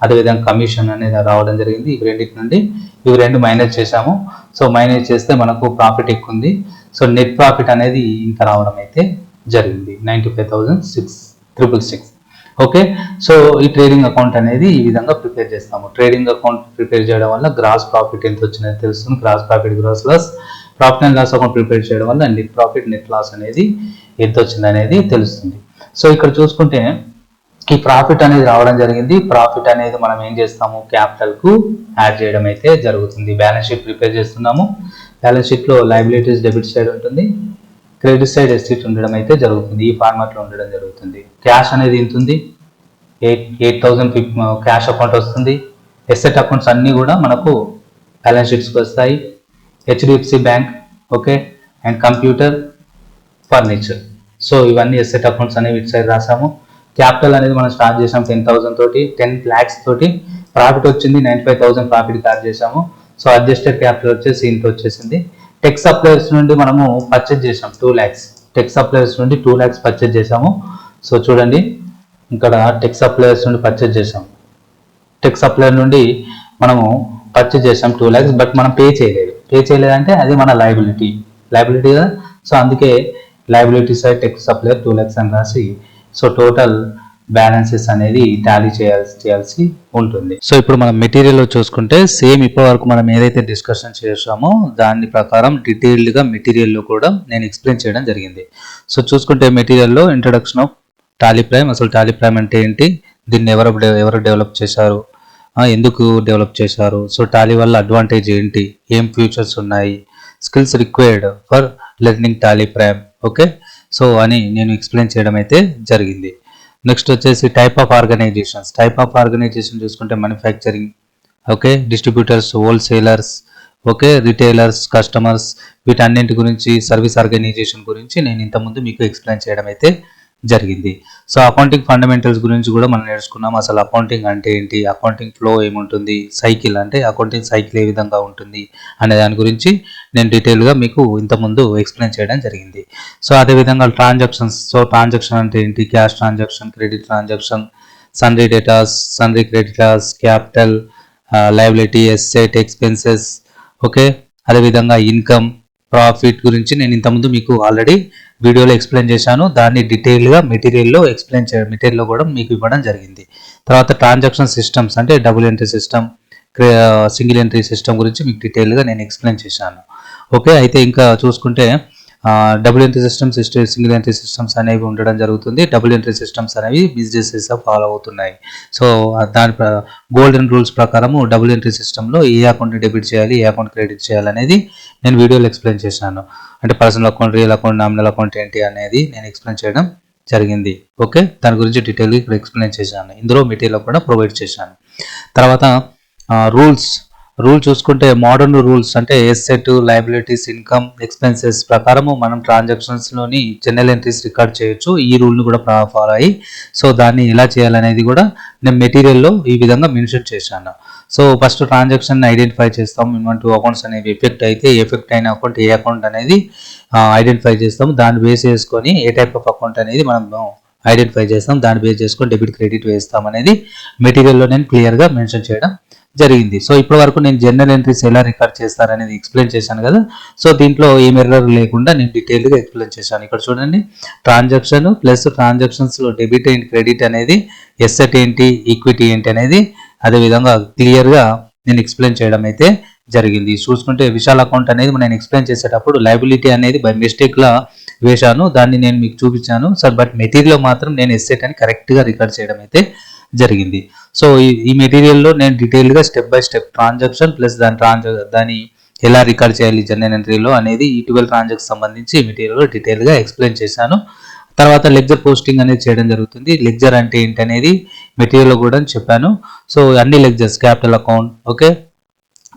అదేవిధంగా కమిషన్ అనేది రావడం జరిగింది. ఇవి రెండింటి నుండి ఇవి రెండు మైనస్ చేశాము. సో మైనస్ చేస్తే మనకు ప్రాఫిట్ ఎక్కువ ఉంది. సో నెట్ ప్రాఫిట్ అనేది ఇంత రావడం అయితే జరిగింది, 95,666. ఓకే, సో ఈ ట్రేడింగ్ అకౌంట్ అనేది ఈ విధంగా ప్రిపేర్ చేస్తాము. ట్రేడింగ్ అకౌంట్ ప్రిపేర్ చేయడం వల్ల గ్రాస్ ప్రాఫిట్ ఎంత వచ్చిందని తెలుస్తుంది, gross profit, gross loss. Profit and loss account prepare చేయడం వల్ల నెట్ ప్రాఫిట్, నెట్ లాస్ అనేది ఎంత వచ్చింది అనేది తెలుస్తుంది. సో ఇక్కడ చూసుకుంటే ఈ ప్రాఫిట్ అనేది రావడం జరిగింది. ప్రాఫిట్ అనేది మనం ఏం చేస్తాము, క్యాపిటల్ కు యాడ్ చేయడం అయితే జరుగుతుంది. బ్యాలెన్స్ షీట్ ప్రిపేర్ చేస్తున్నాము. బ్యాలెన్స్ షీట్ లో లయబిలిటీస్ డెబిట్ సైడ్ ఉంటుంది, క్రెడిట్ సైడ్ ఎస్సెట్ ఉండడం అయితే జరుగుతుంది. ఈ ఫార్మాట్ లో ఉండడం జరుగుతుంది. క్యాష్ అనేది ఎంత ఉంది, 8,000 క్యాష్ అకౌంట్ వస్తుంది. ఎస్సెట్ అకౌంట్స్ అన్ని కూడా మనకు బ్యాలెన్స్ షీట్స్కి వస్తాయి. HDFC bank, okay, and computer, furniture. So ఇవన్నీ ఎస్సెట్ అకౌంట్స్ అనేవి ఇటు సైడ్ రాసాము. క్యాపిటల్ అనేది మనం స్టార్ట్ చేసాం 10,000 తోటి, 10 lakhs తోటి. ప్రాఫిట్ వచ్చింది 95,000 ప్రాఫిట్ క్యాప్ చేసాము. సో అడ్జస్టెడ్ క్యాపిటల్ వచ్చేసి ఇంత వచ్చేసింది. టెక్ సప్లయర్స్ నుండి మనము పర్చేజ్ చేసాం 2 lakhs. టెక్ సప్లయర్స్ నుండి 2 lakhs పర్చేజ్ చేసాము. సో చూడండి ఇక్కడ టెక్ సప్లయర్స్ నుండి పర్చేజ్ చేసాం. టెక్ సప్లయర్ నుండి మనము పర్చేజ్ చేసాం 2 lakhs. బట్ మనం పే చేయలేదంటే అది మన లయబిలిటీ కదా. సో అందుకే liability side tech supplier 2 lakhs అని రాసి సో టోటల్ బ్యాలెన్సెస్ అనేది టాలీ చేయాల్సి ఉంటుంది. సో ఇప్పుడు మనం మెటీరియల్లో చూసుకుంటే సేమ్ ఇప్పటి వరకు మనం ఏదైతే డిస్కషన్ చేసామో దాని ప్రకారం డీటెయిల్డ్గా మెటీరియల్లో కూడా నేను ఎక్స్ప్లెయిన్ చేయడం జరిగింది. సో చూసుకుంటే మెటీరియల్లో ఇంట్రడక్షన్ ఆఫ్ టాలీ ప్రైమ్, అసలు టాలీ ప్రైమ్ అంటే ఏంటి, దీన్ని ఎవరు డెవలప్ చేశారు, ఎందుకు డెవలప్ చేశారు, సో టాలీ వల్ల అడ్వాంటేజ్ ఏంటి, ఏం ఫ్యూచర్స్ ఉన్నాయి, skills required for learning Tally prime, okay. So అని నేను ఎక్స్ప్లెయిన్ చేయడం అయితే జరిగింది. నెక్స్ట్ వచ్చేసి టైప్ ఆఫ్ ఆర్గనైజేషన్ చూసుకుంటే manufacturing, okay, distributors, wholesalers, okay, retailers, customers, వీటన్నింటి గురించి, సర్వీస్ ఆర్గనైజేషన్ గురించి నేను ఇంతకుముందు మీకు ఎక్స్ప్లెయిన్ చేయడం అయితే జరిగింది. సో అకౌంటింగ్ ఫండమెంటల్స్ గురించి కూడా మనం నేర్చుకున్నాం. అసలు అకౌంటింగ్ అంటే ఏంటి, అకౌంటింగ్ ఫ్లో ఏముంటుంది, సైకిల్ అంటే అకౌంటింగ్ సైకిల్ ఏ విధంగా ఉంటుంది అనే దాని గురించి నేను డీటెయిల్గా మీకు ఇంతకుముందు ఎక్స్ప్లెయిన్ చేయడం జరిగింది. సో అదేవిధంగా ట్రాన్సాక్షన్స్, సో ట్రాన్సాక్షన్ అంటే ఏంటి, cash transaction, credit transaction, sundry debtors, sundry creditors, capital, liability, asset, expenses, okay. అదేవిధంగా ఇన్కమ్, ప్రాఫిట్ గురించి నేను ఇంతకుముందు మీకు ఆల్రెడీ వీడియోలో ఎక్స్ప్లెయిన్ చేశాను. దాన్ని డీటెయిల్గా మెటీరియల్లో కూడా మీకు ఇవ్వడం జరిగింది. తర్వాత ట్రాన్సాక్షన్ సిస్టమ్స్ అంటే double entry system, single entry system గురించి మీకు డీటెయిల్గా నేను ఎక్స్ప్లెయిన్ చేశాను, ఓకే. అయితే ఇంకా చూసుకుంటే double entry systems, single entry systems అనేవి ఉండడం జరుగుతుంది. డబుల్ ఎంట్రీ సిస్టమ్స్ అనేవి బిజినెసెస్ ఫాలో అవుతున్నాయి. సో దాని గోల్డెన్ రూల్స్ ప్రకారము డబుల్ ఎంట్రీ సిస్టంలో ఏ అకౌంట్ని డెబిట్ చేయాలి, ఏ అకౌంట్ క్రెడిట్ చేయాలి అనేది నేను వీడియోలో ఎక్స్ప్లెయిన్ చేశాను. అంటే personal account, real account, nominal account ఏంటి అనేది నేను ఎక్స్ప్లెయిన్ చేయడం జరిగింది, ఓకే. దాని గురించి డీటెయిల్గా ఇక్కడ ఎక్స్ప్లెయిన్ చేశాను. ఇందులో మెటీరియల్ కూడా ప్రొవైడ్ చేశాను. తర్వాత రూల్ చూసుకుంటే మోడర్న్ రూల్స్ అంటే ఎసెట్, లయబిలిటీస్, ఇన్కమ్, ఎక్స్పెన్సెస్ ప్రకారము మనం ట్రాన్సాక్షన్స్లోని జనరల్ ఎంట్రీస్ రికార్డ్ చేయొచ్చు. ఈ రూల్ని కూడా ఫాలో అయ్యి సో దాన్ని ఎలా చేయాలనేది కూడా నేను మెటీరియల్లో ఈ విధంగా మెన్షన్ చేశాను. సో ఫస్ట్ ట్రాన్సాక్షన్ ఐడెంటిఫై చేస్తాం. 2 అకౌంట్స్ అనేవి ఎఫెక్ట్ అయితే ఎఫెక్ట్ అయిన అకౌంట్ ఏ అకౌంట్ అనేది ఐడెంటిఫై చేస్తాం. దాన్ని బేస్ చేసుకొని ఏ టైప్ ఆఫ్ అకౌంట్ అనేది మనం ఐడెంటిఫై చేస్తాం, దాన్ని బేస్ చేసుకొని డెబిట్ క్రెడిట్ వేస్తాం అనేది మెటీరియల్లో నేను క్లియర్గా మెన్షన్ చేయడం జరిగింది. సో ఇప్పటి వరకు నేను జనరల్ ఎంట్రీస్ ఎలా రికార్డ్ చేస్తారనేది ఎక్స్ప్లెయిన్ చేశాను కదా. సో దీంట్లో ఏం ఎర్రర్ లేకుండా నేను డీటెయిల్గా ఎక్స్ప్లెయిన్ చేశాను. ఇక్కడ చూడండి, ట్రాన్సాక్షన్ ప్లస్ ట్రాన్సాక్షన్స్లో డెబిట్ అండ్ క్రెడిట్ అనేది, ఎసెట్ ఏంటి, ఈక్విటీ ఏంటి అనేది అదేవిధంగా క్లియర్గా నేను ఎక్స్ప్లెయిన్ చేయడం అయితే జరిగింది. చూసుకుంటే విశాల్ అకౌంట్ అనేది నేను ఎక్స్ప్లెయిన్ చేసేటప్పుడు లయబిలిటీ అనేది బై మిస్టేక్లా వేశాను, దాన్ని నేను మీకు చూపించాను సార్. బట్ మెటీరియల్లో మాత్రం నేను ఎసెట్ అని కరెక్ట్గా రికార్డ్ చేయడం అయితే జరిగింది. సో ఈ మెటీరియల్లో నేను డీటెయిల్గా step by step transaction plus దాన్ని ఎలా రికార్డ్ చేయాలి జనరల్ ఎంట్రీలో అనేది ఈ 12 ట్రాన్సాక్షన్ సంబంధించి మెటీరియల్లో డీటెయిల్గా ఎక్స్ప్లెయిన్ చేశాను. తర్వాత లెక్చర్ పోస్టింగ్ అనేది చేయడం జరుగుతుంది. లెక్చర్ అంటే ఏంటి అనేది మెటీరియల్లో కూడా చెప్పాను. సో అన్ని lectures, capital account, okay,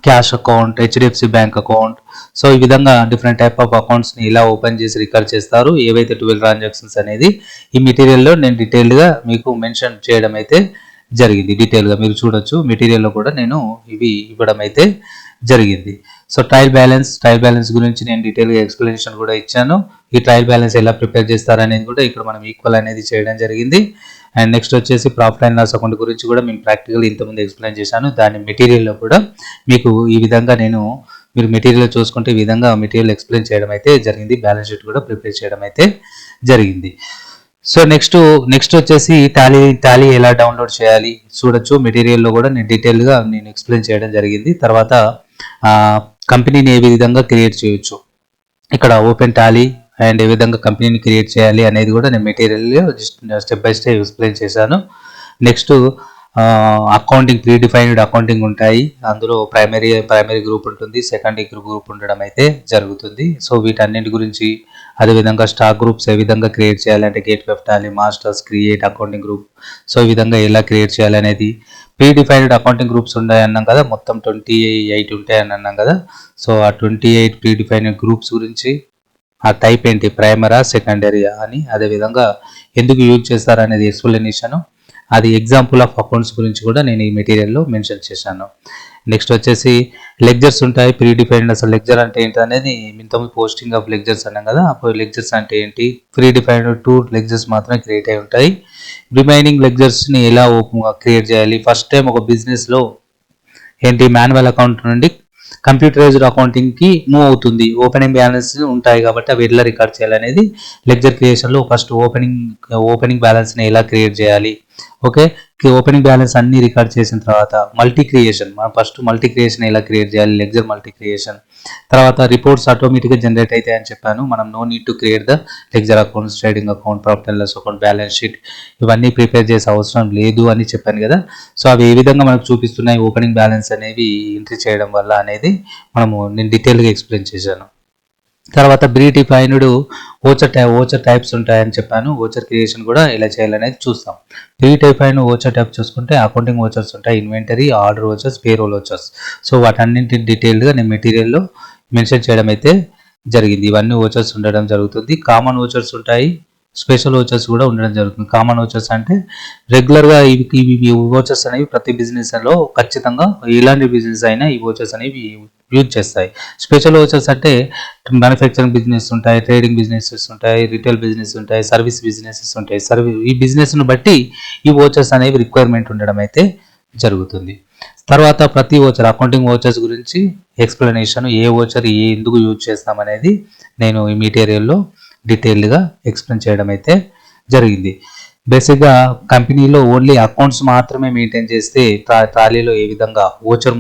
cash account, HDFC bank account, so ఈ విధంగా డిఫరెంట్ టైప్ ఆఫ్ అకౌంట్స్ని ఇలా ఓపెన్ చేసి రికార్డ్ చేస్తారు, ఏవైతే 12 ట్రాన్సాక్షన్స్ అనేది ఈ మెటీరియల్లో నేను డీటెయిల్గా మీకు మెన్షన్ చేయడం అయితే జరిగింది. డీటెయిల్గా మీరు చూడొచ్చు, మెటీరియల్లో కూడా నేను ఇవి ఇవ్వడం అయితే జరిగింది. సో ట్రయల్ బ్యాలెన్స్ గురించి నేను డీటెయిల్గా ఎక్స్ప్లెనేషన్ కూడా ఇచ్చాను. ఈ ట్రయల్ బ్యాలెన్స్ ఎలా ప్రిపేర్ చేస్తారనేది కూడా ఇక్కడ మనం ఈక్వల్ అనేది చేయడం జరిగింది. అండ్ నెక్స్ట్ వచ్చేసి ప్రాఫిట్ అండ్ లాస్ అకౌంట్ గురించి కూడా మేము ప్రాక్టికల్ ఇంతకుముందు ఎక్స్ప్లెయిన్ చేశాను. దాని మెటీరియల్లో కూడా మీకు ఈ విధంగా మీరు మెటీరియల్ చూసుకుంటే ఈ విధంగా మెటీరియల్ ఎక్స్ప్లెయిన్ చేయడం అయితే జరిగింది. బ్యాలెన్స్ షీట్ కూడా ప్రిపేర్ చేయడం అయితే జరిగింది. సో నెక్స్ట్ వచ్చేసి టాలీ ఎలా డౌన్లోడ్ చేయాలి చూడొచ్చు. మెటీరియల్లో కూడా నేను డీటెయిల్గా ఎక్స్ప్లెయిన్ చేయడం జరిగింది. తర్వాత కంపెనీని ఏ విధంగా క్రియేట్ చేయొచ్చు, ఇక్కడ ఓపెన్ టాలీ అండ్ ఏ విధంగా కంపెనీని క్రియేట్ చేయాలి అనేది కూడా నేను మెటీరియల్లో స్టెప్ బై స్టెప్ ఎక్స్ప్లెయిన్ చేశాను. Next accounting, pre defined accounting ఉంటాయి. అందులో ప్రైమరీ గ్రూప్ ఉంటుంది, సెకండరీ గ్రూప్ ఉండడం అయితే జరుగుతుంది. సో వీటన్నింటి గురించి, అదేవిధంగా స్టాక్ గ్రూప్స్ ఏ విధంగా క్రియేట్ చేయాలి అంటే gate web Tally, masters, create accounting group, so ఈ విధంగా ఎలా క్రియేట్ చేయాలి అనేది. ప్రీ డిఫైన్డ్ అకౌంటింగ్ గ్రూప్స్ ఉన్నాయి అన్నాం కదా, మొత్తం 28 ఉంటాయని అన్నాం కదా. సో ఆ 28 ప్రీ డిఫైన్డ్ గ్రూప్స్ గురించి, ఆ టైప్ ఏంటి, ప్రైమరా సెకండరీయా అని, అదేవిధంగా ఎందుకు యూజ్ చేస్తారు అనేది ఎక్స్ప్లెనేషన్, అది ఎగ్జాంపుల్ ఆఫ్ అకౌంట్స్ గురించి కూడా నేను ఈ మెటీరియల్లో మెన్షన్ చేశాను. నెక్స్ట్ వచ్చేసి లెక్చర్స్ ఉంటాయి, ప్రీ డిఫైన్డ్. అసలు లెక్చర్ అంటే ఏంటి అనేది ఇంతకుముందు పోస్టింగ్ ఆఫ్ లెక్చర్స్ అన్నాం కదా, అప్పుడు లెక్చర్స్ అంటే ఏంటి, ప్రీ డిఫైన్డ్ 2 లెక్చర్స్ మాత్రమే క్రియేట్ అయి ఉంటాయి. రిమైనింగ్ లెక్చర్స్ని ఎలా క్రియేట్ చేయాలి, ఫస్ట్ టైం ఒక బిజినెస్లో ఏంటి మాన్యువల్ అకౌంట్ నుండి కంప్యూటరైజ్డ్ అకౌంటింగ్కి మూవ్ అవుతుంది, ఓపెనింగ్ బ్యాలెన్స్ ఉంటాయి కాబట్టి అవి ఎలా రికార్డ్ చేయాలనేది లెక్చర్ క్రియేషన్లో ఫస్ట్ ఓపెనింగ్ బ్యాలెన్స్ని ఎలా క్రియేట్ చేయాలి. ఓకే, ఓపెనింగ్ బ్యాలెన్స్ అన్ని రికార్డ్ చేసిన తర్వాత మల్టీ క్రియేషన్, మనం ఫస్ట్ మల్టీ క్రియేషన్ ఎలా క్రియేట్ చేయాలి, లెక్చర్ మల్టీ క్రియేషన్. తర్వాత రిపోర్ట్స్ ఆటోమేటిక్గా జనరేట్ అవుతాయి అని చెప్పాను, మనం no need to create the ledger accounts, trading account, profit and loss account, balance sheet ఇవన్నీ ప్రిపేర్ చేసే అవసరం లేదు అని చెప్పాను కదా. సో అవి ఏ విధంగా మనకు చూపిస్తున్నాయి ఓపెనింగ్ బ్యాలెన్స్ అనేవి ఎంట్రీ చేయడం వల్ల అనేది నేను డీటెయిల్గా ఎక్స్ప్లెయిన్ చేశాను. తర్వాత ప్రీ డిఫైన్డ్ ఓచర్ టైప్స్ ఉంటాయని చెప్పాను, ఓచర్ క్రియేషన్ కూడా ఎలా చేయాలనేది చూస్తాం. ప్రీ డిఫైన్డ్ ఓచర్ టైప్ చూసుకుంటే అకౌంటింగ్ ఓచర్స్ ఉంటాయి, inventory, order vouchers, payroll vouchers. So వాటన్నింటి డీటెయిల్డ్గా నేను మెటీరియల్లో మెన్షన్ చేయడం అయితే జరిగింది. ఇవన్నీ ఓచర్స్ ఉండడం జరుగుతుంది. కామన్ ఓచర్స్ ఉంటాయి, స్పెషల్ ఓచర్స్ కూడా ఉండడం జరుగుతుంది. కామన్ ఓచర్స్ అంటే రెగ్యులర్గా ఇవి ఓచర్స్ అనేవి ప్రతి బిజినెస్లో ఖచ్చితంగా ఎలాంటి బిజినెస్ అయినా ఈ ఓచర్స్ అనేవి యూజ్ చేస్తాయి. స్పెషల్ ఓచర్స్ అంటే మ్యానుఫ్యాక్చరింగ్ బిజినెస్ ఉంటాయి, ట్రేడింగ్ బిజినెసెస్ ఉంటాయి, రిటైల్ బిజినెస్ ఉంటాయి, సర్వీస్ బిజినెసెస్ ఉంటాయి. ఈ బిజినెస్ను బట్టి ఈ ఓచర్స్ అనేవి రిక్వైర్మెంట్ ఉండడం అయితే జరుగుతుంది. తర్వాత ప్రతి ఓచర్, అకౌంటింగ్ ఓచర్స్ గురించి ఎక్స్ప్లెనేషన్, ఏ ఓచర్ ఎందుకు యూజ్ చేస్తాం అనేది నేను ఈ మెటీరియల్లో డీటెయిల్డ్గా ఎక్స్ప్లెయిన్ చేయడం అయితే జరిగింది. బేసిక్గా కంపెనీలో ఓన్లీ అకౌంట్స్ మాత్రమే మెయింటైన్ చేస్తే టాలీలో ఏ విధంగా ఓచర్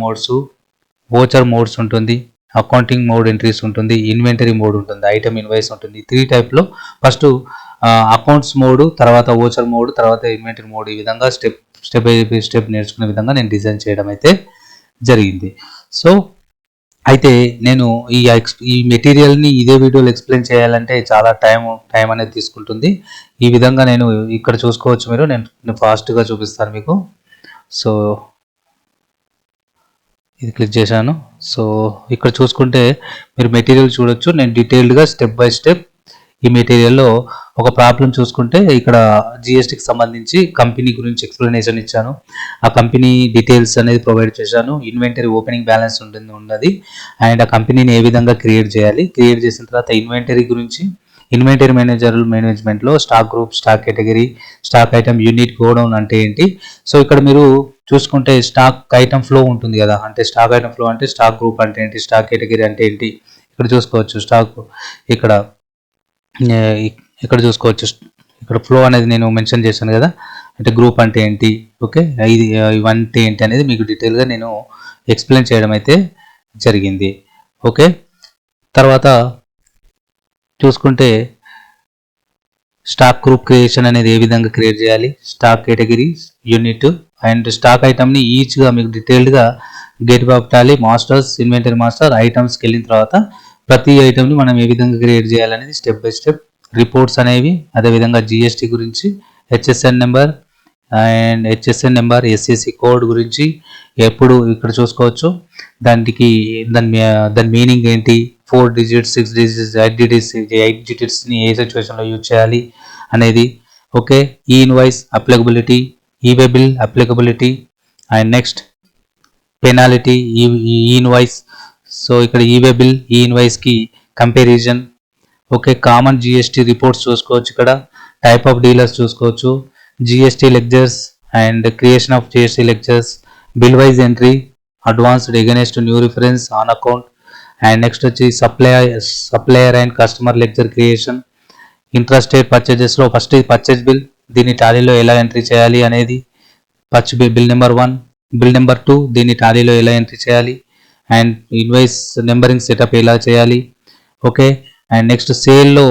మోడ్స్ ఉంటుంది, అకౌంటింగ్ మోడ్ ఎంట్రీస్ ఉంటుంది, ఇన్వెంటరీ మోడ్ ఉంటుంది, ఐటమ్ ఇన్వాయిస్ ఉంటుంది. 3 టైప్లో ఫస్ట్ అకౌంట్స్ మోడ్, తర్వాత ఓచర్ మోడ్, తర్వాత ఇన్వెంటరీ మోడ్, ఈ విధంగా స్టెప్ బై స్టెప్ నేర్చుకునే విధంగా నేను డిజైన్ చేయడం అయితే జరిగింది. సో అయితే నేను ఈ మెటీరియల్ని ఇదే వీడియోలో ఎక్స్ప్లెయిన్ చేయాలంటే చాలా టైం అనేది తీసుకుంటుంది. ఈ విధంగా నేను ఇక్కడ చూసుకోవచ్చు, నేను ఫాస్ట్గా చూపిస్తాను మీకు. సో ఇది క్లిక్ చేశాను. సో ఇక్కడ చూసుకుంటే మీరు మెటీరియల్ చూడొచ్చు. నేను డీటెయిల్డ్గా స్టెప్ బై స్టెప్ ఈ మెటీరియల్లో ఒక ప్రాబ్లం చూసుకుంటే ఇక్కడ జిఎస్టీకి సంబంధించి కంపెనీ గురించి ఎక్స్ప్లెనేషన్ ఇచ్చాను, ఆ కంపెనీ డీటెయిల్స్ అనేది ప్రొవైడ్ చేశాను, ఇన్వెంటరీ ఓపెనింగ్ బ్యాలెన్స్ ఉన్నది అండ్ ఆ కంపెనీని ఏ విధంగా క్రియేట్ చేసిన తర్వాత ఇన్వెంటరీ మేనేజ్మెంట్లో stock group, stock category, stock item, unit, godown అంటే ఏంటి. సో ఇక్కడ మీరు చూసుకుంటే స్టాక్ ఐటమ్ ఫ్లో ఉంటుంది కదా, అంటే స్టాక్ ఐటమ్ ఫ్లో అంటే స్టాక్ గ్రూప్ అంటే ఏంటి, స్టాక్ కేటగిరీ అంటే ఏంటి, ఇక్కడ చూసుకోవచ్చు. ఇక్కడ చూసుకోవచ్చు, ఇక్కడ ఫ్లో అనేది నేను మెన్షన్ చేశాను కదా, అంటే గ్రూప్ అంటే ఏంటి, ఓకే, ఇవంటే ఏంటి అనేది మీకు డీటెయిల్గా నేను ఎక్స్ప్లెయిన్ చేయడం అయితే జరిగింది. ఓకే, తర్వాత చూసుకుంటే స్టాక్ గ్రూప్ క్రియేషన్ అనేది ఏ విధంగా క్రియేట్ చేయాలి, stock category, unit and stock ఐటమ్ని ఈచ్గా మీకు డీటెయిల్డ్గా gate of Tally, masters, inventory master, ఐటమ్స్కి వెళ్ళిన తర్వాత ప్రతి ఐటమ్ని మనం ఏ విధంగా క్రియేట్ చేయాలనేది స్టెప్ బై స్టెప్, రిపోర్ట్స్ అనేవి, అదేవిధంగా జిఎస్టీ గురించి, హెచ్ఎస్ఎన్ నెంబర్, ఎస్ఎస్సి కోడ్ గురించి ఎప్పుడు ఇక్కడ చూసుకోవచ్చు. దాని మీనింగ్ ఏంటి, 4 digits, 6 digits, 8 digitsని ఏ సిచ్యువేషన్లో యూజ్ చేయాలి అనేది. Okay, e invoice applicability, e way bill applicability and next penalty, e invoice. So ఇక్కడ ఈవే బిల్, ఈ ఇన్వాయిస్కి comparison. Okay, common GST reports చూసుకోవచ్చు, ఇక్కడ టైప్ ఆఫ్ డీలర్స్ చూసుకోవచ్చు, GST ledgers and creation of GST ledgers, bill wise entry, advanced against new reference on account and next వచ్చి supplier and customer ledger creation, interested పర్చేజెస్లో first purchase bill, దీన్ని టాలీలో ఎలా entry చేయాలి అనేది, bill number 1, bill number 2, దీన్ని టాలీలో ఎలా ఎంట్రీ చేయాలి అండ్ ఇన్వాయిస్ నెంబరింగ్ సెటప్ ఎలా చేయాలి. ఓకే, అండ్ నెక్స్ట్ సేల్లో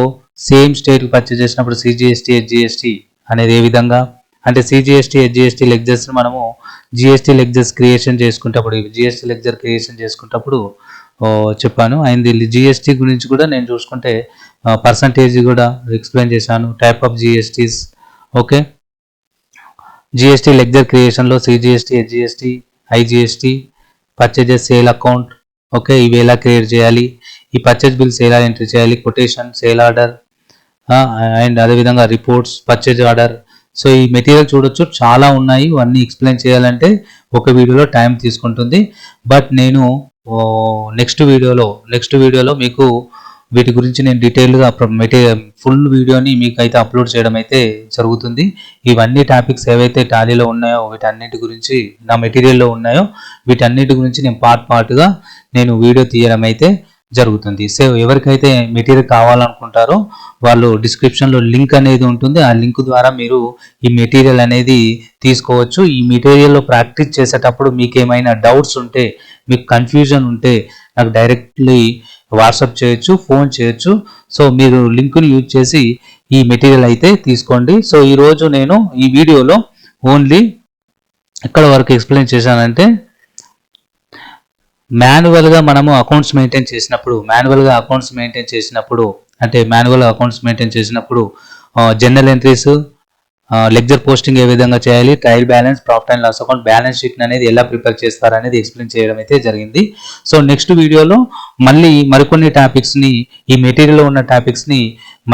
సేమ్ స్టేట్ పర్చేజ్ చేసినప్పుడు సిజిఎస్టీ, హెచ్జిఎస్టీ అనేది ఏ విధంగా, అంటే సిజిఎస్టీ, హెచ్జిఎస్టీ లెక్చర్స్ మనము జిఎస్టీ లెక్చర్స్ క్రియేషన్ చేసుకుంటప్పుడు చెప్పాను. అండ్ జిఎస్టీ గురించి కూడా నేను చూసుకుంటే పర్సంటేజ్ కూడా ఎక్స్ప్లెయిన్ చేశాను, type of GSTs. Okay, GST ledger క్రియేషన్లో CGST, SGST, IGST, purchases, sale account, okay, ఇవి ఎలా క్రియేట్ చేయాలి, ఈ పర్చేజ్ బిల్స్ ఎలా ఎంట్రీ చేయాలి, కొటేషన్, సేల్ ఆర్డర్ అండ్ అదేవిధంగా రిపోర్ట్స్, పర్చేజ్ ఆర్డర్. సో ఈ మెటీరియల్ చూడొచ్చు, చాలా ఉన్నాయి. ఇవన్నీ ఎక్స్ప్లెయిన్ చేయాలంటే ఒక వీడియోలో టైం తీసుకుంటుంది. బట్ నేను నెక్స్ట్ వీడియోలో మీకు వీటి గురించి నేను డీటెయిల్గా ఫుల్ వీడియోని మీకు అయితే అప్లోడ్ చేయడం అయితే జరుగుతుంది. ఇవన్నీ టాపిక్స్ ఏవైతే టాలీలో ఉన్నాయో వీటన్నిటి గురించి, నా మెటీరియల్లో ఉన్నాయో వీటన్నిటి గురించి నేను పార్ట్గా నేను వీడియో తీయడం అయితే జరుగుతుంది. సో ఎవరికైతే మెటీరియల్ కావాలనుకుంటారో వాళ్ళు డిస్క్రిప్షన్లో లింక్ అనేది ఉంటుంది. ఆ లింక్ ద్వారా మీరు ఈ మెటీరియల్ అనేది తీసుకోవచ్చు. ఈ మెటీరియల్లో ప్రాక్టీస్ చేసేటప్పుడు మీకు ఏమైనా డౌట్స్ ఉంటే, మీకు కన్ఫ్యూజన్ ఉంటే నాకు డైరెక్ట్లీ వాట్సాప్ చేయొచ్చు, ఫోన్ చేయొచ్చు. సో మీరు లింక్ని యూజ్ చేసి ఈ మెటీరియల్ అయితే తీసుకోండి. సో ఈరోజు నేను ఈ వీడియోలో ఓన్లీ ఎక్కడ వరకు ఎక్స్ప్లెయిన్ చేశానంటే, మాన్యువల్గా మనము అకౌంట్స్ మెయింటైన్ చేసినప్పుడు జనరల్ ఎంట్రీస్, లెక్చర్ పోస్టింగ్ ఏ విధంగా చేయాలి, trial balance, profit and loss account, balance sheet అనేది ఎలా ప్రిపేర్ చేస్తారు అనేది ఎక్స్ప్లెయిన్ చేయడం అయితే జరిగింది. సో నెక్స్ట్ వీడియోలో మళ్ళీ మరికొన్ని టాపిక్స్ని, ఈ మెటీరియల్లో ఉన్న టాపిక్స్ని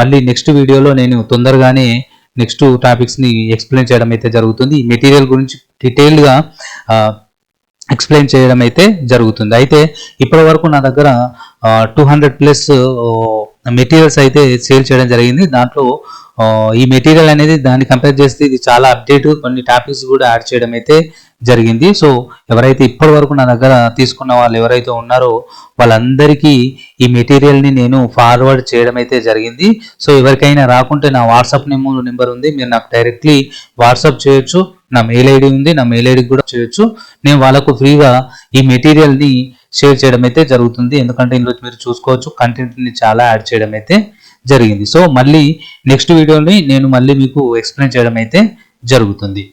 మళ్ళీ నెక్స్ట్ వీడియోలో నేను తొందరగానే నెక్స్ట్ టాపిక్స్ని ఎక్స్ప్లెయిన్ చేయడం అయితే జరుగుతుంది. ఈ మెటీరియల్ గురించి డీటెయిల్గా ఎక్స్ప్లెయిన్ చేయడం అయితే జరుగుతుంది. అయితే ఇప్పటి వరకు నా దగ్గర 200+ మెటీరియల్స్ అయితే సేల్ చేయడం జరిగింది. దాంట్లో ఈ మెటీరియల్ అనేది దాన్ని కంపేర్ చేస్తే ఇది చాలా అప్డేట్, కొన్ని టాపిక్స్ కూడా యాడ్ చేయడం అయితే జరిగింది. సో ఎవరైతే ఇప్పటి వరకు నా దగ్గర తీసుకున్న వాళ్ళు ఎవరైతే ఉన్నారో వాళ్ళందరికీ ఈ మెటీరియల్ని నేను ఫార్వర్డ్ చేయడం అయితే జరిగింది. సో ఎవరికైనా రాకుంటే నా వాట్సాప్ నెంబర్ ఉంది, మీరు నాకు డైరెక్ట్లీ వాట్సాప్ చేయొచ్చు. నా మెయిల్ ఐడి ఉంది, నా మెయిల్ ఐడికి కూడా చేయొచ్చు. నేను వాళ్ళకు ఫ్రీగా ఈ మెటీరియల్ని షేర్ చేయడం అయితే జరుగుతుంది. ఎందుకంటే ఇందులో మీరు చూసుకోవచ్చు కంటెంట్ని చాలా యాడ్ చేయడం అయితే జరిగింది. సో మళ్ళీ నెక్స్ట్ వీడియోని నేను మళ్ళీ మీకు ఎక్స్ప్లెయిన్ చేయడం అయితే జరుగుతుంది.